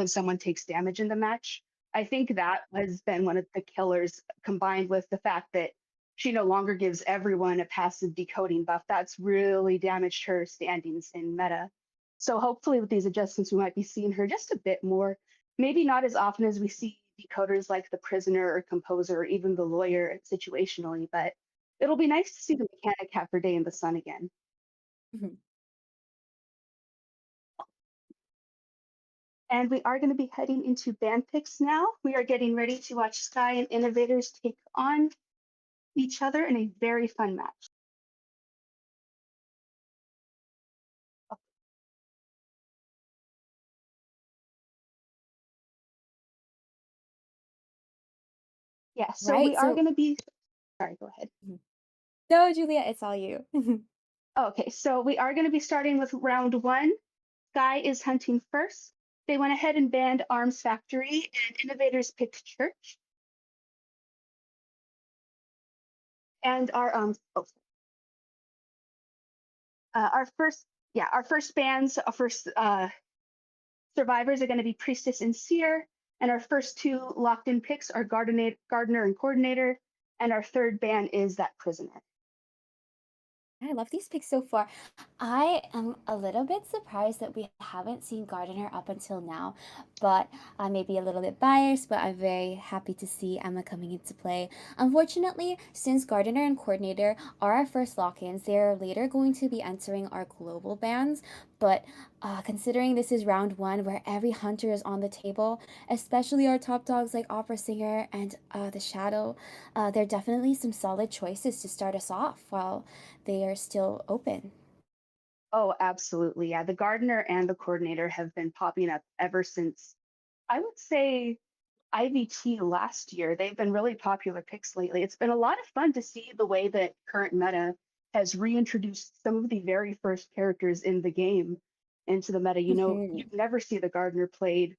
someone takes damage in the match. I think that has been one of the killers, combined with the fact that she no longer gives everyone a passive decoding buff. That's really damaged her standings in meta. So hopefully with these adjustments, we might be seeing her just a bit more. Maybe not as often as we see decoders like the prisoner or composer or even the lawyer situationally, but it'll be nice to see the mechanic have her day in the sun again. Mhm. And we are going to be heading into band picks now. We are getting ready to watch Sky and Innovators take on each other in a very fun match. Yeah, so Right, we are so going to be, sorry, go ahead. mhm. No, Julia, it's all you. Okay, so we are going to be starting with round one. Sky is hunting first. They went ahead and banned Arms Factory, and Innovators picked Church. And our first, yeah, our first bands, our first survivors are going to be Priestess and Seer, and our first two locked in picks are Gardener and Coordinator, and our third ban is that Prisoner. I love these picks so far. I am a little bit surprised that we haven't seen Gardener up until now, but I may be a little bit biased, but I'm very happy to see Emma coming into play. Unfortunately, since Gardener and Coordinator are our first lock-ins, they are later going to be entering our global bans, but considering this is round one where every hunter is on the table, especially our top dogs like Opera Singer and the Shadow, there are definitely some solid choices to start us off while they are still open. Oh, absolutely. Yeah, the Gardener and the Coordinator have been popping up ever since, I would say, IVT last year. They've been really popular picks lately. It's been a lot of fun to see the way that current meta has reintroduced some of the very first characters in the game into the meta. Mhm. You'd never see the Gardener played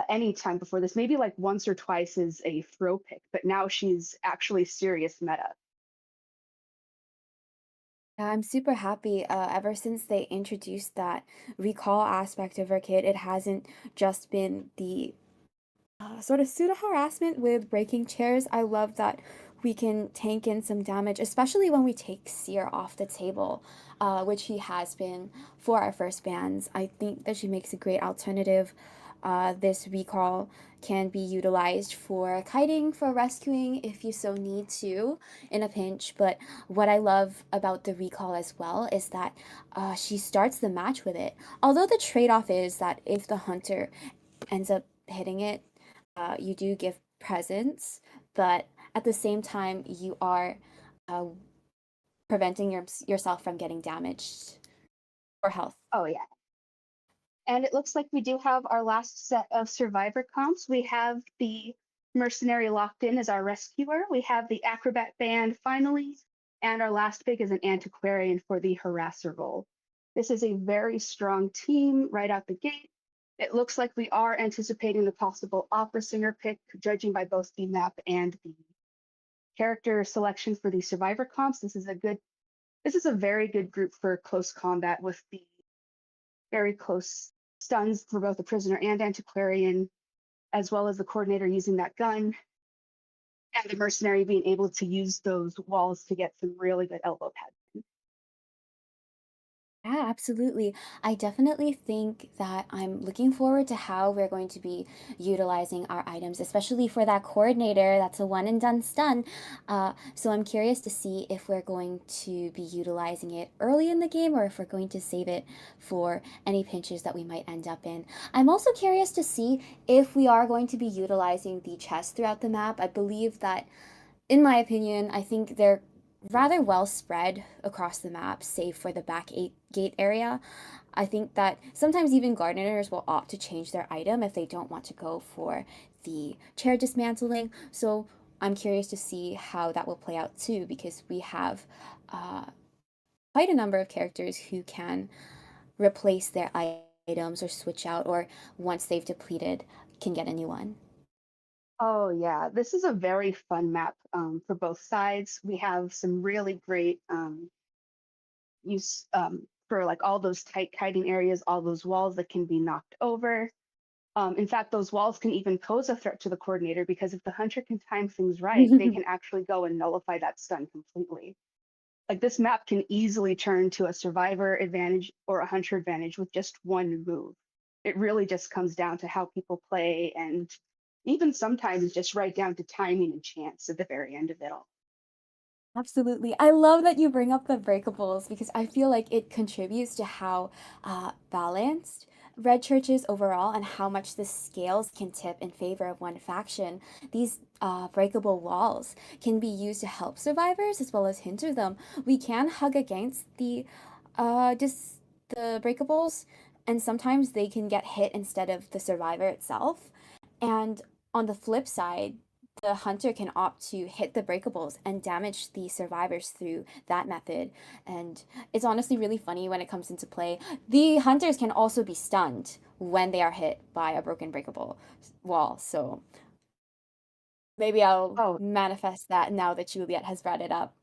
any time before this, maybe like once or twice as a throw pick, but now she's actually serious meta. Yeah, I'm super happy. Ever since they introduced that recall aspect of our kit, it hasn't just been the sort of pseudo harassment with breaking chairs. I love that we can tank in some damage, especially when we take Seer off the table, which he has been for our first bans. I think that she makes a great alternative. This recall can be utilized for kiting, for rescuing if you so need to in a pinch. But what I love about the recall as well is that she starts the match with it. Although the trade off is that if the hunter ends up hitting it, you do give presents, but at the same time, you are uh, preventing yourself from getting damaged or health. Oh yeah. And it looks like we do have our last set of survivor comps. We have the mercenary locked in as our rescuer. We have the acrobat band finally, and our last pick is an antiquarian for the harasser role. This is a very strong team right out the gate. It looks like we are anticipating the possible opera singer pick, judging by both the map and the character selection for the survivor comps. This is a very good group for close combat with the very close stuns for both the prisoner and antiquarian, as well as the coordinator using that gun, and the mercenary being able to use those walls to get some really good elbow pads. Yeah, absolutely. I definitely think that I'm looking forward to how we're going to be utilizing our items, especially for that coordinator. That's a one and done stun. So I'm curious to see if we're going to be utilizing it early in the game or if we're going to save it for any pinches that we might end up in. I'm also curious to see if we are going to be utilizing the chest throughout the map. I believe that, in my opinion, I think they're rather well spread across the map, save for the back eight gate area. I think that sometimes even gardeners will opt to change their item if they don't want to go for the chair dismantling. So I'm curious to see how that will play out too, because we have uh, quite a number of characters who can replace their items or switch out, or once they've depleted, can get a new one. Oh yeah, this is a very fun map for both sides. We have some really great use for like all those tight kiting areas, all those walls that can be knocked over. In fact, those walls can even pose a threat to the coordinator because if the hunter can time things right, they can actually go and nullify that stun completely. Like this map can easily turn to a survivor advantage or a hunter advantage with just one move. It really just comes down to how people play and even sometimes just right down to timing and chance at the very end of it all. Absolutely. I love that you bring up the breakables because I feel like it contributes to how balanced red church is overall and how much the scales can tip in favor of one faction. These breakable walls can be used to help survivors as well as hinder them. We can hug against just the breakables, and sometimes they can get hit instead of the survivor itself. And on the flip side, the hunter can opt to hit the breakables and damage the survivors through that method. And it's honestly really funny when it comes into play. The hunters can also be stunned when they are hit by a broken breakable wall. So maybe I'll Oh, manifest that now that Juliet has brought it up.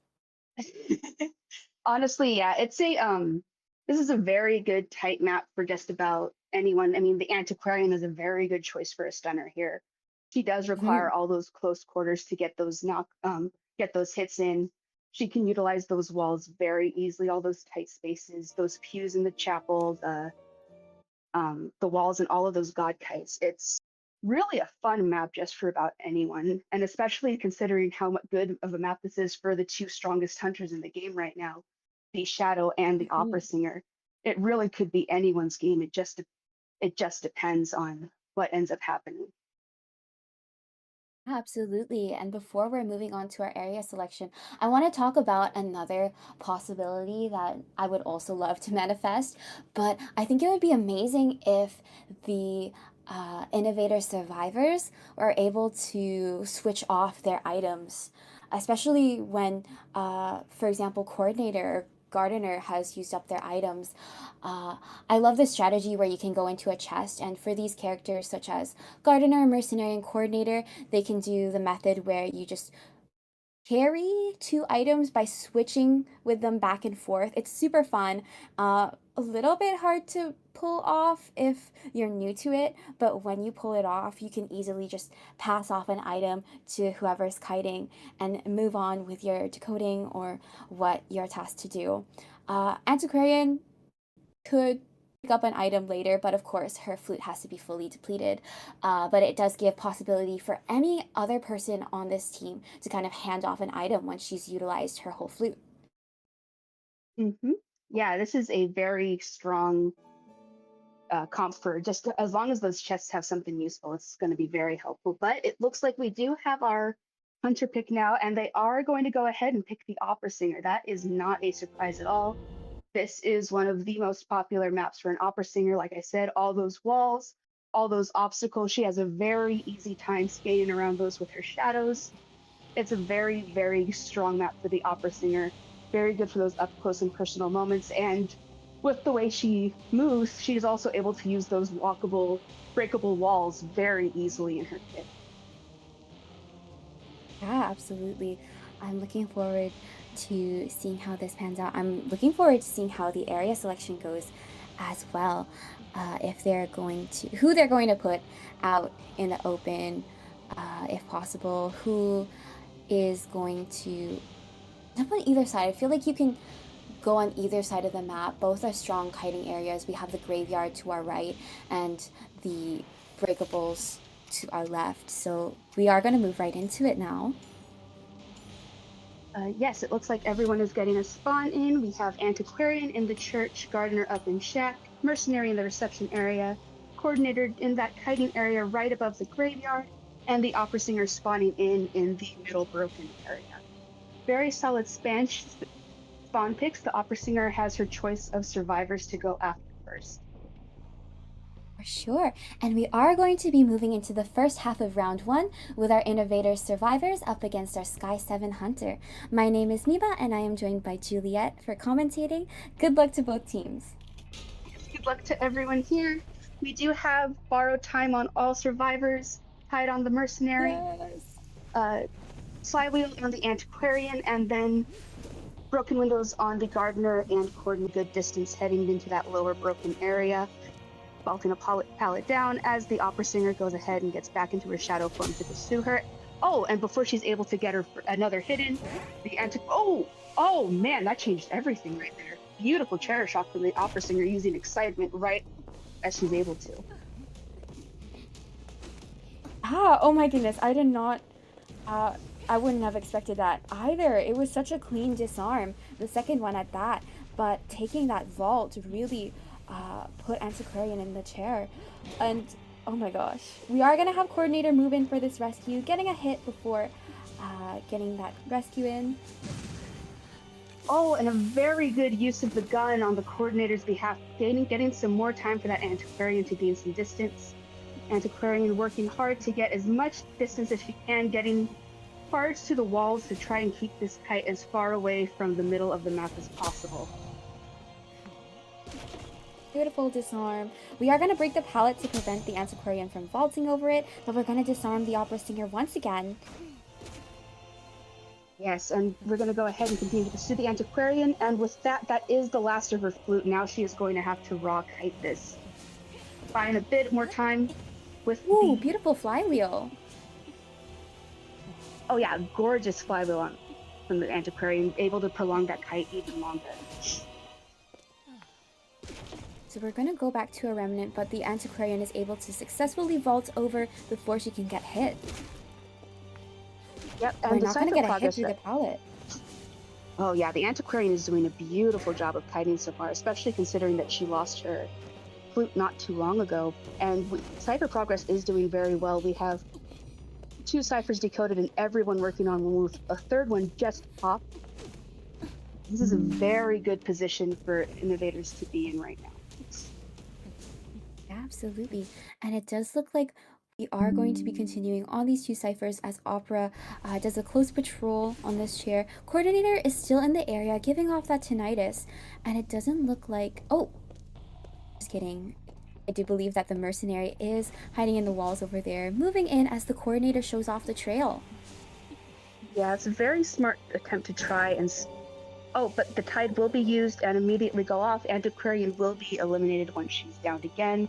honestly, yeah, it's a this is a very good tight map for just about anyone. I mean, the antiquarian is a very good choice for a stunner here. She does require Mhm. all those close quarters to get those hits in. She can utilize those walls very easily, all those tight spaces, those pews in the chapel, the walls and all of those god kites. It's really a fun map just for about anyone, and especially considering how good of a map this is for the two strongest hunters in the game right now, the Shadow and the Opera Mhm. Singer. It really could be anyone's game. It just depends on what ends up happening. Absolutely. And before we're moving on to our area selection, I want to talk about another possibility that I would also love to manifest. But I think it would be amazing if the innovator survivors are able to switch off their items, especially when, for example, coordinator or gardener has used up their items. Uh, I love this strategy where you can go into a chest, and for these characters, such as gardener, mercenary, and coordinator, they can do the method where you just carry two items by switching with them back and forth. It's super fun. A little bit hard to pull off if you're new to it, but when you pull it off, you can easily just pass off an item to whoever's kiting and move on with your decoding or what you're tasked to do. Antiquarian could pick up an item later, but of course her flute has to be fully depleted. But it does give possibility for any other person on this team to kind of hand off an item once she's utilized her whole flute. Hmm. Yeah, this is a very strong comp for just as long as those chests have something useful, it's going to be very helpful. But it looks like we do have our hunter pick now, and they are going to go ahead and pick the opera singer. That is not a surprise at all. This is one of the most popular maps for an opera singer. Like I said, all those walls, all those obstacles. She has a very easy time skating around those with her shadows. It's a very, very strong map for the opera singer. Very good for those up close and personal moments. And with the way she moves, she's also able to use those walkable, breakable walls very easily in her kit. Yeah, absolutely. I'm looking forward to seeing how this pans out. I'm looking forward to seeing how the area selection goes as well. If they're going to, who they're going to put out in the open, if possible, who is going to jump on either side. I feel like you can go on either side of the map. Both are strong kiting areas. We have the graveyard to our right and the breakables to our left. So we are going to move right into it now. Yes, it looks like everyone is getting a spawn in. We have Antiquarian in the church, Gardener up in Shack, Mercenary in the reception area, Coordinator in that kiting area right above the graveyard, and the Opera Singer spawning in the middle broken area. Very solid spawn picks. The Opera Singer has her choice of survivors to go after first. For sure. And we are going to be moving into the first half of round 1 with our Innovators survivors up against our Sky 7 Hunter. My name is Miba and I am joined by Juliet for commentating. Good luck to both teams. Good luck to everyone here. We do have borrowed time on all survivors, tied on the Mercenary, Yes. Flywheel on the Antiquarian, and then broken windows on the Gardener and Cordon good distance heading into that lower broken area. Vaulting a pallet down as the opera singer goes ahead and gets back into her shadow form to pursue her. Oh, and before she's able to get her another hit in, the oh man, that changed everything right there. Beautiful chair shot from the opera singer using excitement right as she's able to. Oh my goodness, I did not, I wouldn't have expected that either. It was such a clean disarm, the second one at that, but taking that vault really put Antiquarian in the chair. And oh my gosh, we are gonna have Coordinator move in for this rescue, getting a hit before getting that rescue in. Oh, and a very good use of the gun on the Coordinator's behalf, getting some more time for that Antiquarian to gain some distance. Antiquarian working hard to get as much distance as she can, getting cards to the walls to try and keep this kite as far away from the middle of the map as possible. Beautiful disarm. We are going to break the pallet to prevent the Antiquarian from vaulting over it, but we're going to disarm the opera singer once again. Yes, and we're going to go ahead and continue to pursue the Antiquarian, and with that, that is the last of her flute. Now she is going to have to raw kite this. Buying a bit more time with Beautiful flywheel. Oh yeah, gorgeous flywheel on from the Antiquarian, able to prolong that kite even longer. So we're going to go back to a remnant, but the Antiquarian is able to successfully vault over before she can get hit. Yep, and we're not going to get a hit through the pallet. Oh yeah, the Antiquarian is doing a beautiful job of kiting so far, especially considering that she lost her flute not too long ago. And Cypher Progress is doing very well. We have 2 ciphers decoded and everyone working on one with a third one just popped. This is a very good position for Innovators to be in right now. Absolutely. And it does look like we are going to be continuing on these 2 ciphers as Opera does a close patrol on this chair. Coordinator is still in the area, giving off that tinnitus. And it doesn't look like... Oh, just kidding. I do believe that the Mercenary is hiding in the walls over there, moving in as the Coordinator shows off the trail. Yeah, it's a very smart attempt to try and... Oh, but the tide will be used and immediately go off. Antiquarian will be eliminated once she's downed again.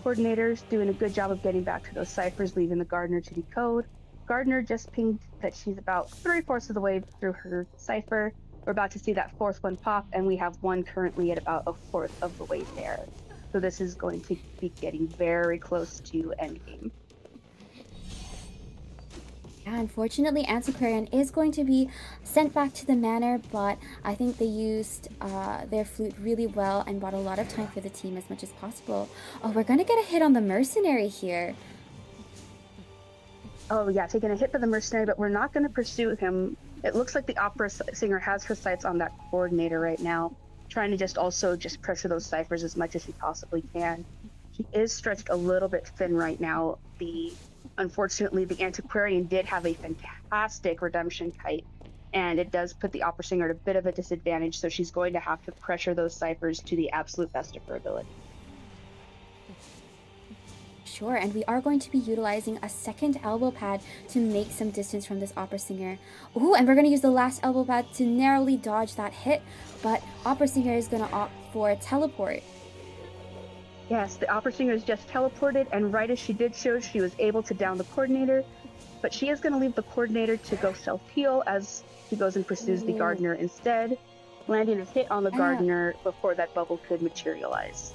Coordinator's doing a good job of getting back to those ciphers, leaving the Gardener to decode. Gardener just pinged that she's about 3/4 of the way through her cipher. We're about to see that 4th one pop, and we have one currently at about 1/4 of the way there. So this is going to be getting very close to endgame. Yeah, unfortunately, Antiquarian is going to be sent back to the manor, but I think they used their flute really well and bought a lot of time for the team as much as possible. Oh, we're going to get a hit on the Mercenary here. Oh yeah, taking a hit for the mercenary, but we're not going to pursue him. It looks like the singer has her sights on that coordinator right now, trying to just also just pressure those ciphers as much as she possibly can. She is stretched a little bit thin right now. The Unfortunately, the antiquarian did have a fantastic redemption kite, and it does put the opera singer at a bit of a disadvantage. So she's going to have to pressure those ciphers to the absolute best of her ability. Sure, and we are going to be utilizing a second elbow pad to make some distance from this opera singer. Ooh, and we're going to use the last elbow pad to narrowly dodge that hit, but opera singer is going to opt for a teleport. Yes, the opera singer is just teleported, and right as she did so, she was able to down the coordinator, but she is going to leave the coordinator to go self-heal as she goes and pursues the Ooh, gardener instead, landing a hit on the yeah. gardener before that bubble could materialize.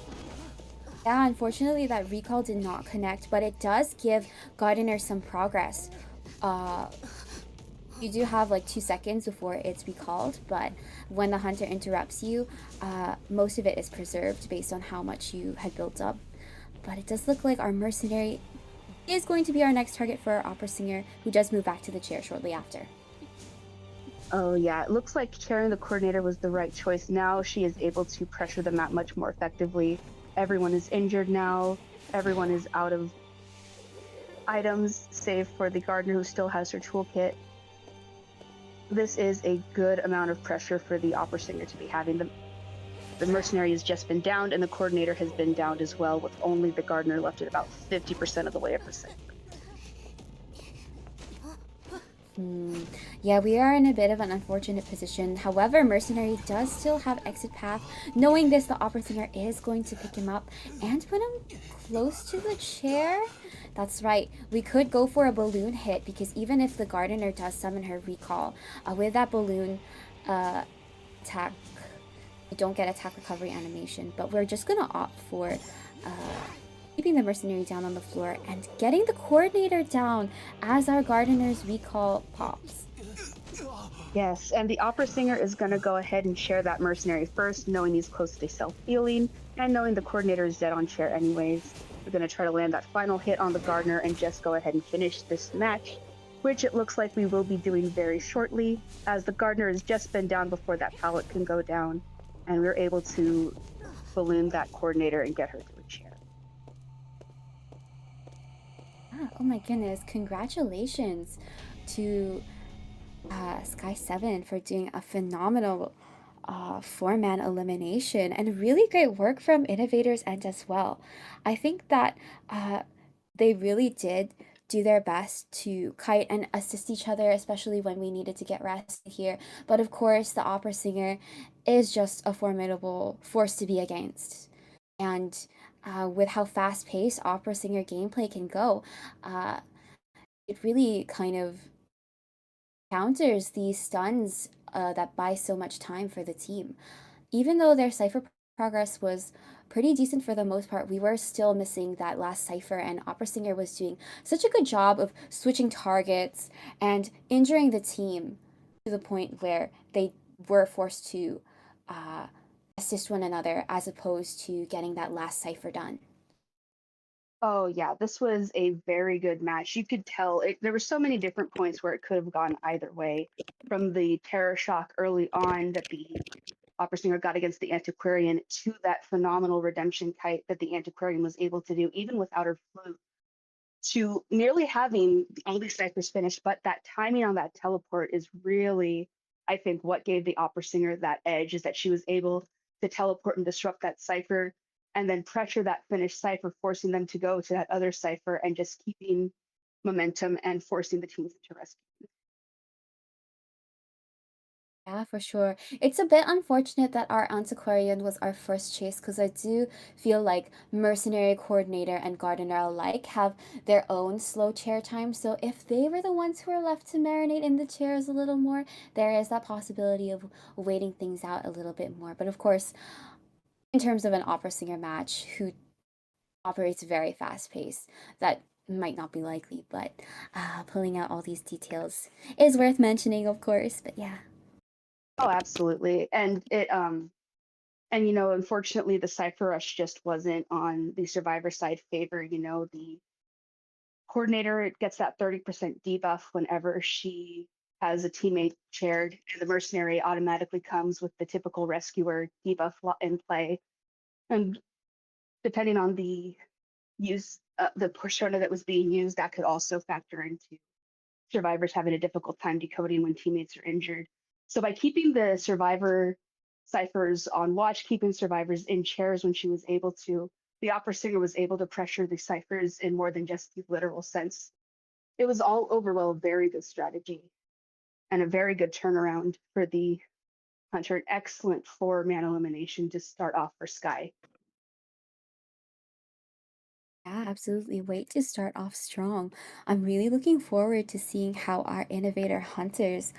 Yeah, unfortunately that recall did not connect, but it does give Gardener some progress. Uh, you do have like 2 seconds before it's recalled, but when the hunter interrupts you, most of it is preserved based on how much you had built up. But it does look like our mercenary is going to be our next target for our opera singer, who does move back to the chair shortly after. Oh yeah, it looks like chairing the coordinator was the right choice. Now she is able to pressure the map much more effectively. Everyone is injured now. Everyone is out of items, save for the gardener who still has her toolkit. This is a good amount of pressure for the opera singer to be having. The mercenary has just been downed, and the coordinator has been downed as well, with only the gardener left at about 50% of the way of her cipher. Yeah, we are in a bit of an unfortunate position. However, Mercenary does still have exit path. Knowing this, the opera singer is going to pick him up and put him close to the chair. That's right. We could go for a balloon hit because even if the gardener does summon her recall, with that balloon attack, we don't get attack recovery animation. But we're just gonna opt for keeping the mercenary down on the floor and getting the coordinator down as our gardener's recall pops. Yes, and the opera singer is going to go ahead and share that mercenary first, knowing he's close to self-healing, and knowing the coordinator is dead on chair anyways. We're going to try to land that final hit on the gardener and just go ahead and finish this match, which it looks like we will be doing very shortly, as the gardener has just been down before that pallet can go down, and we're able to balloon that coordinator and get her to a chair. Ah, oh my goodness, congratulations to Sky 7 for doing a phenomenal 4-man elimination and really great work from Innovators End as well. I think that they really did do their best to kite and assist each other, especially when we needed to get rest here. But of course, the opera singer is just a formidable force to be against. And with how fast paced opera singer gameplay can go, uh, it really kind of counters these stuns that buy so much time for the team. Even though their cipher progress was pretty decent for the most part, we were still missing that last cipher, and Opera Singer was doing such a good job of switching targets and injuring the team to the point where they were forced to uh, assist one another as opposed to getting that last cipher done. Oh yeah, this was a very good match. You could tell there were so many different points where it could have gone either way. From the terror shock early on that the opera singer got against the antiquarian to that phenomenal redemption kite that the antiquarian was able to do even without her flute to nearly having all these ciphers finished. But that timing on that teleport is really, I think, what gave the opera singer that edge, is that she was able to teleport and disrupt that cipher and then pressure that finished cipher, forcing them to go to that other cipher and just keeping momentum and forcing the teams to rescue. Yeah, for sure. It's a bit unfortunate that our Antiquarian was our first chase because I do feel like Mercenary Coordinator and Gardener alike have their own slow chair time. So if they were the ones who are left to marinate in the chairs a little more, there is that possibility of waiting things out a little bit more. But of course, in terms of an opera singer match who operates very fast paced, that might not be likely. But pulling out all these details is worth mentioning, of course. But yeah. Oh, absolutely. And unfortunately, the cipher rush just wasn't on the survivor side favor. The coordinator gets that 30% debuff whenever she has a teammate shared, and the mercenary automatically comes with the typical rescuer debuff in play. And depending on the the persona that was being used, that could also factor into survivors having a difficult time decoding when teammates are injured. So by keeping the survivor ciphers on watch, keeping survivors in chairs when she was able to, the opera singer was able to pressure the ciphers in more than just the literal sense. It was all overall a very good strategy and a very good turnaround for the hunter. An excellent 4-man elimination to start off for Sky. Yeah, absolutely. Wait to start off strong. I'm really looking forward to seeing how our innovator hunters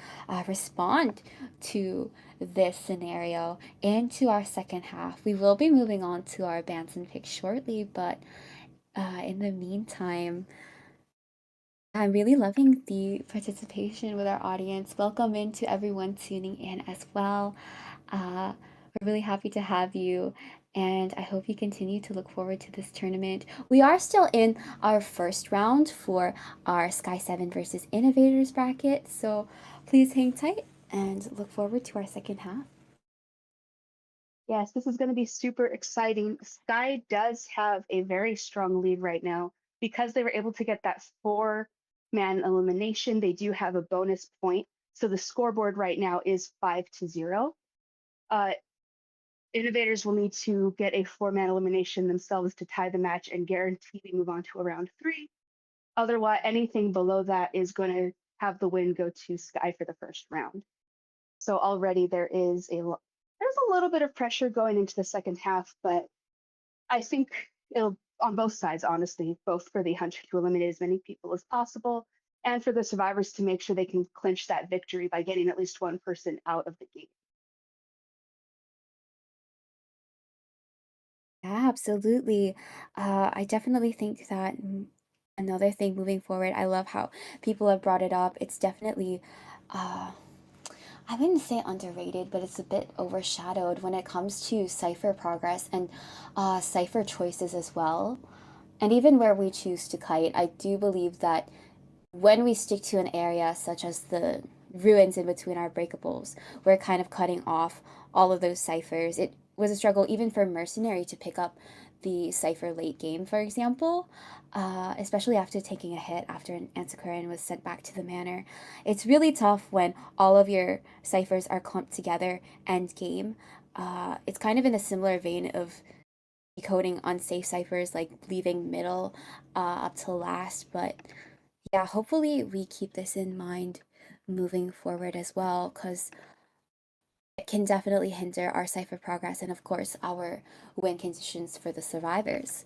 respond to this scenario and to our second half. We will be moving on to our bans and picks shortly, but in the meantime, I'm really loving the participation with our audience. Welcome in to everyone tuning in as well. We're really happy to have you, and I hope you continue to look forward to this tournament. We are still in our first round for our Sky 7 versus Innovators bracket, so please hang tight and look forward to our second half. Yes, this is going to be super exciting. Sky does have a very strong lead right now because they were able to get that 4-man elimination. They do have a bonus point. So the scoreboard right now is 5-0. Uh, Innovators will need to get a 4-man elimination themselves to tie the match and guarantee they move on to a round 3. Otherwise, anything below that is going to have the win go to Sky for the first round. So already there's a little bit of pressure going into the second half, but I think it'll on both sides, honestly, both for the hunter to eliminate as many people as possible and for the survivors to make sure they can clinch that victory by getting at least one person out of the game. Yeah, absolutely. I definitely think that another thing moving forward, I love how people have brought it up. It's definitely uh, I wouldn't say underrated, but it's a bit overshadowed when it comes to cipher progress and cipher choices as well. And even where we choose to kite, I do believe that when we stick to an area such as the ruins in between our breakables, we're kind of cutting off all of those ciphers. It was a struggle even for Mercenary to pick up the cipher late game, for example, especially after taking a hit after an Antiquarian was sent back to the manor. It's really tough when all of your ciphers are clumped together end game. It's kind of in a similar vein of decoding unsafe ciphers, like leaving middle up to last, but yeah, hopefully we keep this in mind moving forward as well, because it can definitely hinder our cipher progress and, of course, our win conditions for the survivors.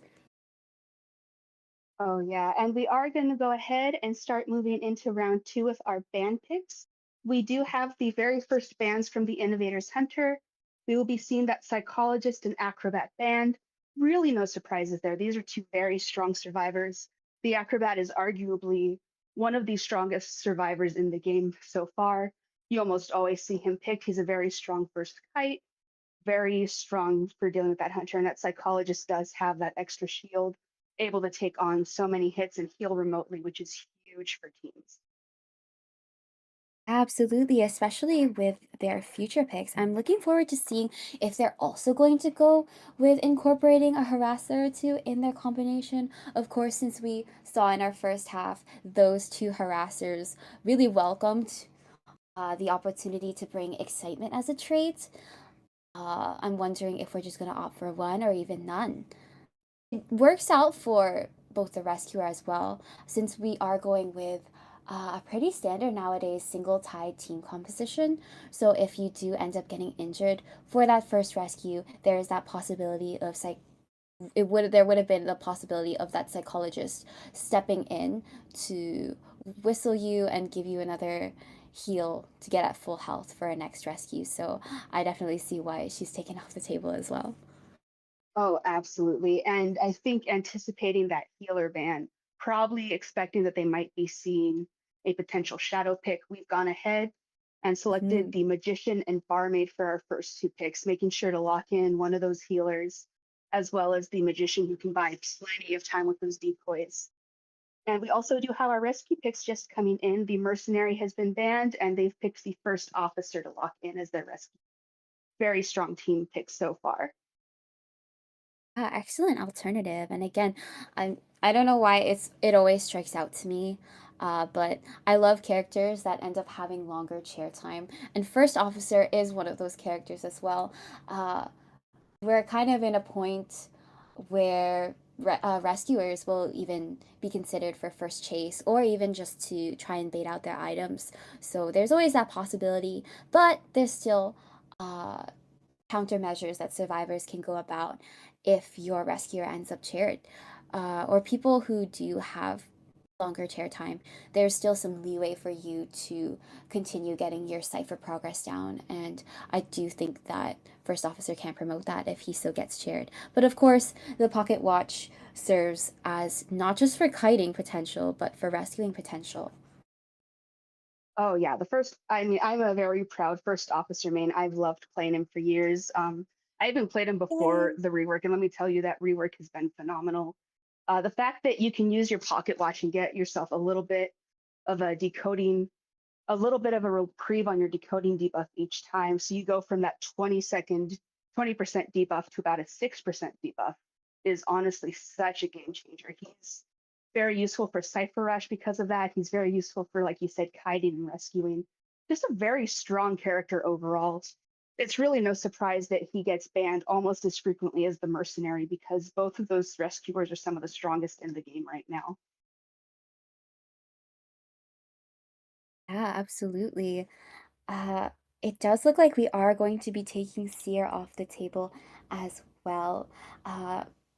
Oh, yeah. And we are going to go ahead and start moving into round 2 with our band picks. We do have the very first bands from the Innovators Hunter. We will be seeing that Psychologist and Acrobat band. Really, no surprises there. These are two very strong survivors. The Acrobat is arguably one of the strongest survivors in the game so far. You almost always see him picked. He's a very strong first kite, very strong for dealing with that hunter. And that Psychologist does have that extra shield, able to take on so many hits and heal remotely, which is huge for teams. Absolutely, especially with their future picks. I'm looking forward to seeing if they're also going to go with incorporating a harasser or two in their combination. Of course, since we saw in our first half, those two harassers really welcomed the opportunity to bring excitement as a trait. I'm wondering if we're just going to opt for one or even none. It works out for both the rescuer as well, since we are going with a pretty standard nowadays single tied team composition. So if you do end up getting injured for that first rescue, there is that possibility of there would have been the possibility of that psychologist stepping in to whistle you and give you another heal to get at full health for a next rescue. So I definitely see why she's taken off the table as well. Oh, absolutely. And I think anticipating that healer ban, probably expecting that they might be seeing a potential shadow pick, we've gone ahead and selected Mhm. the magician and barmaid for our first 2 picks, making sure to lock in one of those healers, as well as the magician who can buy plenty of time with those decoys. And we also do have our rescue picks just coming in. The mercenary has been banned, and they've picked the first officer to lock in as their rescue. Very strong team picks so far. Excellent alternative. And again, I don't know why it always strikes out to me, but I love characters that end up having longer chair time. And First Officer is one of those characters as well. Uh, we're kind of in a point where rescuers will even be considered for first chase or even just to try and bait out their items. So there's always that possibility, but there's still uh, countermeasures that survivors can go about if your rescuer ends up chaired. Or people who do have longer chair time, there's still some leeway for you to continue getting your cipher progress down. And I do think that First Officer can promote that if he still gets chaired. But of course, the pocket watch serves as not just for kiting potential, but for rescuing potential. Oh yeah, the first. I mean, I'm a very proud first officer main. I've loved playing him for years. I even played him before Yay. the rework, and let me tell you that rework has been phenomenal. The fact that you can use your pocket watch and get yourself a little bit of a decoding, a little bit of a reprieve on your decoding debuff each time. So you go from that 20-second, 20% debuff to about a 6% debuff is honestly such a game changer. He's very useful for Cypher Rush because of that. He's very useful for, like you said, kiting and rescuing. Just a very strong character overall. It's really no surprise that he gets banned almost as frequently as the mercenary because both of those rescuers are some of the strongest in the game right now. Yeah, absolutely. Uh, it does look like we are going to be taking Seer off the table as well.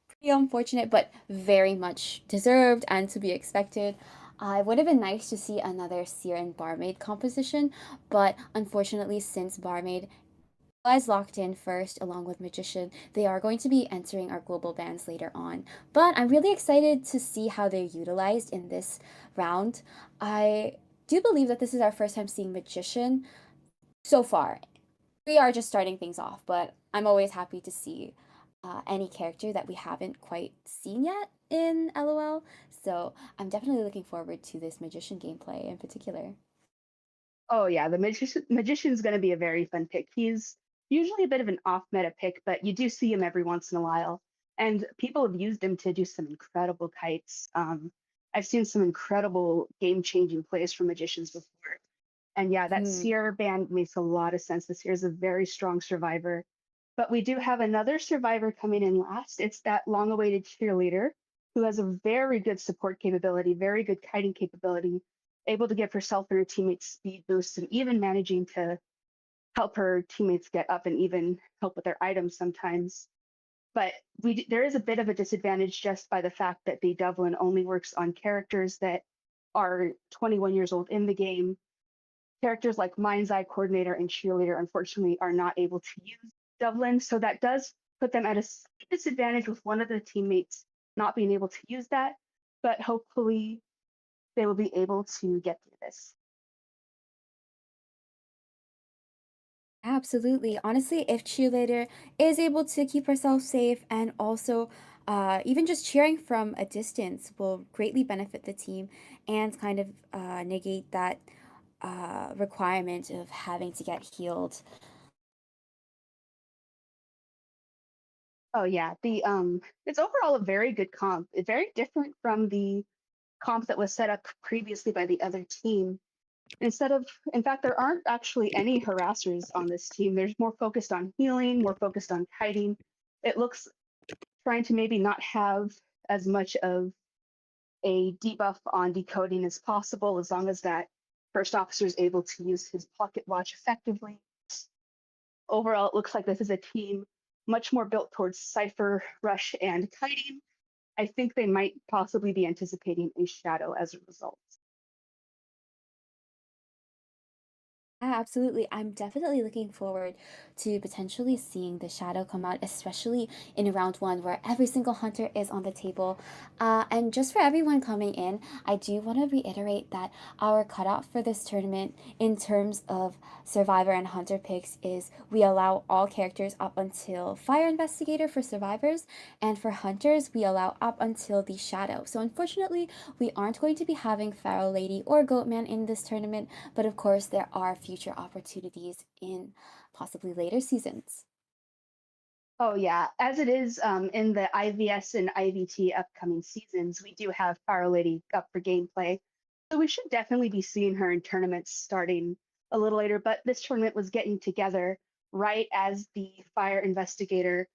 Pretty unfortunate, but very much deserved and to be expected. It would have been nice to see another Seer and Barmaid composition, but unfortunately, since Barmaid was locked in first along with Magician, they are going to be entering our global bans later on. But I'm really excited to see how they're utilized in this round. I do believe that this is our first time seeing Magician so far. We are just starting things off, but I'm always happy to see any character that we haven't quite seen yet in LOL. So I'm definitely looking forward to this Magician gameplay in particular. Oh yeah, the magician's going to be a very fun pick. He's usually a bit of an off meta pick, but you do see him every once in a while, and people have used him to do some incredible kites. I've seen some incredible game changing plays from magicians before, and yeah, that Hmm. Seer band makes a lot of sense. The Seer is a very strong survivor, but we do have another survivor coming in last. It's that long awaited cheerleader who has a very good support capability, very good kiting capability, able to give herself and her teammates speed boosts, and even managing to help her teammates get up and even help with their items sometimes. But there is a bit of a disadvantage just by the fact that the Dublin only works on characters that are 21 years old in the game. Characters like Mind's Eye Coordinator and Cheerleader, unfortunately, are not able to use Dublin. So that does put them at a disadvantage with one of the teammates not being able to use that. But hopefully, they will be able to get through this. Absolutely. Honestly, if cheerleader is able to keep herself safe and also even just cheering from a distance will greatly benefit the team and kind of negate that requirement of having to get healed. Oh yeah, the it's overall a very good comp. It's very different from the comp that was set up previously by the other team. Instead of, in fact, there aren't actually any harassers on this team. There's more focused on healing, more focused on kiting. It looks trying to maybe not have as much of a debuff on decoding as possible, as long as that first officer is able to use his pocket watch effectively. Overall, it looks like this is a team much more built towards cipher, rush, and kiting. I think they might possibly be anticipating a shadow as a result. Yeah, absolutely. I'm definitely looking forward to potentially seeing the shadow come out, especially in round one, where every single hunter is on the table. And just for everyone coming in, I do want to reiterate that our cutoff for this tournament, in terms of survivor and hunter picks, is we allow all characters up until fire investigator for survivors, and for hunters, we allow up until the shadow. So, unfortunately, we aren't going to be having Pharaoh Lady or Goatman in this tournament, but of course, there are future opportunities in possibly later seasons. Oh yeah, as it is in the IVS and IVT upcoming seasons, we do have Fire Lady up for gameplay. So we should definitely be seeing her in tournaments starting a little later. But this tournament was getting together right as the Fire Investigator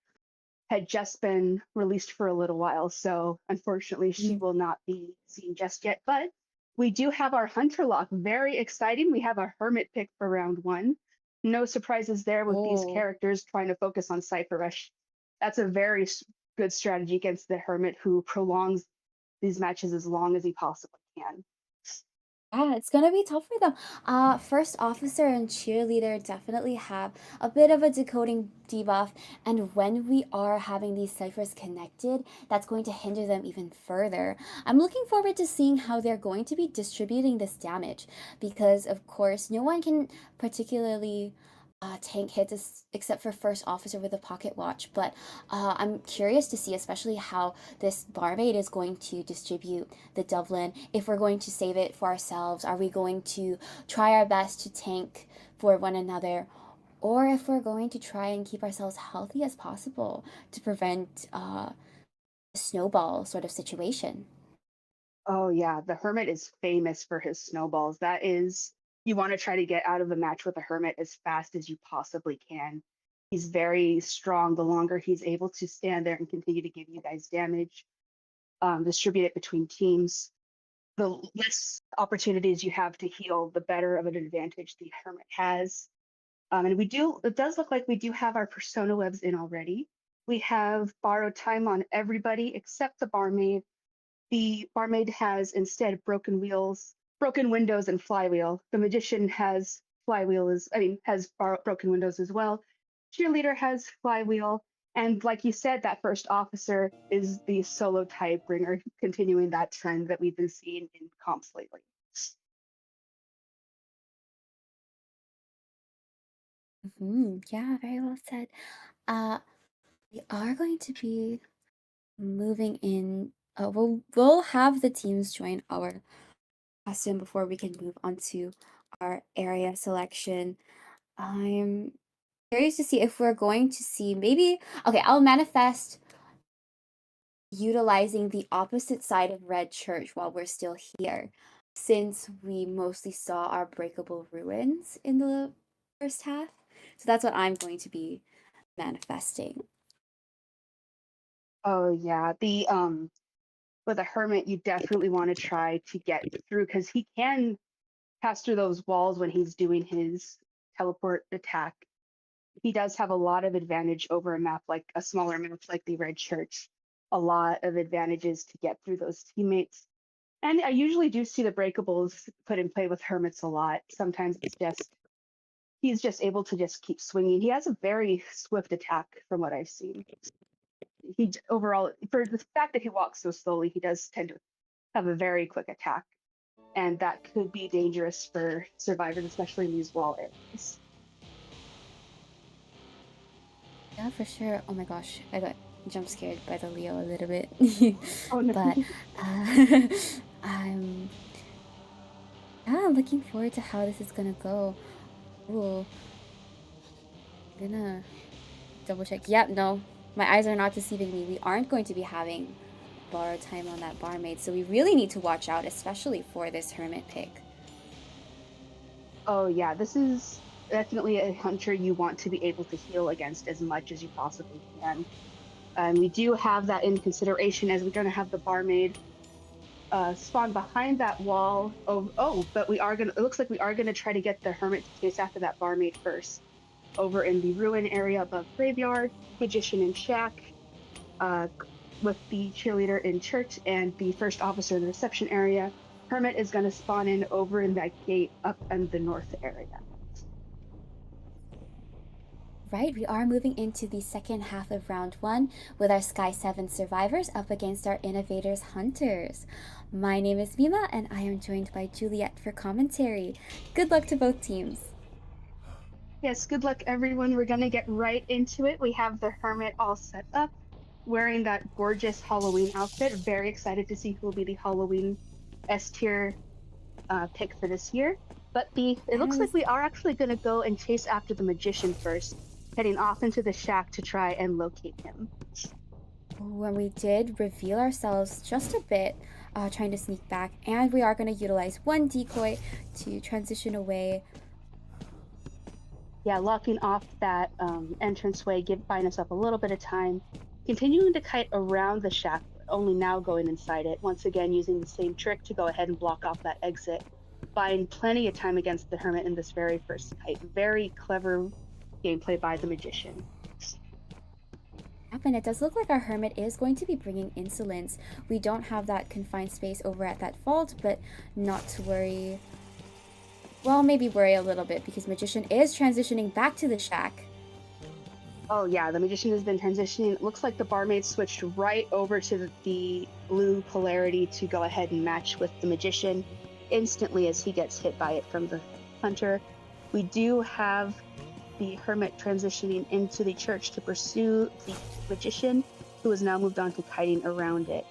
had just been released for a little while. So unfortunately, she Mm. will not be seen just yet. But we do have our Hunter Lock. Very exciting. We have a Hermit pick for round one. No surprises there with these Oh, characters trying to focus on Cypher Rush. That's a very good strategy against the Hermit who prolongs these matches as long as he possibly can. yeah, it's gonna be tough for them. First officer and cheerleader definitely have a bit of a decoding debuff, and when we are having these ciphers connected, that's going to hinder them even further. I'm looking forward to seeing how they're going to be distributing this damage, because of course, no one can particularly tank hits except for first officer with a pocket watch. But I'm curious to see, especially how this barmaid is going to distribute the Dublin. If we're going to save it for ourselves, are we going to try our best to tank for one another? Or if we're going to try and keep ourselves healthy as possible to prevent a snowball sort of situation. Oh yeah, the Hermit is famous for his snowballs. That is, you want to try to get out of a match with a Hermit as fast as you possibly can. He's very strong. The longer he's able to stand there and continue to give you guys damage, distribute it between teams, the less opportunities you have to heal, the better of an advantage the Hermit has. And it does look like we do have our persona webs in already. We have borrowed time on everybody except the barmaid. The barmaid has instead broken windows and flywheel. The magician has broken windows as well. Cheerleader has flywheel. And like you said, that first officer is the solo type bringer, continuing that trend that we've been seeing in comps lately. Yeah, very well said. Uh, we are going to be moving in. We'll have the teams join our costume before we can move on to our area selection. I'm curious to see if we're going to see maybe. Okay, I'll manifest utilizing the opposite side of Red Church while we're still here, since we mostly saw our breakable ruins in the first half. So that's what I'm going to be manifesting. Oh yeah, the with a hermit, you definitely want to try to get through because he can pass through those walls when he's doing his teleport attack. He does have a lot of advantage over a map like a smaller map like the Red Church. A lot of advantages to get through those teammates. And I usually do see the breakables put in play with hermits a lot. Sometimes it's just he's just able to just keep swinging. He has a very swift attack from what I've seen. He overall, for the fact that he walks so slowly, he does tend to have a very quick attack, and that could be dangerous for survivors, especially in these wall areas. Yeah, for sure. Oh my gosh, I got jump scared by the Leo a little bit. Oh no. But uh, I'm yeah, looking forward to how this is gonna go. Ooh, I'm gonna double check. Yep, no, my eyes are not deceiving me. We aren't going to be having borrowed time on that barmaid, so we really need to watch out, especially for this hermit pick. Oh yeah, this is definitely a hunter you want to be able to heal against as much as you possibly can. And we do have that in consideration as we're going to have the barmaid spawn behind that wall. But we are going to, it looks like we are going to try to get the hermit to chase after that barmaid first. Over in the ruin area above graveyard, magician in shack, uh, with the cheerleader in church and the first officer in the reception area. Hermit is going to spawn in over in that gate up in the north area. Right, we are moving into the second half of round one with our Sky 7 survivors up against our Innovators hunters. My name is Mima and I am joined by Juliet for commentary. Good luck to both teams. Yes, good luck, everyone. We're going to get right into it. We have the Hermit all set up, wearing that gorgeous Halloween outfit. Very excited to see who will be the Halloween S tier pick for this year. But it looks like Yes. we are actually going to go and chase after the magician first, heading off into the shack to try and locate him. When we did reveal ourselves just a bit, trying to sneak back, and we are going to utilize one decoy to transition away. Yeah, locking off that entranceway, buying us up a little bit of time, continuing to kite around the shack, only now going inside it. Once again, using the same trick to go ahead and block off that exit, buying plenty of time against the Hermit in this very first kite. Very clever gameplay by the magician. And it does look like our Hermit is going to be bringing insolence. We don't have that confined space over at that vault, but not to worry. Well, maybe worry a little bit because Magician is transitioning back to the shack. Oh yeah, the magician has been transitioning. It looks like the barmaid switched right over to the blue polarity to go ahead and match with the magician instantly as he gets hit by it from the hunter. We do have the hermit transitioning into the church to pursue the magician, who has now moved on to kiting around it.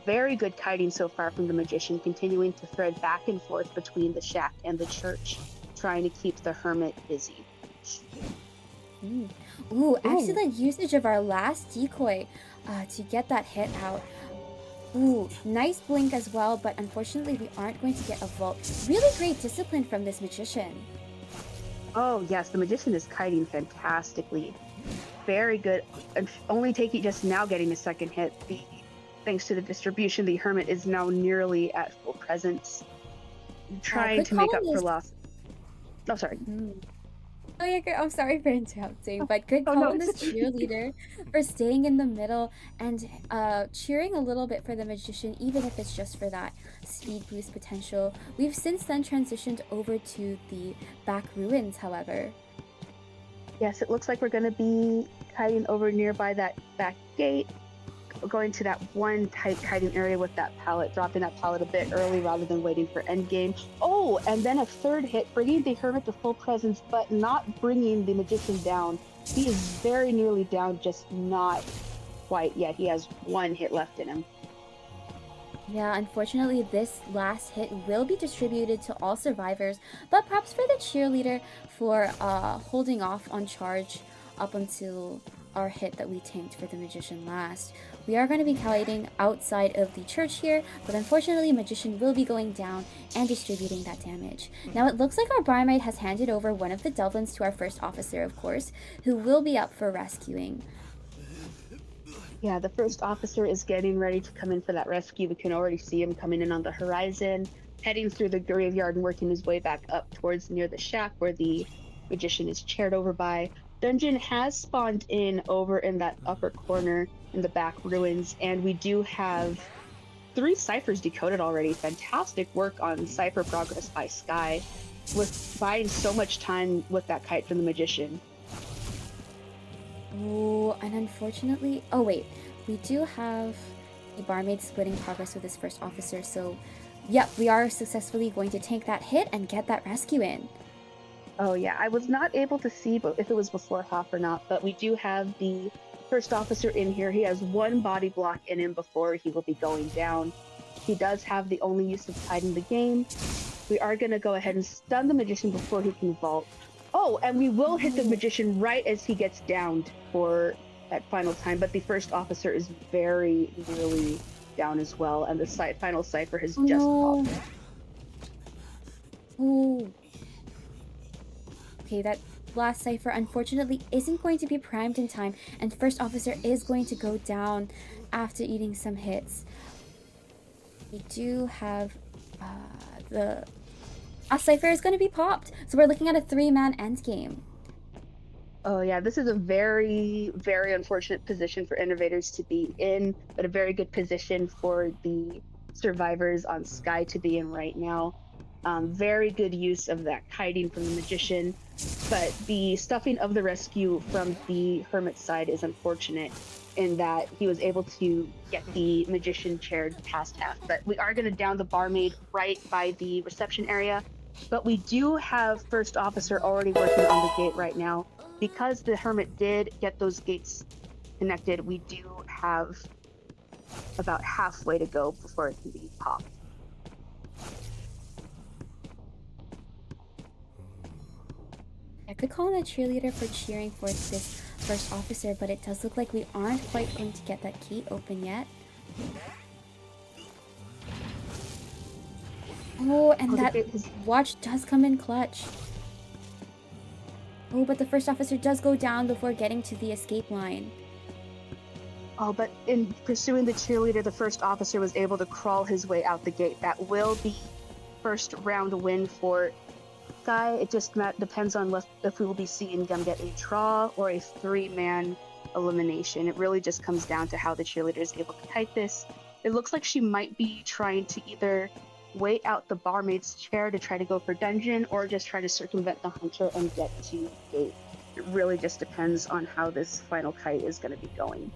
Very good kiting so far from the magician, continuing to thread back and forth between the shack and the church, trying to keep the hermit busy. Ooh, excellent usage of our last decoy to get that hit out. Ooh, nice blink as well, but unfortunately we aren't going to get a vault. Really great discipline from this magician. Oh yes, the magician is kiting fantastically. Very good. Only taking just now getting a second hit. Thanks to the distribution, the hermit is now nearly at full presence, trying to make up for loss. Oh, sorry. Oh yeah, I'm sorry for interrupting, but good Oh call no, on this cheerleader for staying in the middle and cheering a little bit for the magician, even if it's just for that speed boost potential. We've since then transitioned over to the back ruins, however. Yes, it looks like we're going to be kiting over nearby that back gate, going to that one tight kiting area with that pallet, dropping that pallet a bit early rather than waiting for endgame. Oh, and then a third hit, bringing the hermit to full presence, but not bringing the magician down. He is very nearly down, just not quite yet. He has one hit left in him. Yeah, unfortunately, this last hit will be distributed to all survivors, but props for the cheerleader for holding off on charge up until our hit that we tanked for the magician last. We are going to be kiting outside of the church here, but unfortunately magician will be going down and distributing that damage. Now it looks like our barmaid has handed over one of the Devlins to our first officer, of course, who will be up for rescuing. Yeah, the first officer is getting ready to come in for that rescue. We can already see him coming in on the horizon, heading through the graveyard and working his way back up towards near the shack where the magician is chaired over by. Dungeon has spawned in over in that upper corner in the back ruins, and we do have 3 ciphers decoded already. Fantastic work on cipher progress by Sky, with buying so much time with that kite from the magician. Oh, and unfortunately, oh wait, we do have a barmaid splitting progress with his first officer, so yep, we are successfully going to tank that hit and get that rescue in. Oh yeah, I was not able to see if it was before Hoff or not, but we do have the first officer in here. He has 1 body block in him before he will be going down. He does have the only use of tide in the game. We are going to go ahead and stun the magician before he can vault. Oh, and we will hit the magician right as he gets downed for that final time, but the first officer is very nearly down as well, and the final cipher has just popped. Ooh. Okay, that last cipher unfortunately isn't going to be primed in time, and first officer is going to go down after eating some hits. We do have the last cipher is going to be popped, so we're looking at a 3-man endgame. Oh yeah, this is a very, very unfortunate position for Innovators to be in, but a very good position for the survivors on Sky to be in right now. Very good use of that kiting from the magician. But the stuffing of the rescue from the hermit side is unfortunate in that he was able to get the magician chair past half. But we are going to down the barmaid right by the reception area. But we do have first officer already working on the gate right now. Because the hermit did get those gates connected, we do have about halfway to go before it can be popped. I could call in a cheerleader for cheering for this first officer, but it does look like we aren't quite going to get that gate open yet. Oh, Oh, and the that gate has. watch does come in clutch. Oh, but the first officer does go down before getting to the escape line. Oh, but in pursuing the cheerleader, the first officer was able to crawl his way out the gate. That will be first round win for Sky. It just depends on if we will be seeing them get a draw or a 3-man elimination. It really just comes down to how the cheerleader is able to kite this. It looks like she might be trying to either wait out the barmaid's chair to try to go for dungeon or just try to circumvent the hunter and get to gate. It really just depends on how this final kite is going to be going.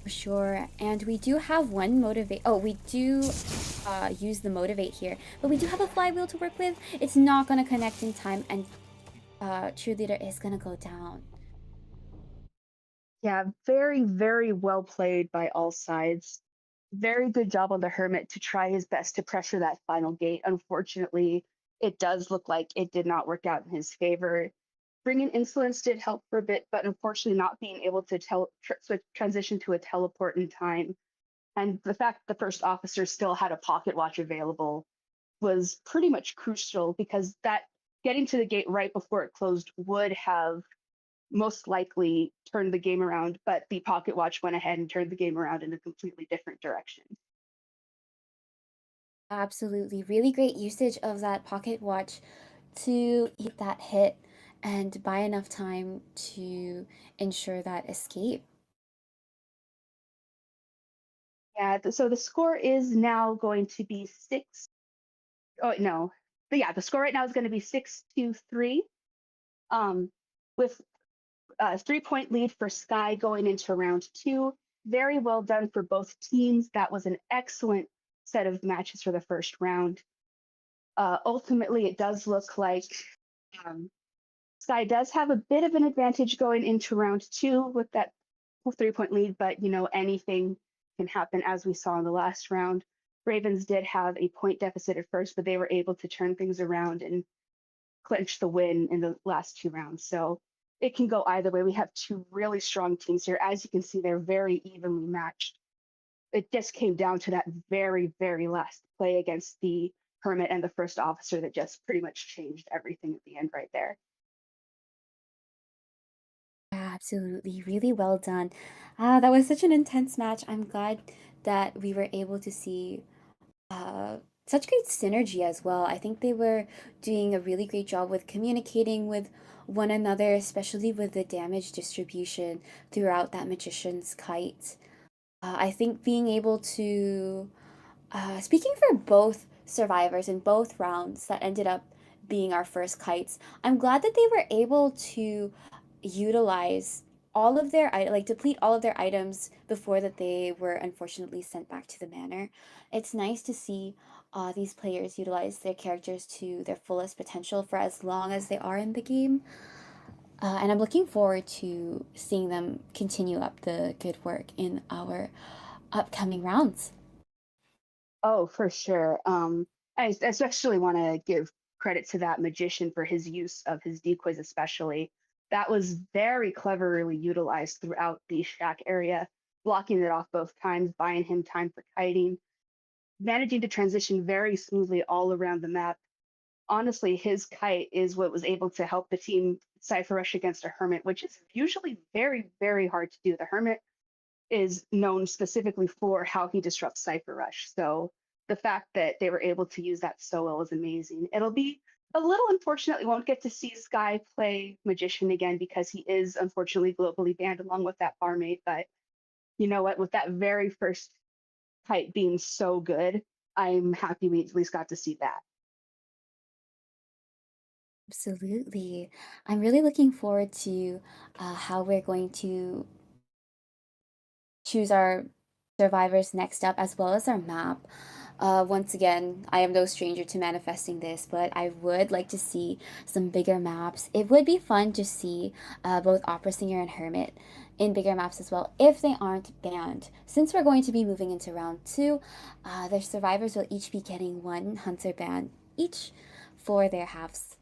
For sure. And we do have one motivate. Oh, we do use the motivate here, but we do have a flywheel to work with. It's not going to connect in time, and cheerleader is going to go down. Yeah, very, very well played by all sides. Very good job on the Hermit to try his best to pressure that final gate. Unfortunately, it does look like it did not work out in his favor. Bringing Insolence did help for a bit, but unfortunately, not being able to transition to a teleport in time. And the fact the first officer still had a pocket watch available was pretty much crucial because that getting to the gate right before it closed would have most likely turned the game around, but the pocket watch went ahead and turned the game around in a completely different direction. Absolutely. Really great usage of that pocket watch to eat that hit and buy enough time to ensure that escape. Yeah, so the score is now going to be six. Oh no, but yeah, the score right now is going to be 6-3. With a 3-point lead for Sky going into round two. Very well done for both teams. That was an excellent set of matches for the first round. Ultimately, it does look like um, Sky does have a bit of an advantage going into round two with that 3-point lead, but anything can happen as we saw in the last round. Ravens did have a point deficit at first, but they were able to turn things around and clinch the win in the last 2 rounds. So it can go either way. We have two really strong teams here. As you can see, they're very evenly matched. It just came down to that very, very last play against the Hermit and the first officer that just pretty much changed everything at the end right there. Absolutely. Really well done. That was such an intense match. I'm glad that we were able to see uh, such great synergy as well. I think they were doing a really great job with communicating with one another, especially with the damage distribution throughout that magician's kite. I think being able to, speaking for both survivors in both rounds that ended up being our first kites, I'm glad that they were able to utilize all of their like deplete all of their items before that they were unfortunately sent back to the manor. It's nice to see these players utilize their characters to their fullest potential for as long as they are in the game. And I'm looking forward to seeing them continue up the good work in our upcoming rounds. Oh, for sure. I especially want to give credit to that magician for his use of his decoys, especially. That was very cleverly utilized throughout the shack area, blocking it off both times, buying him time for kiting, managing to transition very smoothly all around the map. Honestly, his kite is what was able to help the team cipher rush against a hermit, which is usually very, very hard to do. The hermit is known specifically for how he disrupts Cypher Rush. So the fact that they were able to use that so well is amazing. It'll be a little unfortunate we won't get to see Sky play Magician again because he is unfortunately globally banned along with that barmaid. But you know what? With that very first kite being so good, I'm happy we at least got to see that. Absolutely. I'm really looking forward to how we're going to choose our survivors next up, as well as our map. Once again, I am no stranger to manifesting this, but I would like to see some bigger maps. It would be fun to see both Opera Singer and Hermit in bigger maps as well, if they aren't banned. Since we're going to be moving into round two, the survivors will each be getting one Hunter ban each for their halves.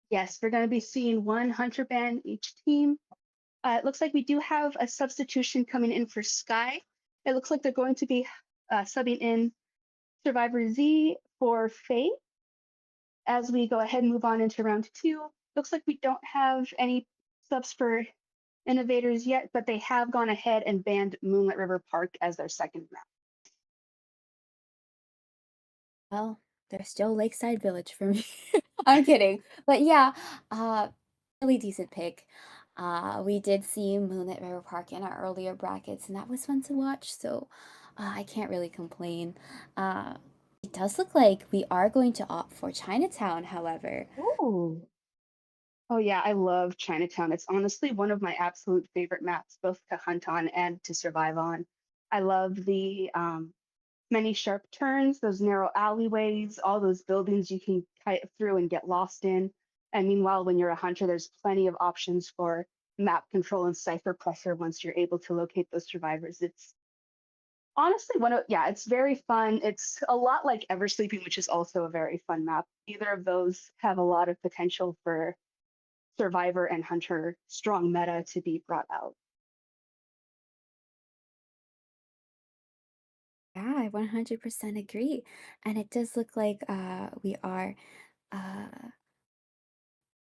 Yes, we're going to be seeing one hunter ban each team. It looks like we do have a substitution coming in for Sky. It looks like they're going to be subbing in Survivor Z for Faye as we go ahead and move on into round two. Looks like we don't have any subs for Innovators yet, but they have gone ahead and banned Moonlit River Park as their second map. Well, there's still Lakeside Village for me. I'm kidding. But yeah, uh, really decent pick. We did see Moonlit River Park in our earlier brackets, and that was fun to watch, so I can't really complain. Uh, it does look like we are going to opt for Chinatown, however. Ooh. Oh yeah, I love Chinatown. It's honestly one of my absolute favorite maps, both to hunt on and to survive on. I love the many sharp turns, those narrow alleyways, all those buildings you can cut through and get lost in. And meanwhile, when you're a hunter, there's plenty of options for map control and cipher pressure once you're able to locate those survivors. It's honestly one of, yeah, it's very fun. It's a lot like Eversleeping, which is also a very fun map. Either of those have a lot of potential for survivor and hunter strong meta to be brought out. Yeah, I 100% agree. And it does look like we are uh,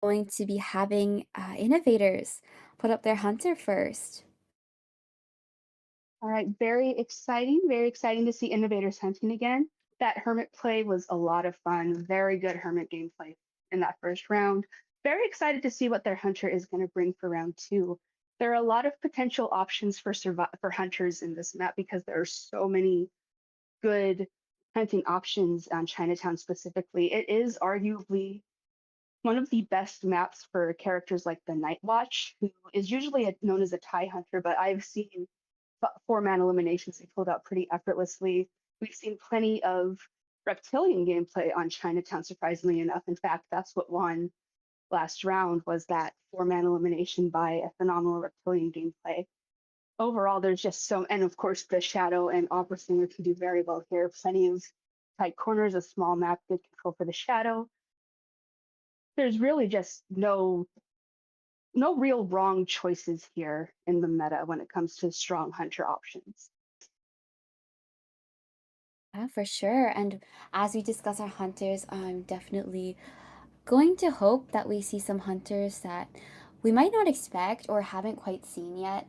going to be having innovators put up their hunter first. All right, very exciting to see Innovators hunting again. That Hermit play was a lot of fun, very good Hermit gameplay in that first round. Very excited to see what their hunter is going to bring for round two. There are a lot of potential options for for hunters in this map because there are so many good hunting options on Chinatown specifically. It is arguably one of the best maps for characters like the Night Watch, who is usually known as a tie hunter, but I've seen four-man eliminations they pulled out pretty effortlessly. We've seen plenty of reptilian gameplay on Chinatown, surprisingly enough. In fact, that's what won last round was that four-man elimination by a phenomenal reptilian gameplay. Overall, there's just so, and of course, the Shadow and Opera Singer can do very well here. Plenty of tight corners, a small map, good control for the Shadow. There's really just no real wrong choices here in the meta when it comes to strong hunter options. Yeah, for sure. And as we discuss our hunters, I'm definitely going to hope that we see some hunters that we might not expect or haven't quite seen yet.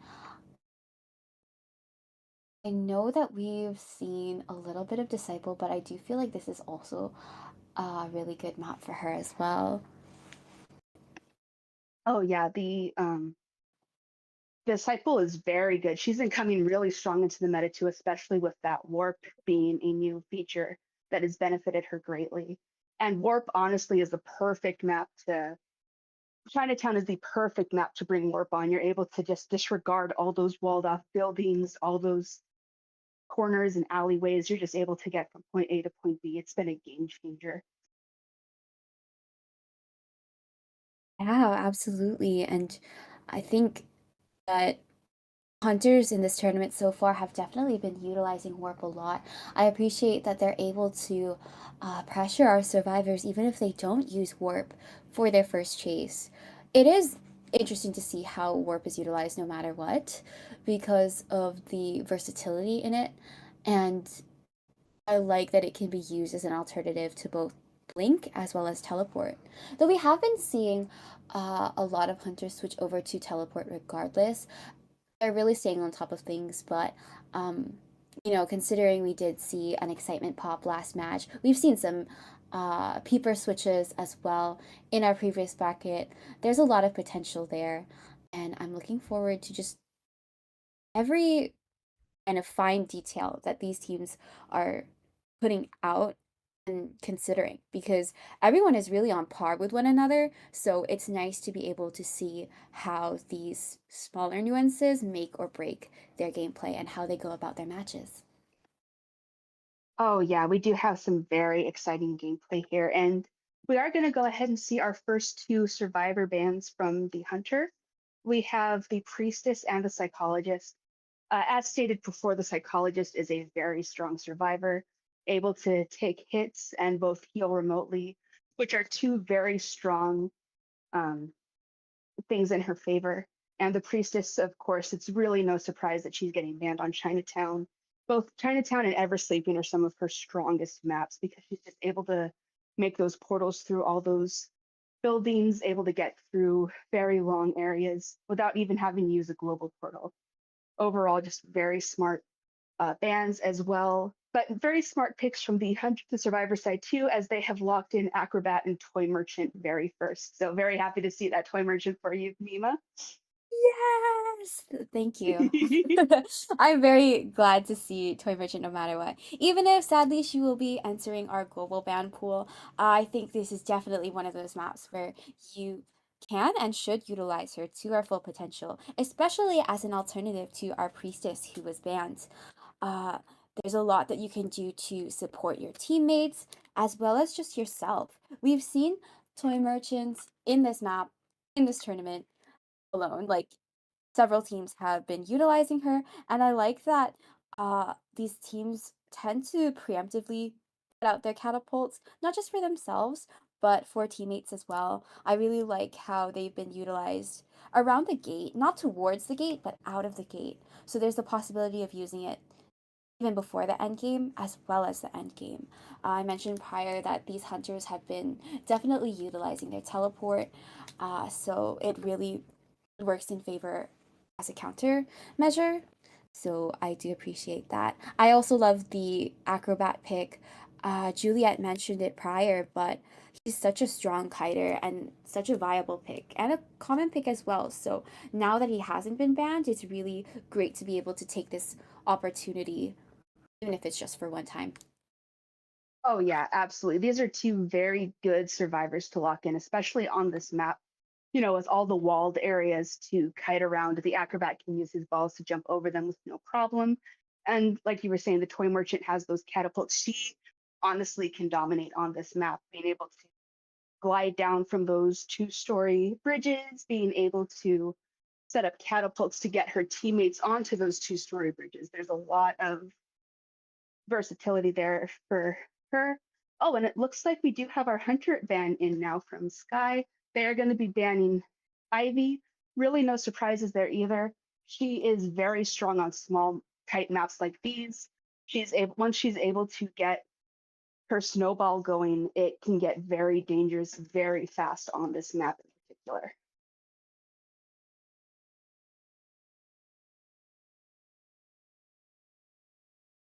I know that we've seen a little bit of Disciple, but I do feel like this is also a really good map for her as well. Oh yeah, the Disciple is very good. She's been coming really strong into the meta too, especially with that warp being a new feature that has benefited her greatly. And warp honestly is the perfect map to Chinatown is the perfect map to bring warp on. You're able to just disregard all those walled off buildings, all those corners and alleyways. You're just able to get from point A to point B. It's been a game changer. Yeah, absolutely. And I think that hunters in this tournament so far have definitely been utilizing warp a lot. I appreciate that they're able to pressure our survivors even if they don't use warp for their first chase. It is interesting to see how warp is utilized no matter what because of the versatility in it. And I like that it can be used as an alternative to both blink as well as teleport. Though we have been seeing a lot of hunters switch over to teleport regardless. They're really staying on top of things, but considering we did see an excitement pop last match, we've seen some peeper switches as well in our previous bracket. There's a lot of potential there, and I'm looking forward to just every kind of fine detail that these teams are putting out and considering because everyone is really on par with one another. So it's nice to be able to see how these smaller nuances make or break their gameplay and how they go about their matches. Oh yeah, we do have some very exciting gameplay here, and we are going to go ahead and see our first two survivor bands from the Hunter. We have the Priestess and the Psychologist. As stated before, the Psychologist is a very strong survivor, able to take hits and both heal remotely, which are two very strong um, things in her favor. And the Priestess, of course, it's really no surprise that she's getting banned on Chinatown. Both Chinatown and Eversleeping are some of her strongest maps because she's just able to make those portals through all those buildings, able to get through very long areas without even having to use a global portal. Overall, just very smart bands as well, but very smart picks from the Hunt the Survivor side too, as they have locked in Acrobat and Toy Merchant very first. So very happy to see that Toy Merchant for you, Mima. Yes! Thank you. I'm very glad to see Toy Merchant no matter what. Even if sadly she will be entering our global ban pool, I think this is definitely one of those maps where you can and should utilize her to her full potential, especially as an alternative to our priestess who was banned. Uh, there's a lot that you can do to support your teammates as well as just yourself. We've seen toy merchants in this map, in this tournament alone. Like several teams have been utilizing her, and I like that these teams tend to preemptively put out their catapults, not just for themselves, but for teammates as well. I really like how they've been utilized around the gate, not towards the gate, but out of the gate. So there's the possibility of using it even before the end game as well as the end game. I mentioned prior that these hunters have been definitely utilizing their teleport, so it really works in favor as a counter measure. So I do appreciate that. I also love the acrobat pick. Juliet mentioned it prior, but he's such a strong kiter and such a viable pick and a common pick as well. So now that he hasn't been banned, it's really great to be able to take this opportunity even if it's just for one time. Oh yeah, absolutely. These are two very good survivors to lock in, especially on this map. You know, with all the walled areas to kite around, the acrobat can use his balls to jump over them with no problem. And like you were saying, the toy merchant has those catapults. She honestly can dominate on this map, being able to glide down from those two-story bridges, being able to set up catapults to get her teammates onto those two-story bridges. There's a lot of versatility there for her. Oh, and it looks like we do have our Hunter ban in now from Sky. They are going to be banning Ivy. Really, no surprises there either. She is very strong on small, tight maps like these. She's able once she's able to get her snowball going, it can get very dangerous very fast on this map in particular.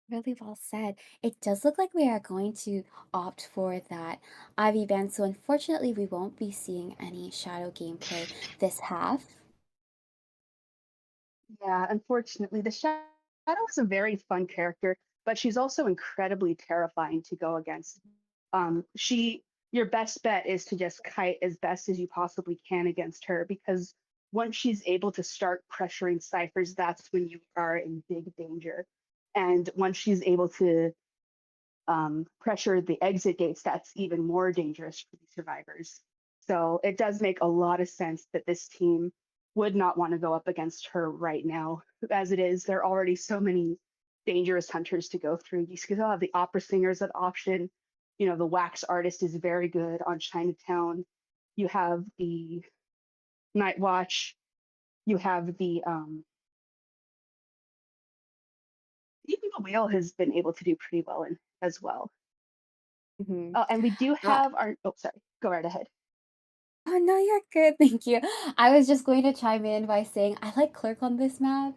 Really well said. It does look like we are going to opt for that Ivy ban, so unfortunately we won't be seeing any shadow gameplay this half. Yeah, unfortunately, the Shadow is a very fun character, but she's also incredibly terrifying to go against. She, your best bet is to just kite as best as you possibly can against her because once she's able to start pressuring ciphers, that's when you are in big danger. And once she's able to pressure the exit gates, that's even more dangerous for the survivors. So it does make a lot of sense that this team would not want to go up against her right now. As it is, there are already so many dangerous hunters to go through. You still have the opera singers at option. You know, the wax artist is very good on Chinatown. You have the Night Watch. You have the even the whale has been able to do pretty well in as well. Mhm. Oh, and we do Uh, have our oh sorry, go right ahead. oh no, you're good, thank you. I was just going to chime in by saying I like Clerk on this map.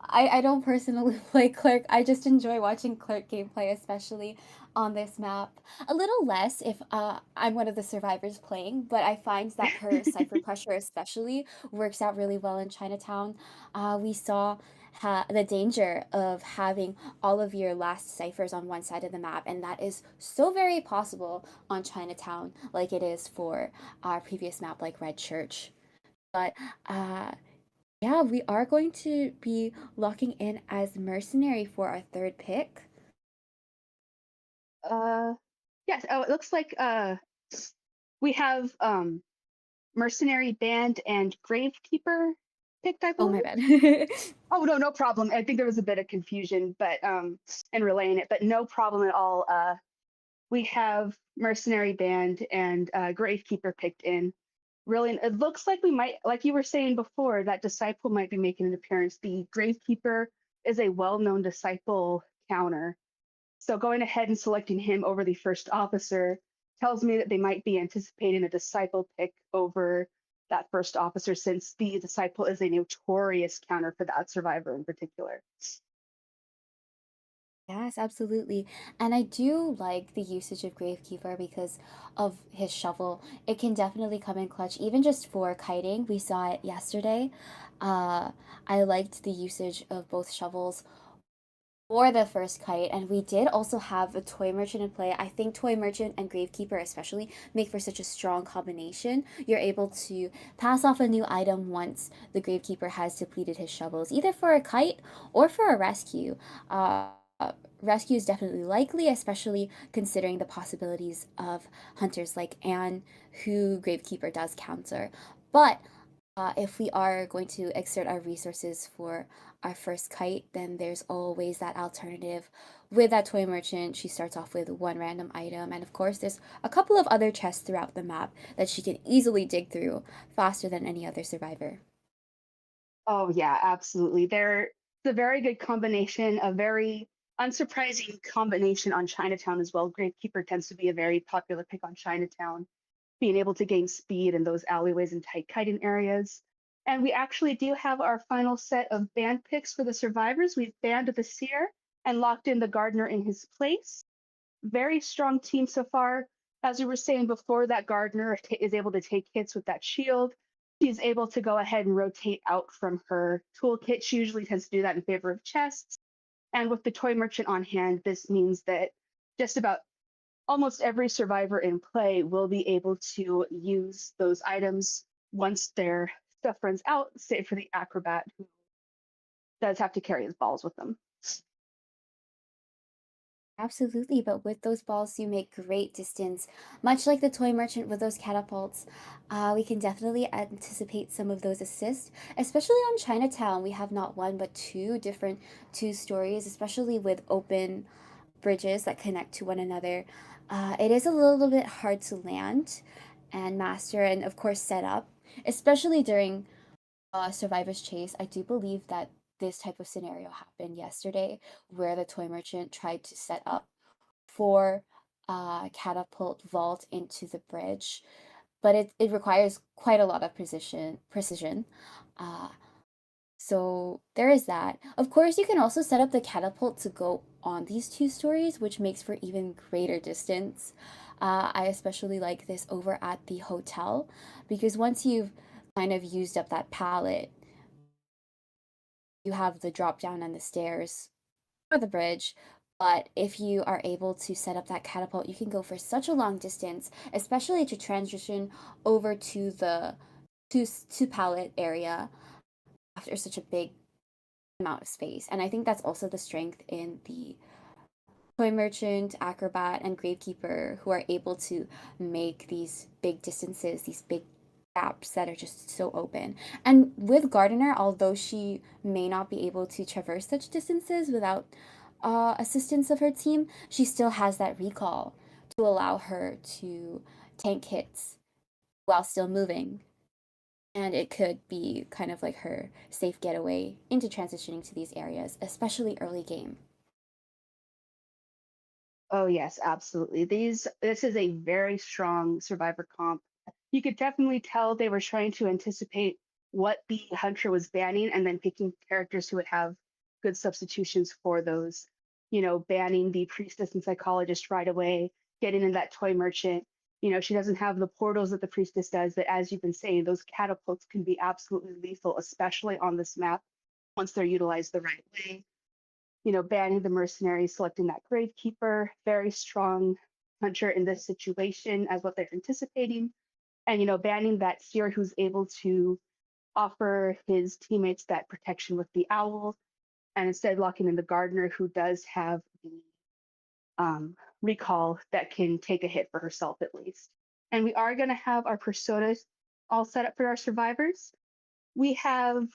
I don't personally play Clerk. I just enjoy watching Clerk gameplay, especially on this map. A little less if I'm one of the survivors playing, but I find that her cipher pressure especially works out really well in Chinatown. We saw the danger of having all of your last ciphers on one side of the map, and that is so very possible on Chinatown, like it is for our previous map, like Red Church. But uh, yeah, we are going to be locking in as mercenary for our third pick. Uh, yes. Oh, it looks like we have mercenary band and gravekeeper picked, I Oh my believe. bad. Oh no, no problem. I think there was a bit of confusion, but in relaying it, but no problem at all. We have mercenary band and gravekeeper picked in. Really, it looks like we might, like you were saying before, that disciple might be making an appearance. The gravekeeper is a well-known disciple counter, so going ahead and selecting him over the first officer tells me that they might be anticipating a disciple pick over that first officer, since the disciple is a notorious counter for that survivor in particular. Yes, absolutely. And I do like the usage of Gravekeeper because of his shovel. It can definitely come in clutch, even just for kiting. We saw it yesterday. Uh, I liked the usage of both shovels for the first kite, and we did also have a toy merchant in play. I think toy merchant and gravekeeper especially make for such a strong combination. You're able to pass off a new item once the gravekeeper has depleted his shovels, either for a kite or for a rescue. uh, Rescue is definitely likely, especially considering the possibilities of hunters like Anne, who gravekeeper does counter. But if we are going to exert our resources for our first kite, then there's always that alternative with that toy merchant. She starts off with one random item, and of course, there's a couple of other chests throughout the map that she can easily dig through faster than any other survivor. Oh yeah, absolutely. It's a very good combination, a very unsurprising combination on Chinatown as well. Gravekeeper tends to be a very popular pick on Chinatown, being able to gain speed in those alleyways and tight kiting areas. And we actually do have our final set of band picks for the survivors. We've banned the seer and locked in the gardener in his place. Very strong team so far. As we were saying before, that gardener is able to take hits with that shield. She's able to go ahead and rotate out from her toolkit. She usually tends to do that in favor of chests. And with the toy merchant on hand, this means that just about almost every survivor in play will be able to use those items once their stuff runs out, save for the acrobat who does have to carry his balls with them. Absolutely, but with those balls, you make great distance. Much like the toy merchant with those catapults, we can definitely anticipate some of those assists, especially on Chinatown. We have not one but two different two stories, especially with open bridges that connect to one another. It is a little bit hard to land and master, and of course, set up, especially during Survivor's Chase. I do believe that this type of scenario happened yesterday where the toy merchant tried to set up for catapult vault into the bridge, but it requires quite a lot of precision. Uh, so there is that. Of course, you can also set up the catapult to go on these two stories, which makes for even greater distance. I especially like this over at the hotel because once you've kind of used up that pallet, you have the drop down and the stairs or the bridge. But if you are able to set up that catapult, you can go for such a long distance, especially to transition over to the to pallet area after such a big amount of space. And I think that's also the strength in the toy merchant, acrobat, and gravekeeper who are able to make these big distances, these big gaps that are just so open. And with Gardener, although she may not be able to traverse such distances without assistance of her team, she still has that recall to allow her to tank hits while still moving. And it could be kind of like her safe getaway into transitioning to these areas, especially early game. Oh yes, absolutely. This is a very strong survivor comp. You could definitely tell they were trying to anticipate what the hunter was banning and then picking characters who would have good substitutions for those. Banning the priestess and psychologist right away, getting in that toy merchant. She doesn't have the portals that the priestess does, but as you've been saying, those catapults can be absolutely lethal, especially on this map. once they're utilized the right way. Banning the mercenary, selecting that gravekeeper, very strong hunter in this situation as what they're anticipating. And, banning that seer who's able to offer his teammates that protection with the owl, and instead locking in the gardener who does have the recall that can take a hit for herself at least. And we are going to have our personas all set up for our survivors. We have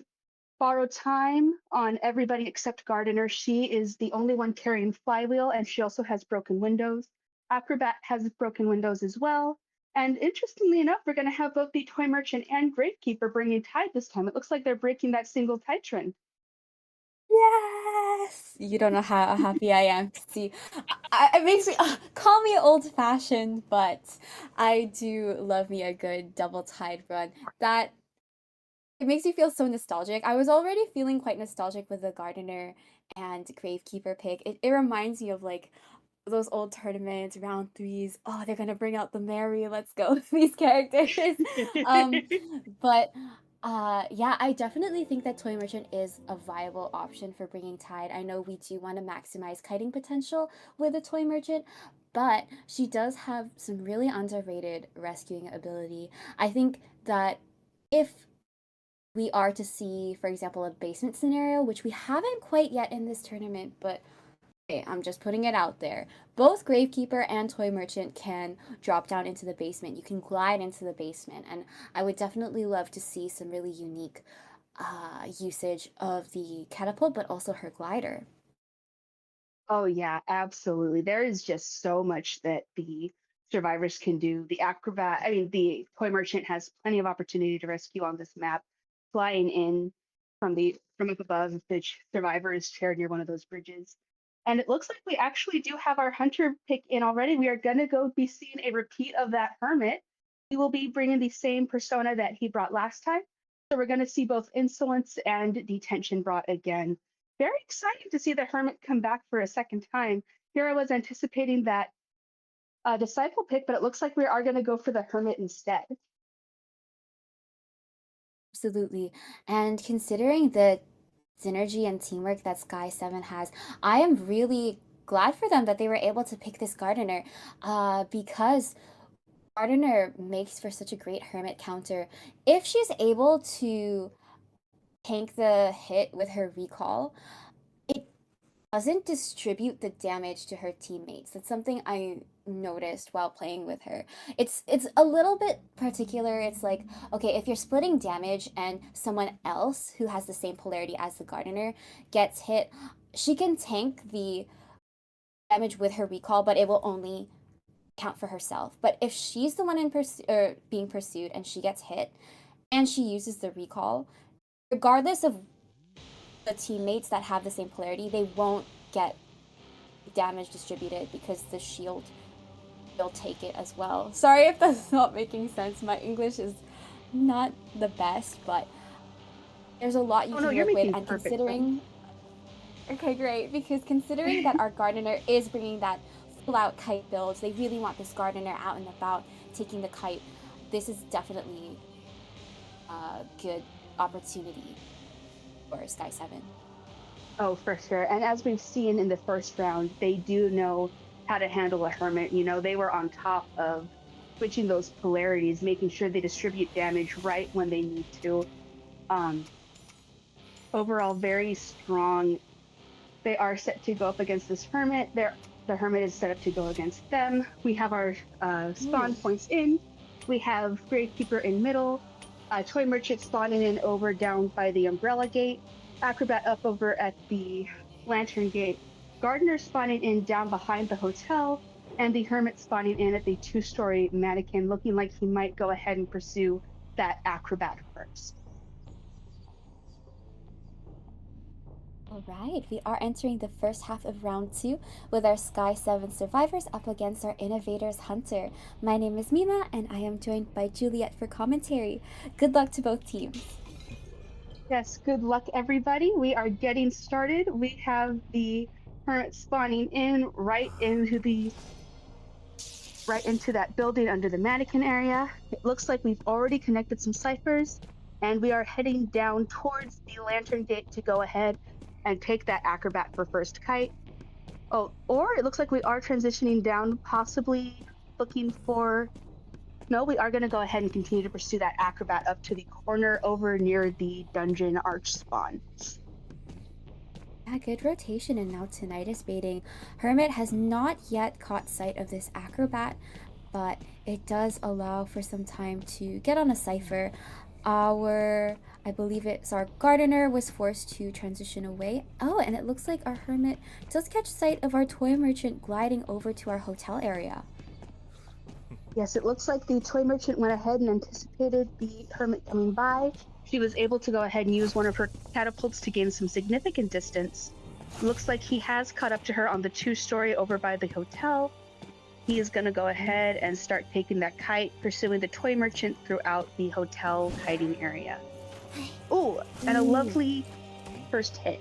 borrowed time on everybody except Gardener. She is the only one carrying Flywheel, and she also has broken windows. Acrobat has broken windows as well. And interestingly enough, we're going to have both the Toy Merchant and Gravekeeper bringing tide this time. It looks like they're breaking that single tide trend. Yes! You don't know how happy I am to see. It makes me call me old-fashioned, but I do love me a good double tide run. That it makes me feel so nostalgic. I was already feeling quite nostalgic with the Gardener and Gravekeeper pick. It reminds me of like those old tournaments, round threes. Oh, they're gonna bring out the Mary. Let's go, these characters. Um, but yeah, I definitely think that Toy Merchant is a viable option for bringing Tide. I know we do want to maximize kiting potential with a Toy Merchant, but she does have some really underrated rescuing ability. I think that if we are to see, for example, a basement scenario, which we haven't quite yet in this tournament, but okay, I'm just putting it out there. Both Gravekeeper and Toy Merchant can drop down into the basement. You can glide into the basement, and I would definitely love to see some really unique usage of the catapult, but also her glider. Oh yeah, absolutely. There is just so much that the survivors can do. The toy merchant has plenty of opportunity to rescue on this map, flying in from up above if the survivor is shared near one of those bridges. And it looks like we actually do have our hunter pick in already. We are gonna go be seeing a repeat of that hermit. We will be bringing the same persona that he brought last time. So we're gonna see both insolence and detention brought again. Very excited to see the hermit come back for a second time. Here I was anticipating that disciple pick, but it looks like we are going to go for the hermit instead. Absolutely. And considering the synergy and teamwork that Sky 7 has, I am really glad for them that they were able to pick this Gardener because Gardener makes for such a great hermit counter. If she's able to tank the hit with her recall, it doesn't distribute the damage to her teammates. That's something I noticed while playing with her. It's a little bit particular. It's like, okay, if you're splitting damage and someone else who has the same polarity as the Gardener gets hit, she can tank the damage with her recall, but it will only count for herself. But if she's the one being pursued and she gets hit and she uses the recall, regardless of the teammates that have the same polarity, they won't get damage distributed because the shield will take it as well. Sorry if that's not making sense. My English is not the best, but there's a lot you Oh no, can you're work with, making and perfect considering okay, great, because considering that our Gardener is bringing that full out kite build, they really want this Gardener out and about taking the kite. This is definitely a good opportunity for Sky 7. Oh, for sure. And as we've seen in the first round, they do know how to handle a hermit. They were on top of switching those polarities, making sure they distribute damage right when they need to. Um, Overall, very strong. They are set to go up against this hermit. The hermit is set up to go against them. We have our spawn points in. We have Gravekeeper in middle. Toy Merchant spawning in over down by the Umbrella Gate. Acrobat up over at the Lantern Gate. Gardener spawning in down behind the hotel. And the Hermit spawning in at the two-story mannequin, looking like he might go ahead and pursue that Acrobat first. All right, we are entering the first half of round 2 with our Sky 7 survivors up against our Innovators Hunter. My name is Mima, and I am joined by Juliet for commentary. Good luck to both teams. Yes, good luck, everybody. We are getting started. We have the Hermit spawning in right into that building under the mannequin area. It looks like we've already connected some ciphers. and we are heading down towards the lantern gate to go ahead and take that acrobat for first kite. Oh, or it looks like we are transitioning down, possibly looking for. No, we are going to go ahead and continue to pursue that acrobat up to the corner over near the dungeon arch spawn. Yeah, good rotation, and now tonight is baiting. Hermit has not yet caught sight of this acrobat, but it does allow for some time to get on a cipher. I believe it's our gardener was forced to transition away. Oh, and it looks like our hermit does catch sight of our toy merchant gliding over to our hotel area. Yes, it looks like the toy merchant went ahead and anticipated the hermit coming by. She was able to go ahead and use one of her catapults to gain some significant distance. Looks like he has caught up to her on the 2-story over by the hotel. He is going to go ahead and start taking that kite, pursuing the toy merchant throughout the hotel kiting area. Oh, and a lovely first hit.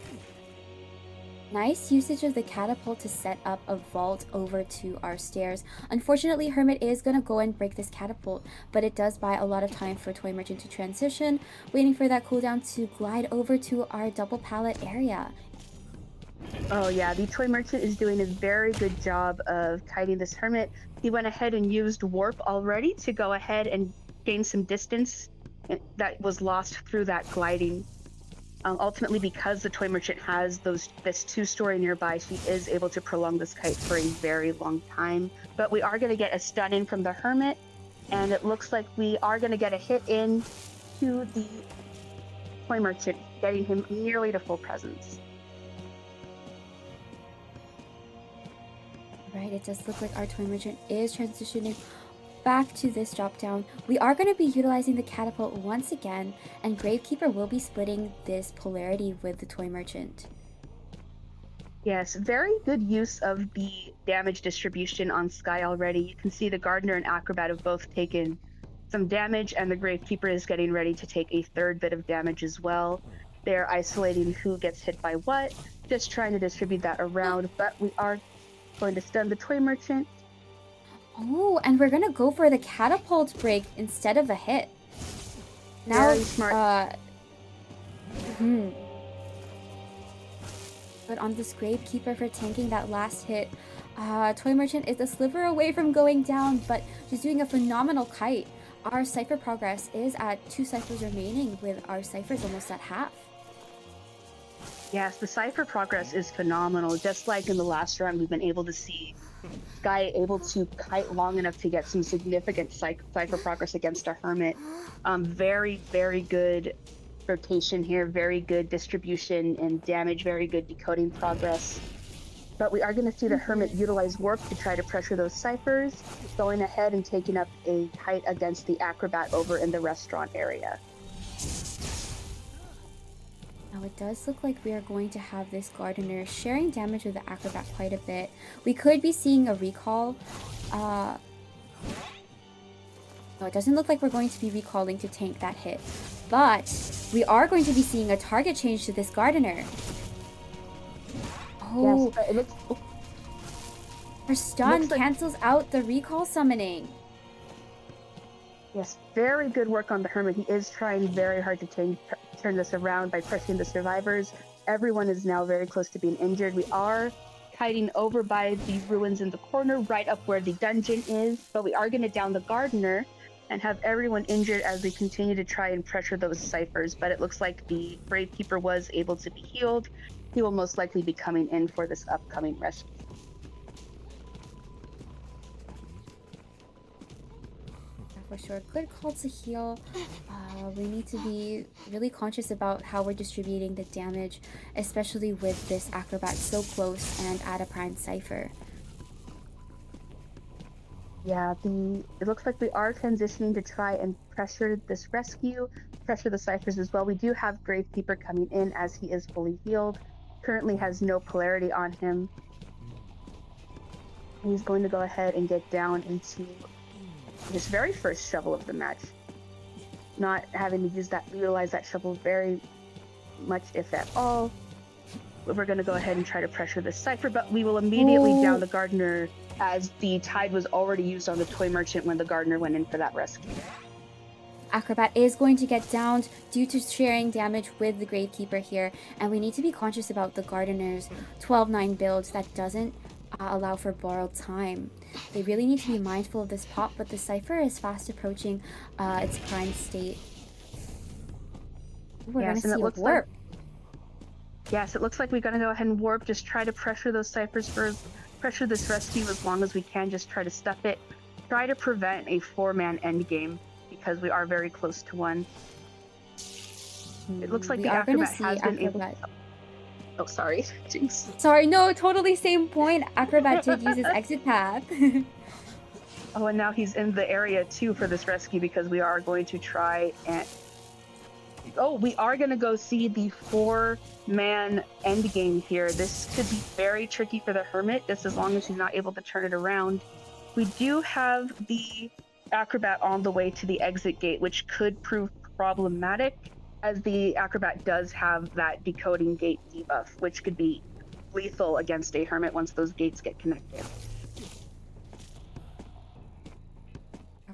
Nice usage of the catapult to set up a vault over to our stairs. Unfortunately, Hermit is going to go and break this catapult, but it does buy a lot of time for Toy Merchant to transition, waiting for that cooldown to glide over to our double pallet area. Oh yeah, the toy merchant is doing a very good job of kiting this hermit. He went ahead and used warp already to go ahead and gain some distance that was lost through that gliding. Ultimately, because the toy merchant has this 2-story nearby, she is able to prolong this kite for a very long time. But we are going to get a stun in from the hermit, and it looks like we are going to get a hit in to the toy merchant, getting him nearly to full presence. Right, it does look like our toy merchant is transitioning back to this drop down. We are going to be utilizing the catapult once again, and Gravekeeper will be splitting this polarity with the toy merchant. Yes, very good use of the damage distribution on Sky already. You can see the Gardener and Acrobat have both taken some damage, and the Gravekeeper is getting ready to take a third bit of damage as well. They're isolating who gets hit by what, just trying to distribute that around, but we are going to stun the Toy Merchant. Oh, and we're gonna go for the catapult break instead of a hit. Now, Very smart. But on this Gravekeeper for tanking that last hit, Toy Merchant is a sliver away from going down, but she's doing a phenomenal kite. Our cipher progress is at 2 ciphers remaining, with our ciphers almost at half. Yes, the cipher progress is phenomenal. Just like in the last round, we've been able to see Sky able to kite long enough to get some significant cipher progress against our Hermit. Very, very good rotation here, very good distribution and damage, very good decoding progress. But we are going to see the Hermit utilize Warp to try to pressure those ciphers, going ahead and taking up a kite against the Acrobat over in the restaurant area. Now it does look like we are going to have this Gardener sharing damage with the Acrobat quite a bit. We could be seeing a recall. No, it doesn't look like we're going to be recalling to tank that hit. But we are going to be seeing a target change to this Gardener. Oh, yes, but it looks, her stun cancels out the recall summoning. yes, very good work on the Hermit. He is trying very hard to turn this around by pressuring the survivors. Everyone is now very close to being injured. We are kiting over by the ruins in the corner, right up where the dungeon is, but we are going to down the Gardener and have everyone injured as we continue to try and pressure those ciphers. But it looks like the Gravekeeper was able to be healed. He will most likely be coming in for this upcoming rescue. For sure, good call to heal. We need to be really conscious about how we're distributing the damage, especially with this Acrobat so close and at a prime cipher. Yeah, it looks like we are transitioning to try and pressure this rescue, pressure the ciphers as well. We do have Gravekeeper coming in as he is fully healed. Currently has no polarity on him. He's going to go ahead and get down into his very first shovel of the match. Not having to utilize that shovel very much, if at all. We're going to go ahead and try to pressure this cipher, but we will immediately down the Gardener as the tide was already used on the Toy Merchant when the Gardener went in for that rescue. Acrobat is going to get downed due to sharing damage with the Gravekeeper here, and we need to be conscious about the Gardener's 12-9 build that doesn't allow for borrowed time. They really need to be mindful of this pop, but the Cypher is fast approaching its prime state. We're gonna Yes, and see a warp. it looks like we're gonna go ahead and warp. Just try to pressure those ciphers pressure this rescue as long as we can. Just try to stuff it. Try to prevent a 4-man end game because we are very close to one. It looks like We the are gonna acrobat see has been able to. Acrobat. Oh, sorry. Jinx. Sorry, no, totally same point. Acrobat did use his exit path. Oh, and now he's in the area too for this rescue because we are going to try and. Oh, we are going to go see the 4-man end game here. This could be very tricky for the Hermit, just as long as he's not able to turn it around. We do have the Acrobat on the way to the exit gate, which could prove problematic, as the Acrobat does have that decoding gate debuff, which could be lethal against a Hermit once those gates get connected.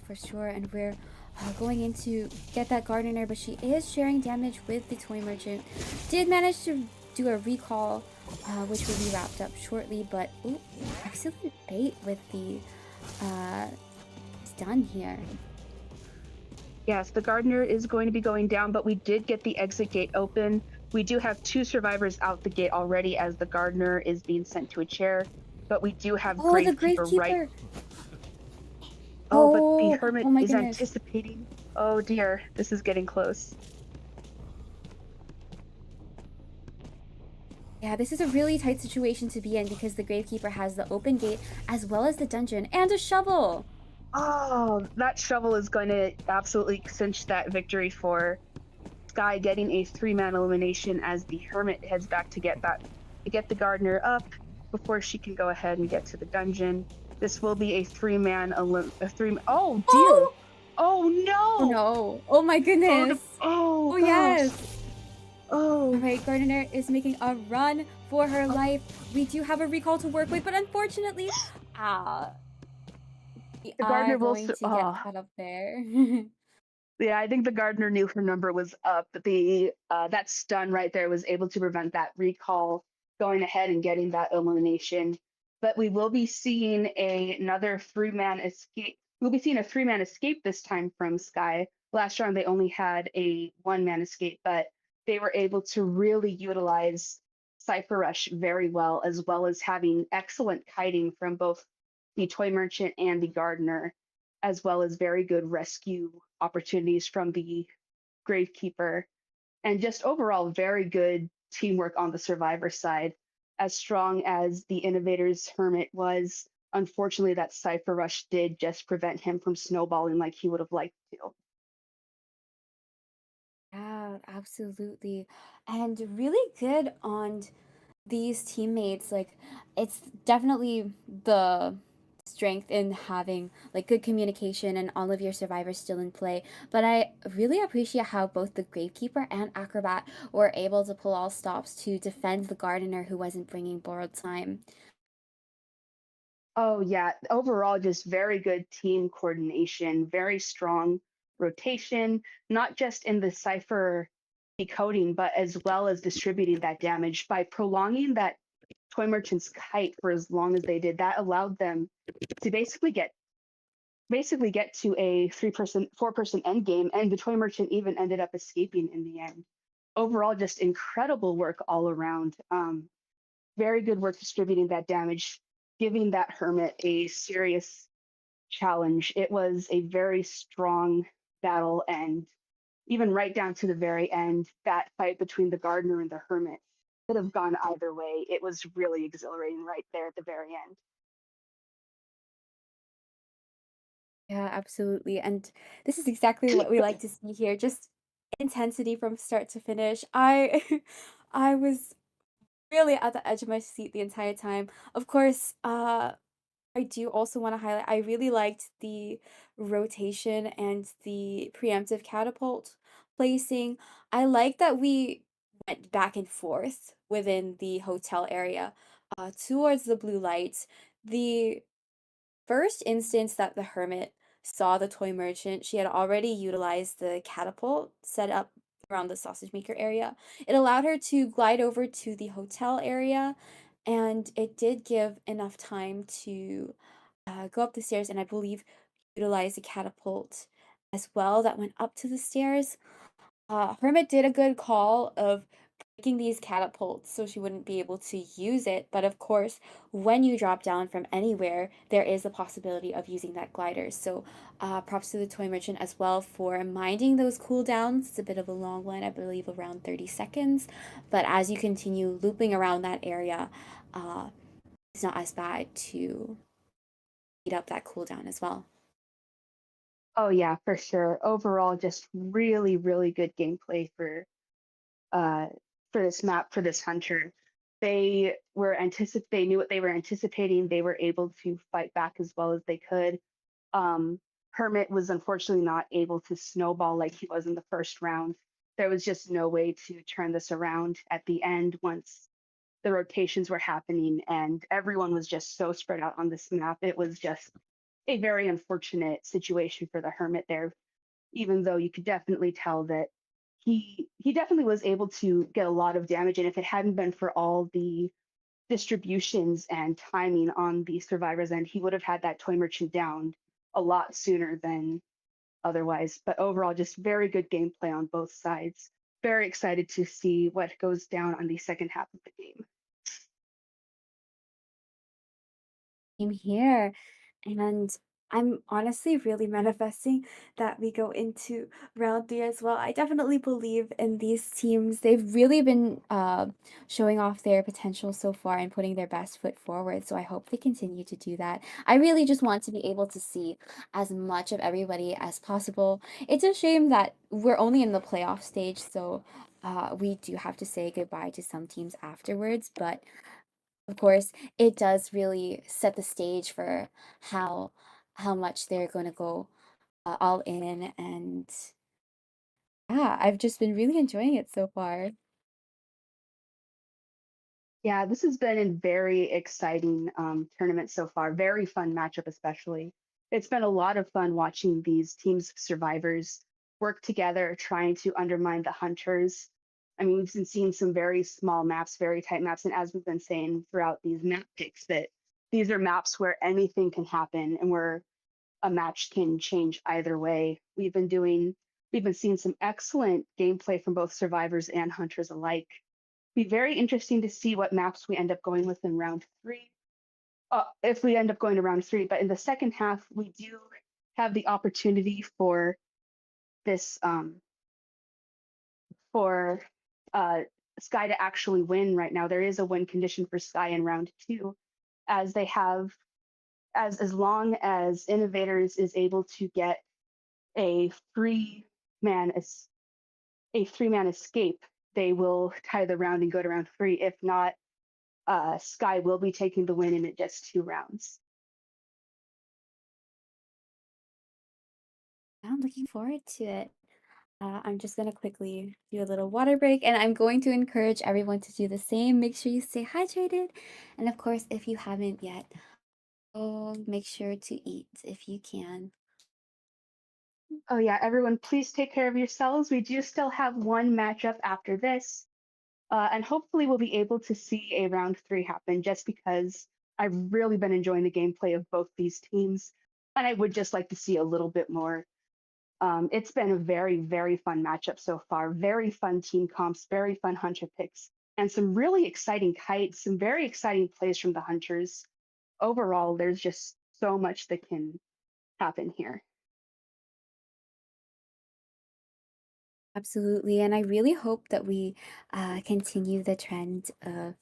For sure, and we're going in to get that Gardener, but she is sharing damage with the Toy Merchant. Did manage to do a recall, which will be wrapped up shortly, but ooh, excellent bait with the stun here. Yes, the Gardener is going to be going down, but we did get the exit gate open. We do have 2 survivors out the gate already as the Gardener is being sent to a chair, but we do have Oh, the Gravekeeper right. Gravekeeper! Oh, but the Oh, Hermit oh my is goodness. anticipating. Oh dear, this is getting close. Yeah, this is a really tight situation to be in because the Gravekeeper has the open gate as well as the dungeon and a shovel. Oh, that shovel is going to absolutely cinch that victory for Sky, getting a 3-man elimination as the Hermit heads back to get the Gardener up before she can go ahead and get to the dungeon. This will be a 3-man Oh dear. Oh! Oh Oh no. no. Oh my Oh, goodness. oh Oh gosh. yes. Oh. Alright, Gardener is making a run for her life. We do have a recall to work with, but unfortunately, ah, we The are Gardener will. going to get Oh, cut up there. yeah, I think the Gardener knew her number was up. The that stun right there was able to prevent that recall going ahead and getting that elimination. But we will be seeing another 3-man escape. We'll be seeing a 3-man escape this time from Sky. Last round they only had a 1-man escape, but they were able to really utilize Cypher Rush very well as having excellent kiting from both the Toy Merchant and the Gardener, as well as very good rescue opportunities from the Gravekeeper, and just overall very good teamwork on the survivor side. As strong as the Innovators Hermit was, unfortunately, that Cypher Rush did just prevent him from snowballing like he would have liked to. Yeah, absolutely. And really good on these teammates. Like, it's definitely the strength in having like good communication and all of your survivors still in play. But I really appreciate how both the Gravekeeper and Acrobat were able to pull all stops to defend the Gardener who wasn't bringing borrowed time. Oh, yeah. Overall, just very good team coordination, very strong rotation, not just in the Cypher decoding, but as well as distributing that damage by prolonging that Toy Merchant's kite for as long as they did. That allowed them to basically get to a 3-person, 4-person end game, and the Toy Merchant even ended up escaping in the end. Overall, just incredible work all around. Very good work distributing that damage, giving that Hermit a serious challenge. It was a very strong battle, and even right down to the very end, that fight between the Gardener and the Hermit could have gone either way. It was really exhilarating right there at the very end. Yeah, absolutely. And this is exactly what we like to see here. Just intensity from start to finish. I was really at the edge of my seat the entire time. Of course, I do also want to highlight I really liked the rotation and the preemptive catapult placing. I like that we went back and forth within the hotel area towards the blue lights. The first instance that the hermit saw the toy merchant, she had already utilized the catapult set up around the sausage maker area. It allowed her to glide over to the hotel area, and it did give enough time to go up the stairs and I believe utilize the catapult as well that went up to the stairs. Hermit did a good call of breaking these catapults so she wouldn't be able to use it, but of course, when you drop down from anywhere, there is a possibility of using that glider. So, props to the toy merchant as well for minding those cooldowns. It's a bit of a long one, I believe around 30 seconds, but as you continue looping around that area, uh, it's not as bad to speed up that cooldown as well. Oh yeah, for sure. Overall, just really, really good gameplay uh for this map for this hunter. They knew what they were anticipating. They were able to fight back as well as they could. Um, Hermit was unfortunately not able to snowball like he was in the first round. There was just no way to turn this around at the end once the rotations were happening and everyone was just so spread out on this map. It was just a very unfortunate situation for the Hermit there, even though you could definitely tell that he definitely was able to get a lot of damage. And if it hadn't been for all the distributions and timing on the survivors end, he would have had that toy merchant down a lot sooner than otherwise. But overall, just very good gameplay on both sides. Very excited to see what goes down on the second half of the game. Same here. And I'm honestly really manifesting that we go into round three as well. I definitely believe in these teams. They've really been showing off their potential so far and putting their best foot forward. So I hope they continue to do that. I really just want to be able to see as much of everybody as possible. It's a shame that we're only in the playoff stage, so we do have to say goodbye to some teams afterwards, but of course, it does really set the stage for how how much they're going to go all in, and yeah, I've just been really enjoying it so far. Yeah, this has been a very exciting tournament so far. Very fun matchup, especially. It's been a lot of fun watching these teams of survivors work together, trying to undermine the hunters. I mean, we've been seeing some very small maps, very tight maps, and as we've been saying throughout these map picks, that these are maps where anything can happen and where a match can change either way. We've been seeing some excellent gameplay from both survivors and hunters alike. Be very interesting to see what maps we end up going with in round three. If we end up going to round three, but in the second half, we do have the opportunity for this for uh, Sky to actually win right now. There is a win condition for Sky in round two, as they have as long as Innovators is able to get a free man as a 3-man escape, they will tie the round and go to round three. If not, Sky will be taking the win in just 2 rounds. I'm looking forward to it. I'm just going to quickly do a little water break, and I'm going to encourage everyone to do the same. Make sure you stay hydrated. And of course, if you haven't yet, make sure to eat if you can. Oh yeah, everyone, please take care of yourselves. We do still have one matchup after this, and hopefully we'll be able to see a round three happen. Just because I've really been enjoying the gameplay of both these teams, and I would just like to see a little bit more. It's been a very, very fun matchup so far. Very fun team comps, very fun hunter picks, and some really exciting kites, some very exciting plays from the hunters. Overall, there's just so much that can happen here. Absolutely, and I really hope that we continue the trend of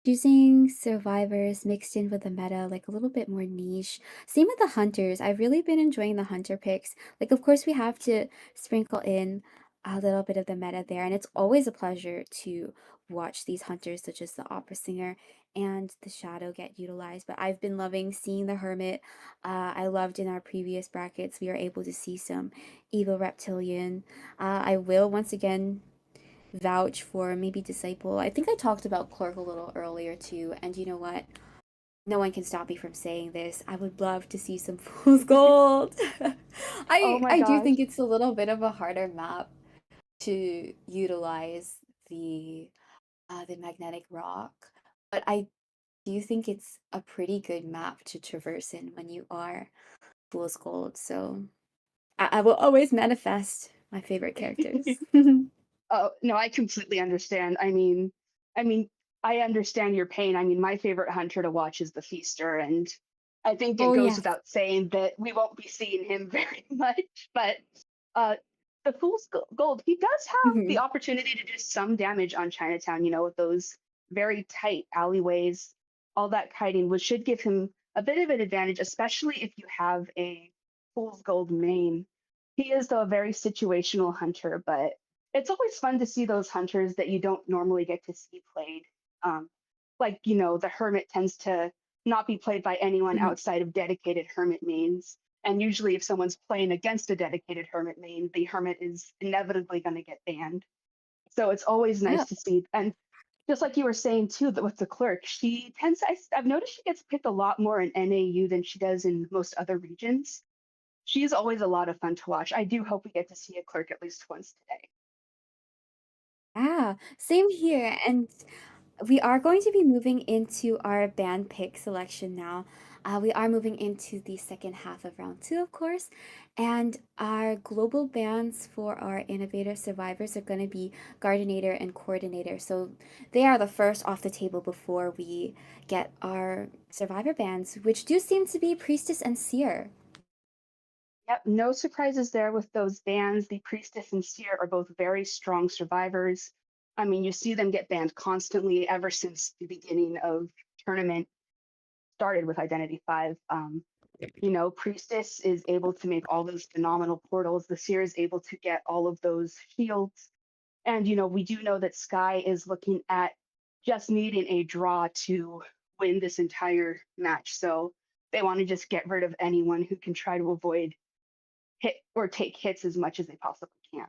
choosing survivors mixed in with the meta, like a little bit more niche. Same with the hunters. I've really been enjoying the hunter picks. Like, of course, we have to sprinkle in a little bit of the meta there, and it's always a pleasure to watch these hunters, such as the opera singer and the shadow, get utilized. But I've been loving seeing the hermit. I loved in our previous brackets, we were able to see some evil reptilian. I will once again vouch for maybe Disciple. I think I talked about Clark a little earlier too, and you know what? no one can stop me from saying this. I would love to see some fool's gold. Oh my I do gosh. think it's a little bit of a harder map to utilize the magnetic rock, but I do think it's a pretty good map to traverse in when you are fool's gold. So I will always manifest my favorite characters. Oh, no, I completely understand. I mean, I understand your pain. I mean, my favorite hunter to watch is the Feaster, and I think it Oh goes yes. without saying that we won't be seeing him very much. But uh, the Gold, he does have the Mhm. opportunity to do some damage on Chinatown. With those very tight alleyways, all that kiting, which should give him a bit of an advantage, especially if you have a Fool's Gold main. He is, though, a very situational hunter, but it's always fun to see those hunters that you don't normally get to see played. Um, like, the hermit tends to not be played by anyone Mhm. outside of dedicated hermit mains. And usually, if someone's playing against a dedicated hermit main, the hermit is inevitably going to get banned. So it's always Yeah. nice to see. And just like you were saying too, that with the clerk, she tends. I've noticed she gets picked a lot more in NAU than she does in most other regions. She's always a lot of fun to watch. I do hope we get to see a clerk at least once today. Yeah, same here. And we are going to be moving into our band pick selection now. We are moving into the second half of round two, of course. And our global bands for our innovator survivors are going to be Gardenator and Coordinator. So they are the first off the table before we get our survivor bands, which do seem to be Priestess and Seer. Yep, no surprises there with those bans. The Priestess and Seer are both very strong survivors. I mean, you see them get banned constantly ever since the beginning of tournament started with Identity 5. Priestess is able to make all those phenomenal portals. The Seer is able to get all of those shields. And, we do know that Sky is looking at just needing a draw to win this entire match. So they want to just get rid of anyone who can try to avoid hit or take hits as much as they possibly can.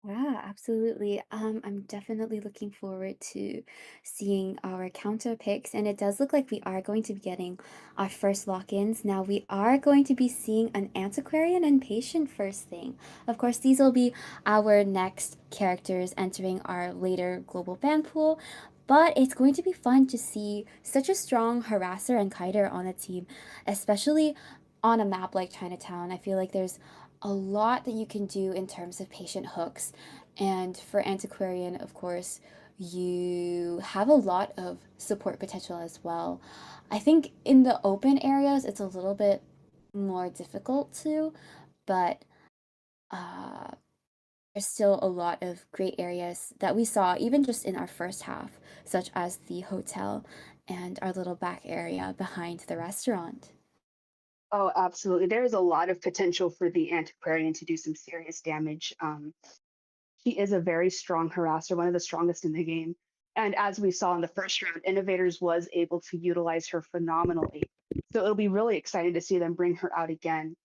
Yeah, absolutely. I'm definitely looking forward to seeing our counter picks, and it does look like we are going to be getting our first lock-ins. Now we are going to be seeing an antiquarian and patient first thing. Of course, these will be our next characters entering our later global ban pool, but it's going to be fun to see such a strong harasser and kiter on a team, especially on a map like Chinatown. I feel like there's a lot that you can do in terms of patient hooks. And for Antiquarian, of course, you have a lot of support potential as well. I think in the open areas, it's a little bit more difficult to, but uh, there's still a lot of great areas that we saw even just in our first half, such as the hotel and our little back area behind the restaurant. Oh, absolutely. There is a lot of potential for the antiquarian to do some serious damage. She is a very strong harasser, one of the strongest in the game. And as we saw in the first round, Innovators was able to utilize her phenomenally. So it'll be really exciting to see them bring her out again.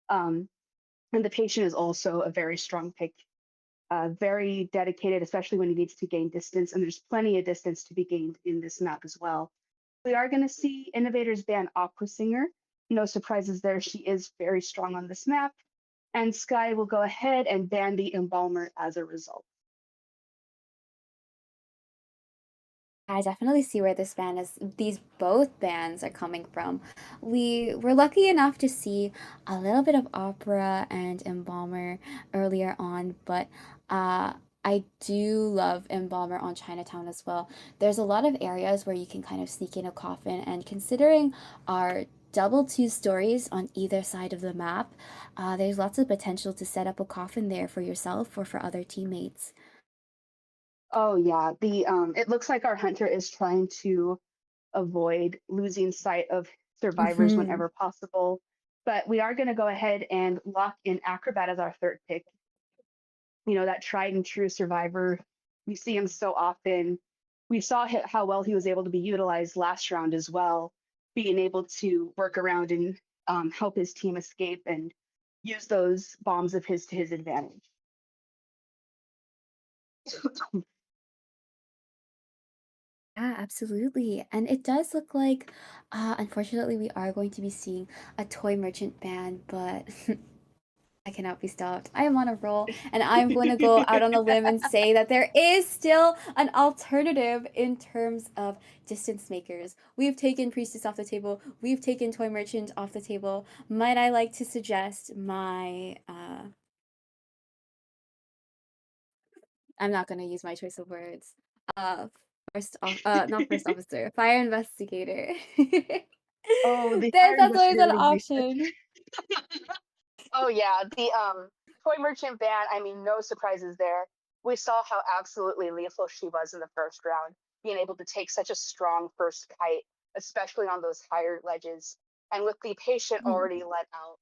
Um, and the patient is also a very strong pick, very dedicated, especially when he needs to gain distance. And there's plenty of distance to be gained in this map as well. We are going to see Innovators ban Opera Singer. No surprises there. She is very strong on this map. And Sky will go ahead and ban the Embalmer as a result. I definitely see where this band is. These both bands are coming from. We were lucky enough to see a little bit of opera and embalmer earlier on, but I do love embalmer on Chinatown as well. There's a lot of areas where you can kind of sneak in a coffin, and considering our double two stories on either side of the map, there's lots of potential to set up a coffin there for yourself or for other teammates. Oh yeah, the it looks like our hunter is trying to avoid losing sight of survivors Hmm. whenever possible. But we are going to go ahead and lock in Acrobat as our third pick. That tried and true survivor. We see him so often. We saw how well he was able to be utilized last round as well, being able to work around and help his team escape and use those bombs of his to his advantage. Yeah, absolutely. And it does look like, unfortunately, we are going to be seeing a toy merchant ban, but I cannot be stopped. I am on a roll, and I'm going to go out on a limb and say that there is still an alternative in terms of distance makers. We've taken Priestess off the table, we've taken Toy Merchant off the table. Might I like to suggest my I'm not gonna use my choice of words. Uh, not first officer, fire investigator. Oh, the fire That's always investigator an would be such. option. Oh yeah, the toy merchant ban. I mean, no surprises there. We saw how absolutely lethal she was in the first round, being able to take such a strong first kite, especially on those higher ledges. And with the patient Mhm. already let out,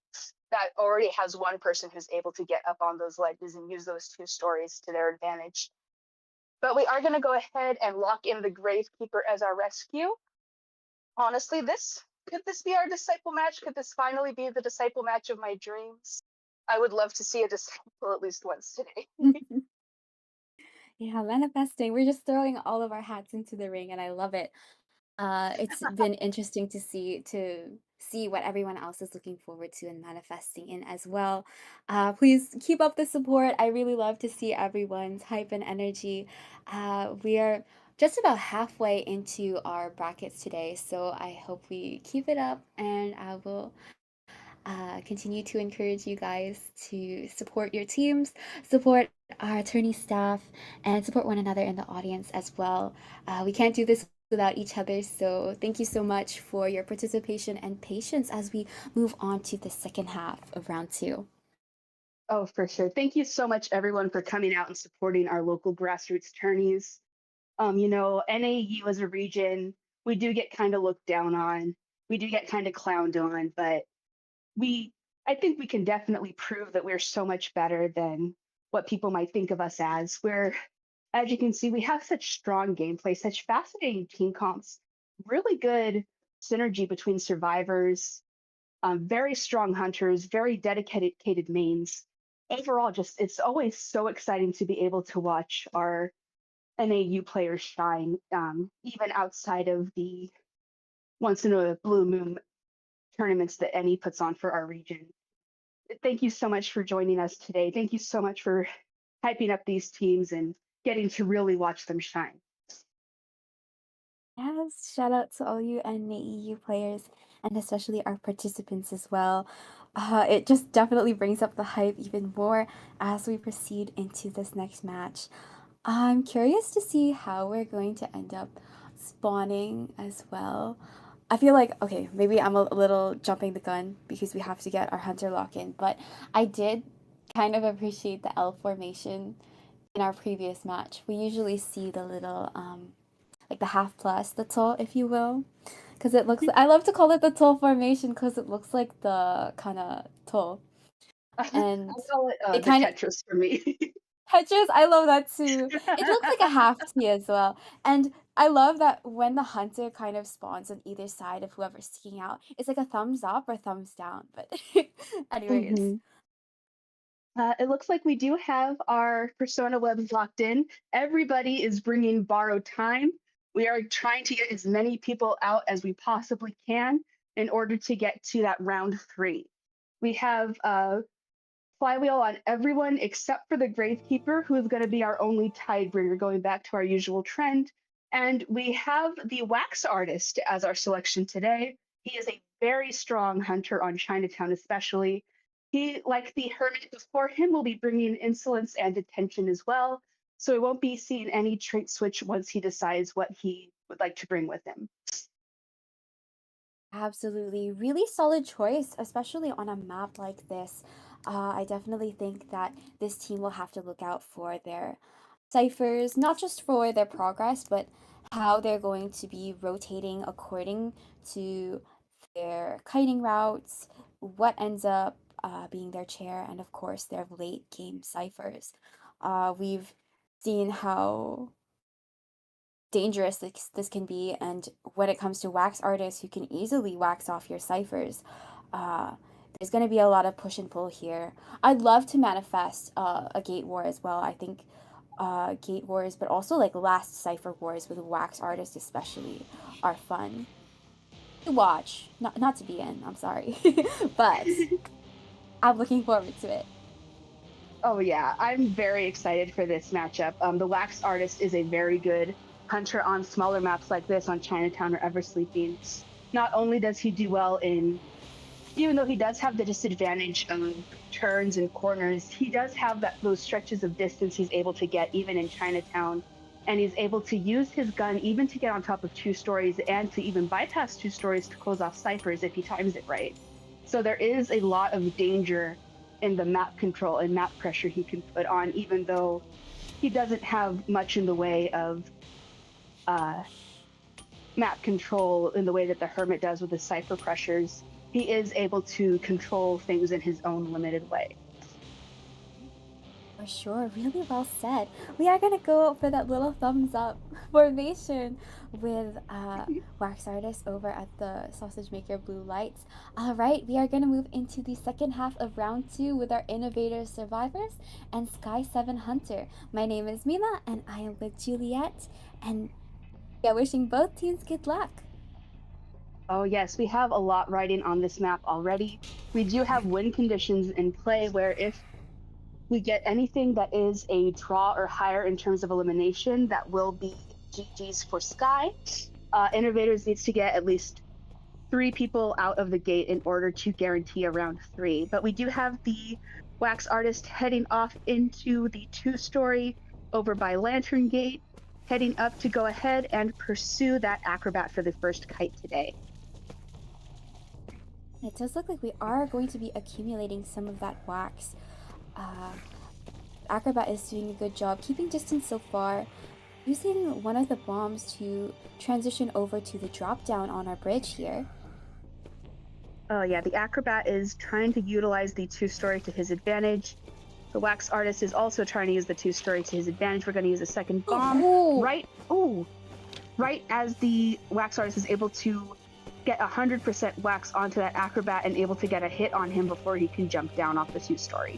that already has one person who's able to get up on those ledges and use those two stories to their advantage. But we are going to go ahead and lock in the Gravekeeper as our rescue. Honestly, this could this be our disciple match? Could this finally be the disciple match of my dreams? I would love to see a disciple at least once today. Yeah, manifesting. We're just throwing all of our hats into the ring, and I love it. It's been interesting to see what everyone else is looking forward to and manifesting in as well. Please keep up the support. I really love to see everyone's hype and energy. We are just about halfway into our brackets today, so I hope we keep it up, and I will continue to encourage you guys to support your teams, support our attorney staff, and support one another in the audience as well. We can't do this without each other, so thank you so much for your participation and patience as we move on to the second half of round two. Oh, for sure. Thank you so much, everyone, for coming out and supporting our local grassroots attorneys. NAU as a region, we do get kind of looked down on. We do get kind of clowned on, but we I think we can definitely prove that we're so much better than what people might think of us as. We're, as you can see, we have such strong gameplay, such fascinating team comps, really good synergy between survivors, very strong hunters, very dedicated mains. Overall, just it's always so exciting to be able to watch our NAU players shine, even outside of the once in a blue moon tournaments that NE puts on for our region. Thank you so much for joining us today. Thank you so much for hyping up these teams and getting to really watch them shine. Yes, shout out to all you NAEU players and especially our participants as well. It just definitely brings up the hype even more as we proceed into this next match. I'm curious to see how we're going to end up spawning as well. I feel like, okay, maybe I'm a little jumping the gun because we have to get our hunter lock in, but I did kind of appreciate the L formation in our previous match. We usually see the little like the half plus, the toe, if you will. Because it looks, I love to call it the toe formation because it looks like the kind of toe. I And call it it the kind of, Tetris for me. Tetris, I love that too. It looks like a half T as well. And I love that when the hunter kind of spawns on either side of whoever's sticking out, it's like a thumbs up or thumbs down. But anyways, hmm It looks like we do have our persona webs locked in. Everybody is bringing borrowed time. We are trying to get as many people out as we possibly can in order to get to that round three. We have flywheel on everyone except for the Gravekeeper, who is going to be our only tidebringer, going back to our usual trend. And we have the Wax Artist as our selection today. He is a very strong hunter on Chinatown, especially. He, like the Hermit before him, will be bringing insolence and attention as well. So we won't be seeing any trait switch once he decides what he would like to bring with him. absolutely. Really solid choice, especially on a map like this. I definitely think that this team will have to look out for their ciphers, not just for their progress, but how they're going to be rotating according to their kiting routes, what ends up being their chair, and of course, their late game ciphers. We've seen how dangerous this can be, and when it comes to wax artists who can easily wax off your ciphers, uh, there's going to be a lot of push and pull here. I'd love to manifest a gate war as well. I think Gate Wars, but also like Last Cipher Wars with Wax Artist especially are fun to watch. Not to be in, I'm sorry. But I'm looking forward to it. Oh yeah, I'm very excited for this matchup. The Wax Artist is a very good hunter on smaller maps like this on Chinatown or Eversleeping. Not only does he do well in, even though he does have the disadvantage of turns and corners, he does have those stretches of distance he's able to get even in Chinatown. And he's able to use his gun even to get on top of 2 stories and to even bypass 2 stories to close off ciphers if he times it right. So there is a lot of danger in the map control and map pressure he can put on, even though he doesn't have much in the way of uh, map control in the way that the Hermit does with the cipher pressures. He is able to control things in his own limited way. For sure, really well said. We are gonna go for that little thumbs up formation with Wax Artist over at the Sausage Maker Blue Lights. Alright, we are gonna move into the second half of round 2 with our Innovators Survivors and Sky 7 Hunter. My name is Mila and I am with Juliet, and yeah, wishing both teams good luck. Oh, yes, we have a lot riding on this map already. We do have win conditions in play where if we get anything that is a draw or higher in terms of elimination, that will be GG's for Sky. Innovators needs to get at least 3 people out of the gate in order to guarantee a round 3. But we do have the Wax Artist heading off into the 2-story over by Lantern Gate, heading up to go ahead and pursue that Acrobat for the first kite today. It does look like we are going to be accumulating some of that wax. Acrobat is doing a good job keeping distance so far, using one of the bombs to transition over to the drop down on our bridge here. Oh yeah, the Acrobat is trying to utilize the 2-story to his advantage. The Wax Artist is also trying to use the 2-story to his advantage. We're going to use a second bomb right as the Wax Artist is able to get 100% wax onto that Acrobat and able to get a hit on him before he can jump down off the 2-story.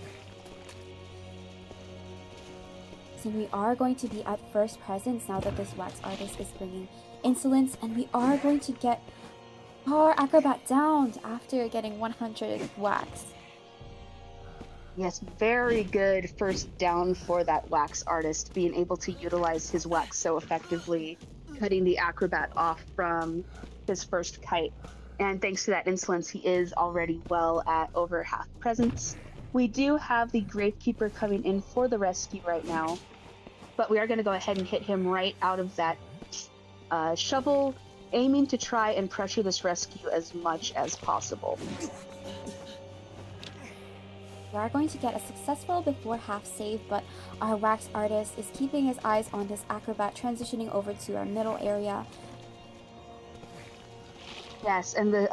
So we are going to be at first presence now that this Wax Artist is bringing insolence, and we are going to get our Acrobat downed after getting 100 wax. Yes, very good first down for that Wax Artist, being able to utilize his wax so effectively, cutting the Acrobat off from his first kite. And thanks to that insolence, he is already well at over half presence. We do have the Gravekeeper coming in for the rescue right now, but we are going to go ahead and hit him right out of that shovel, aiming to try and pressure this rescue as much as possible. We are going to get a successful before half save, but our Wax Artist is keeping his eyes on this Acrobat, transitioning over to our middle area. Yes, and the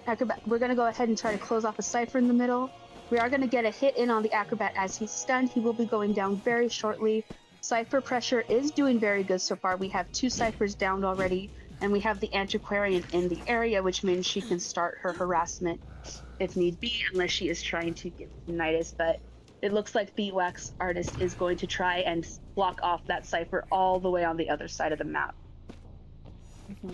Acrobat, we're going to go ahead and try to close off a cipher in the middle. We are going to get a hit in on the Acrobat as he's stunned. He will be going down very shortly. Cipher pressure is doing very good so far. We have 2 ciphers downed already, and we have the Antiquarian in the area, which means she can start her harassment if need be, unless she is trying to get tinnitus. But it looks like the Wax Artist is going to try and block off that cipher all the way on the other side of the map.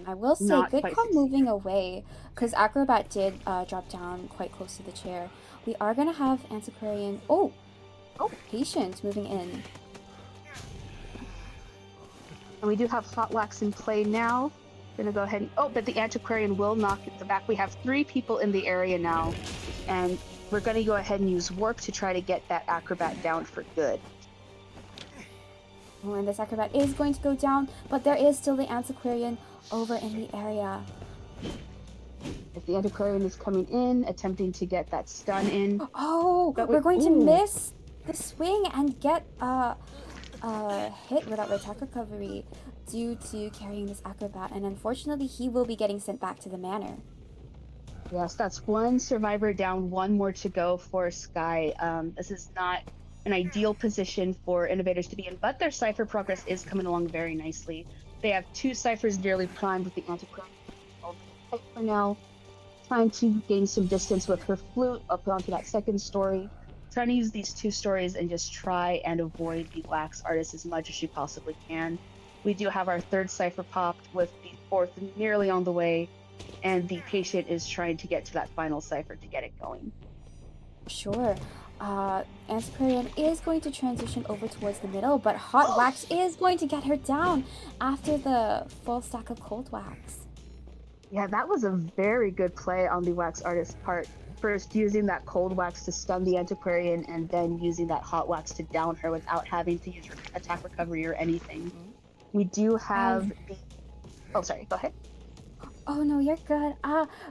I will say, Not good quite call succeeding. moving away, because Acrobat did drop down quite close to the chair. We are going to have Antiquarian... Oh, Patient moving in. And we do have Hot Wax in play now. Gonna go ahead and... Oh, but the Antiquarian will knock it the back. We have 3 people in the area now, and we're gonna go ahead and use Warp to try to get that Acrobat down for good. And this Acrobat is going to go down, but there is still the Antiquarian over in the area. If the Antiquarian is coming in, attempting to get that stun in. Oh, But we're going to miss the swing and get a hit without attack recovery due to carrying this Acrobat, and unfortunately he will be getting sent back to the manor. Yes, that's 1 survivor down, 1 more to go for Sky. This is not an ideal position for Innovators to be in, but their cipher progress is coming along very nicely. They have 2 ciphers nearly primed with the Antiquarian for now, trying to gain some distance with her flute up onto that 2nd story. trying to use these two stories and just try and avoid the wax artist as much as she possibly can. We do have our third cipher popped with the fourth nearly on the way, and the patient is trying to get to that final cipher to get it going. Sure. Antiquarian is going to transition over towards the middle, but Hot Wax is going to get her down after the full stack of Cold Wax. Yeah, that was a very good play on the wax artist's part. First, using that cold wax to stun the antiquarian, and then using that hot wax to down her without having to use attack recovery or anything. We do As have the. Oh, sorry, go ahead. Oh no, you're good.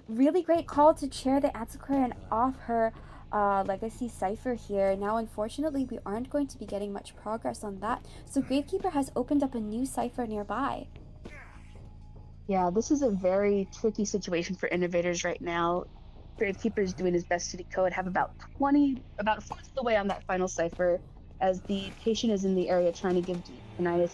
Really great call to chair the Antiquarian off her legacy cipher here. Now, unfortunately, we aren't going to be getting much progress on that, so Gravekeeper has opened up a new cipher nearby. Yeah, this is a very tricky situation for innovators right now. Gravekeeper is doing his best to decode, have about a fourth of the way on that final cipher, as the patient is in the area trying to give tinnitus,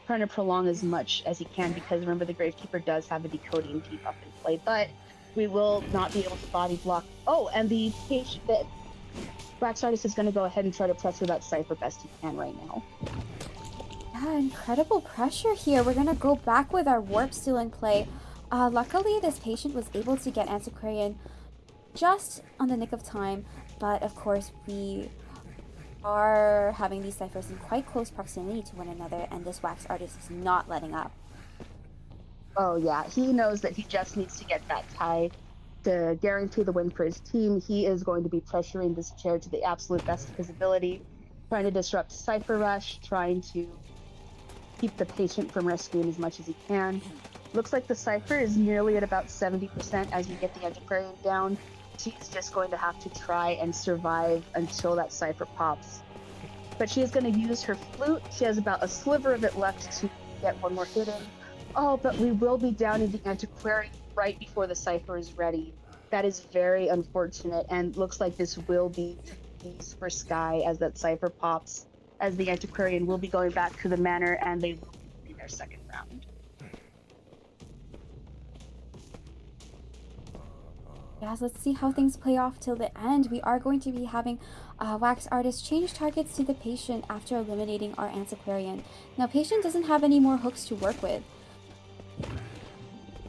trying to prolong as much as he can, because remember, the Gravekeeper does have a decoding debuff in play, but we will not be able to body block. Oh, and the Wax Artist is going to go ahead and try to pressure that cipher best he can right now. Yeah, incredible pressure here. We're gonna go back with our warp still in play. Luckily, this patient was able to get Antiquarian just on the nick of time, but of course, we are having these ciphers in quite close proximity to one another, and this wax artist is not letting up. Oh yeah, he knows that he just needs to get that tie to guarantee the win for his team. He is going to be pressuring this chair to the absolute best of his ability, trying to disrupt Cypher Rush, trying to keep the patient from rescuing as much as he can. Looks like the Cypher is nearly at about 70% as we get the Antiquarian down. She's just going to have to try and survive until that Cypher pops. But she is going to use her flute. She has about a sliver of it left to get one more hit in. Oh, but we will be down in the Antiquarian right before the Cypher is ready. That is very unfortunate, and looks like this will be peace for Sky as that Cypher pops, as the Antiquarian will be going back to the manor, and they will be their second round. Yes, let's see how things play off till the end. We are going to be having Wax Artist change targets to the patient after eliminating our Antiquarian. Now, patient doesn't have any more hooks to work with.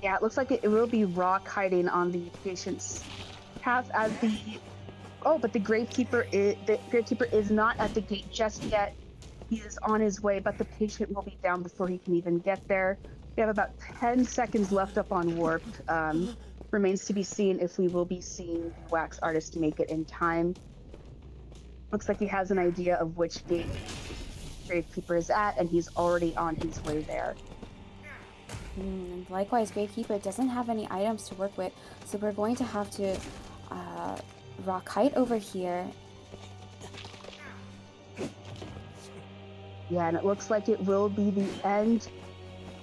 Yeah, it looks like it will be Rock hiding on the patient's path as the oh, but the Gravekeeper is not at the gate just yet. He is on his way, but the patient will be down before he can even get there. We have about 10 seconds left up on Warp. Remains to be seen if we will be seeing the Wax Artist make it in time. Looks like he has an idea of which gate Gravekeeper is at, and he's already on his way there. And likewise, Gravekeeper doesn't have any items to work with, so we're going to have to rock height over here. Yeah, and it looks like it will be the end,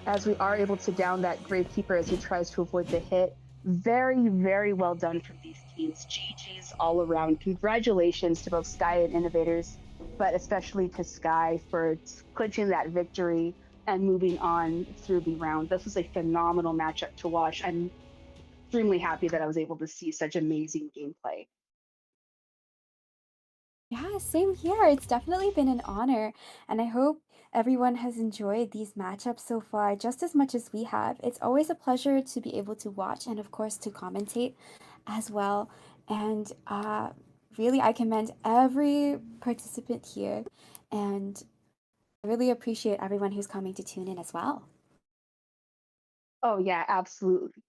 as we are able to down that Gravekeeper as he tries to avoid the hit. Very, very well done from these teams. GG's all around. Congratulations to both Sky and Innovators, but especially to Sky for clinching that victory and moving on through the round. This was a phenomenal matchup to watch. I'm extremely happy that I was able to see such amazing gameplay. Yeah, same here. It's definitely been an honor, and I hope everyone has enjoyed these matchups so far just as much as we have. It's always a pleasure to be able to watch and, of course, to commentate as well. And really, I commend every participant here, and I really appreciate everyone who's coming to tune in as well. Oh yeah, absolutely.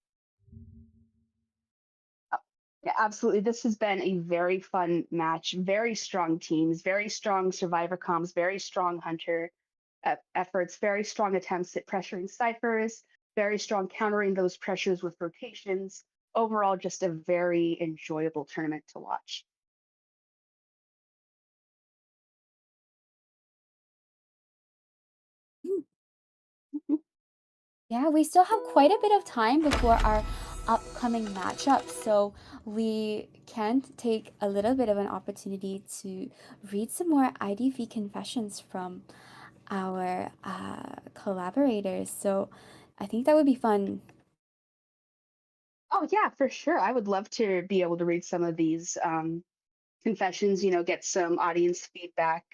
Uh, Yeah, absolutely. This has been a very fun match. Very strong teams, very strong survivor comms, very strong hunter efforts, very strong attempts at pressuring ciphers, very strong countering those pressures with rotations. Overall, just a very enjoyable tournament to watch. Yeah, we still have quite a bit of time before our upcoming matchup, so we can take a little bit of an opportunity to read some more IDV confessions from our collaborators. So I think that would be fun. Oh yeah, for sure. I would love to be able to read some of these. confessions, get some audience feedback,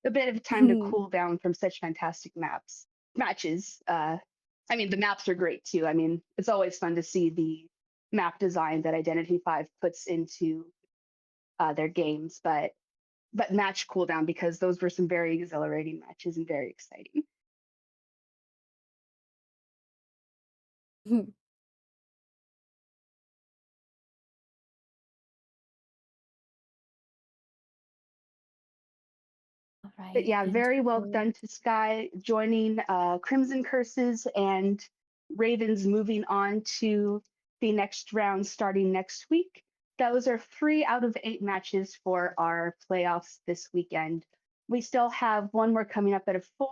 a bit of time to cool down from such fantastic matches. I mean, the maps are great too. I mean, it's always fun to see the map design that Identity Five puts into their games, but match cooldown because those were some very exhilarating matches and very exciting. All But right, yeah, and very well for done to Sky joining Crimson Curses and Ravens moving on to the next round starting next week. Those are 3 out of 8 matches for our playoffs this weekend. We still have one more coming up at a 4.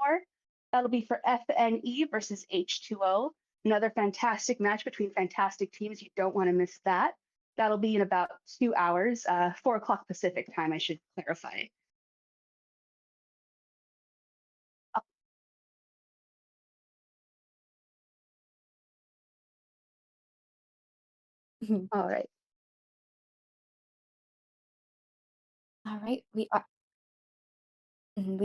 That'll be for FNE versus H2O. Another fantastic match between fantastic teams. You don't want to miss that. That'll be in about 2 hours, 4 o'clock Pacific time, I should clarify. All right. all right, we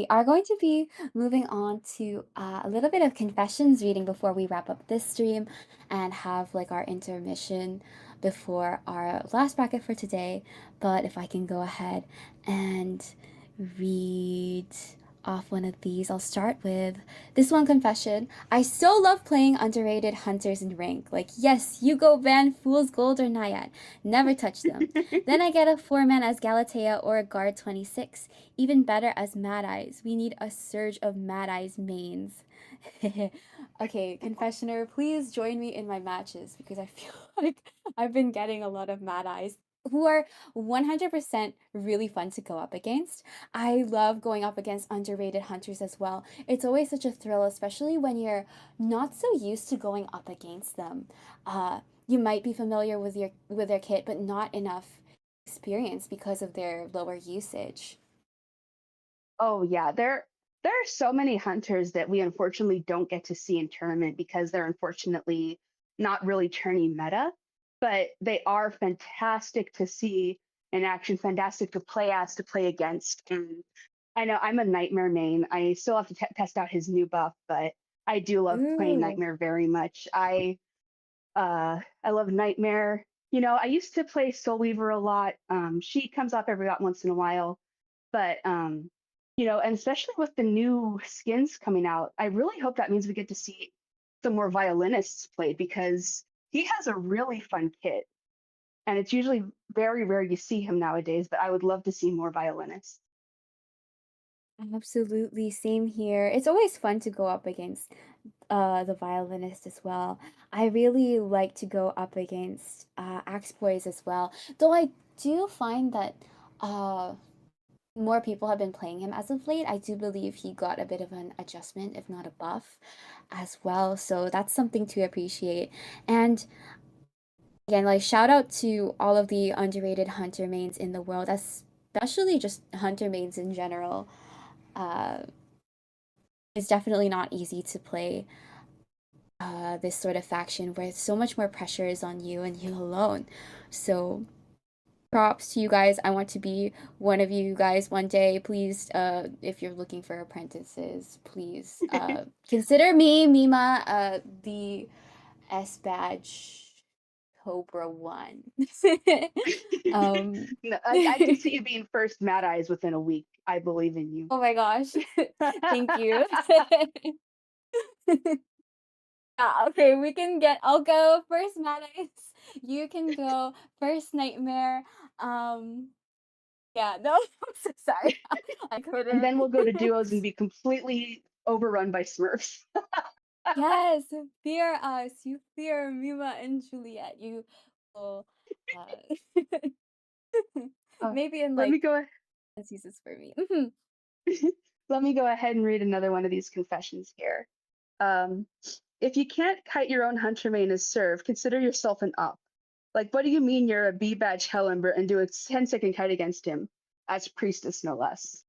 are going to be moving on to a little bit of confessions reading before we wrap up this stream and have like our intermission before our last bracket for today. But if I can go ahead and read off one of these, I'll start with this one confession. I so love playing underrated hunters in rank. Like, yes, you go Van, Fool's Gold, or Naiad. Never touch them. Then I get a 4-man as Galatea or a guard 26. Even better as Mad Eyes. We need a surge of Mad Eyes mains. Okay, Confessioner, please join me in my matches because I feel like I've been getting a lot of Mad Eyes who are 100% really fun to go up against. I love going up against underrated hunters as well. It's always such a thrill, especially when you're not so used to going up against them. You might be familiar with their kit, but not enough experience because of their lower usage. Oh yeah, there are so many hunters that we unfortunately don't get to see in tournament because they're unfortunately not really turning meta, but they are fantastic to see in action, fantastic to play as, to play against. And I know I'm a Nightmare main. I still have to test out his new buff, but I do love playing Ooh. Nightmare very much. I love Nightmare. I used to play Soul Weaver a lot. She comes up every once in a while, but and especially with the new skins coming out, I really hope that means we get to see some more violinists played because he has a really fun kit, and it's usually very rare you see him nowadays. But I would love to see more violinists. Absolutely, same here. It's always fun to go up against the violinist as well. I really like to go up against Axe Boys as well. Though I do find that uh more people have been playing him as of late. I do believe he got a bit of an adjustment, if not a buff, as well. So that's something to appreciate. And again, like shout out to all of the underrated hunter mains in the world, especially just hunter mains in general. Uh, it's definitely not easy to play this sort of faction where so much more pressure is on you and you alone. So props to you guys. I want to be one of you guys one day. Please, if you're looking for apprentices, please consider me, Mima, the S badge Cobra 1. um No, I can see you being first Mad Eyes within a week. I believe in you. oh my gosh. Thank you. Yeah, okay, I'll go first Mad Eyes. You can go first Nightmare. Um yeah, no, I'm so sorry. I And couldn't. then we'll go to duos and be completely overrun by Smurfs. Yes, fear us. You fear Mima and Juliet. You will uh Uh, maybe in let like me go. seasons for me. Let me go ahead and read another one of these confessions here. Um, if you can't kite your own hunter main as serve, consider yourself an up. Like, what do you mean you're a B badge Hellember and do a 10-second kite against him? As priestess, no less.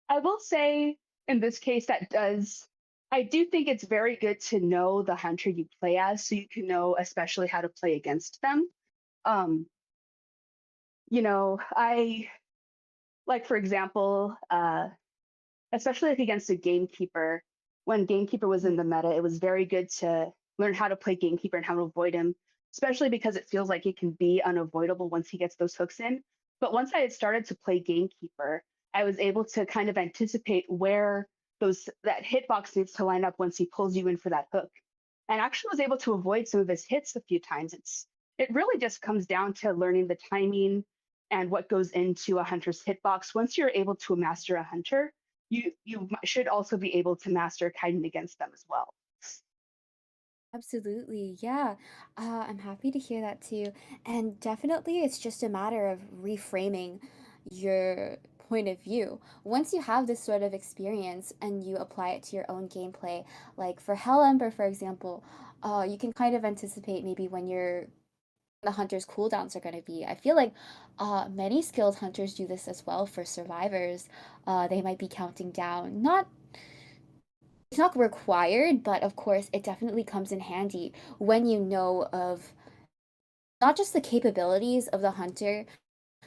I will say in this case, I do think it's very good to know the hunter you play as so you can know especially how to play against them. Um, I Like for example, especially like against a gamekeeper, when gamekeeper was in Mm. the meta, it was very good to learn how to play gamekeeper and how to avoid him, especially because it feels like it can be unavoidable once he gets those hooks in. But once I had started to play gamekeeper, I was able to kind of anticipate where those that hitbox needs to line up once he pulls you in for that hook, and actually was able to avoid some of his hits a few times. It really just comes down to learning the timing and what goes into a hunter's hitbox. Once you're able to master a hunter, you should also be able to master kiting against them as well. Absolutely. Yeah. I'm happy to hear that too. And definitely, it's just a matter of reframing your point of view. Once you have this sort of experience and you apply it to your own gameplay, like for Hell Ember, for example, you can kind of anticipate maybe when the hunter's cooldowns are going to be. I feel like many skilled hunters do this as well for survivors. They might be counting down, not it's not required, but of course, it definitely comes in handy when you know of not just the capabilities of the hunter,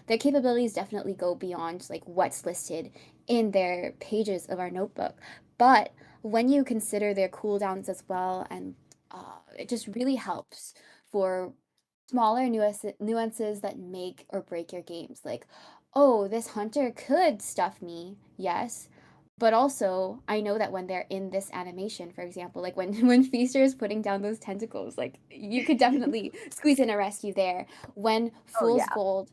their capabilities definitely go beyond like what's listed in their pages of our notebook. But when you consider their cooldowns as well, and it just really helps for smaller nuances that make or break your games. Like, oh, this hunter could stuff me, yes. But also, I know that when they're in this animation, for example, like when when Feaster is putting down those tentacles, like you could definitely squeeze in a rescue there. When Oh Fool's yeah. Gold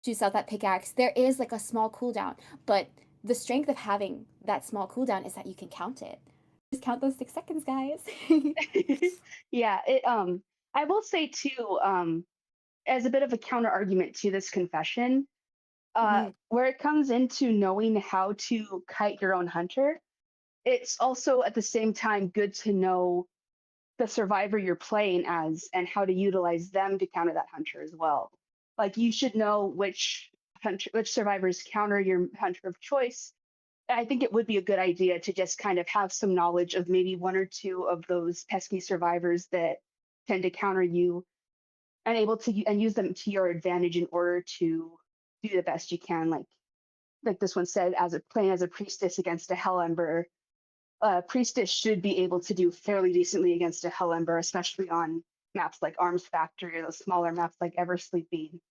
shoots out that pickaxe, there is like a small cooldown, but the strength of having that small cooldown is that you can count it. Just count those 6 seconds, guys. Yeah, it I will say too, as a bit of a counter argument to this confession, Mhm. where it comes into knowing how to kite your own hunter, it's also at the same time good to know the survivor you're playing as and how to utilize them to counter that hunter as well. Like you should know which survivors counter your hunter of choice. I think it would be a good idea to just kind of have some knowledge of maybe one or two of those pesky survivors that tend to counter you, and able to and use them to your advantage in order to do the best you can. Like this one said, as a playing as a priestess against a hell ember, priestess should be able to do fairly decently against a hell ember, especially on maps like Arms Factory or those smaller maps like Ever Sleeping.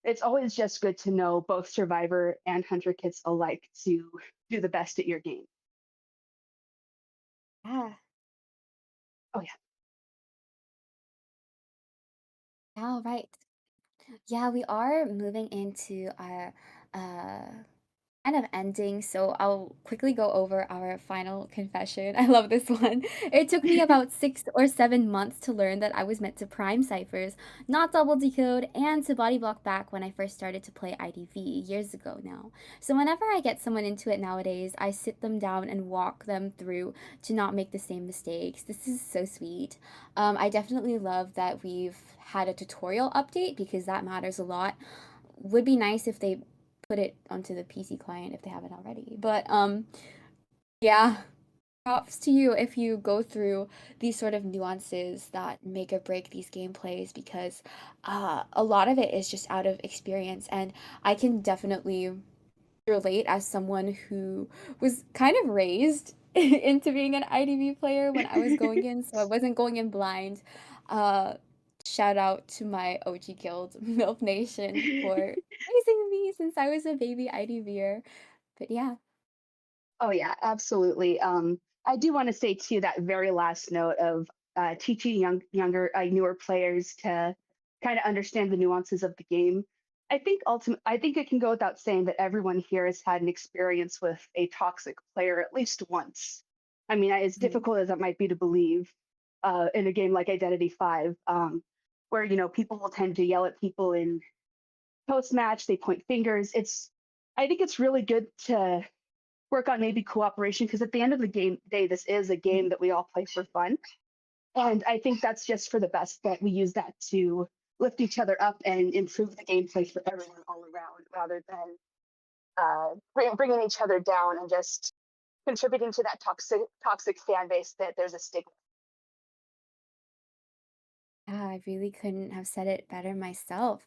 It's always just good to know both survivor and hunter kits alike to do the best at your game. Yeah. Oh yeah. All right. Yeah, we are moving into our uh kind of ending, so I'll quickly go over our final confession. I love this one. It took me about 6 or 7 months to learn that I was meant to prime ciphers, not double decode, and to body block back when I first started to play IDV years ago now. So whenever I get someone into it nowadays, I sit them down and walk them through to not make the same mistakes. This is so sweet. I definitely love that we've had a tutorial update because that matters a lot. Would be nice if they put it onto the PC client if they haven't already. But yeah, props to you if you go through these sort of nuances that make or break these gameplays because a lot of it is just out of experience, and I can definitely relate as someone who was kind of raised into being an IDV player when I was going in, so I wasn't going in blind. Uh, Shout out to my OG guild, MILF Nation, for raising me since I was a baby IDVer. But yeah. Oh yeah, absolutely. I do want to say too that very last note of teaching younger, newer players to kind of understand the nuances of the game. I think it can go without saying that everyone here has had an experience with a toxic player at least once. I mean, as Mhm. difficult as that might be to believe, in a game like Identity Five, where people will tend to yell at people in post match, they point fingers. I think it's really good to work on maybe cooperation because at the end of the day, this is a game that we all play for fun. And I think that's just for the best that we use that to lift each other up and improve the gameplay for everyone all around rather than bringing each other down and just contributing to that toxic fan base that there's a stigma. Yeah, I really couldn't have said it better myself.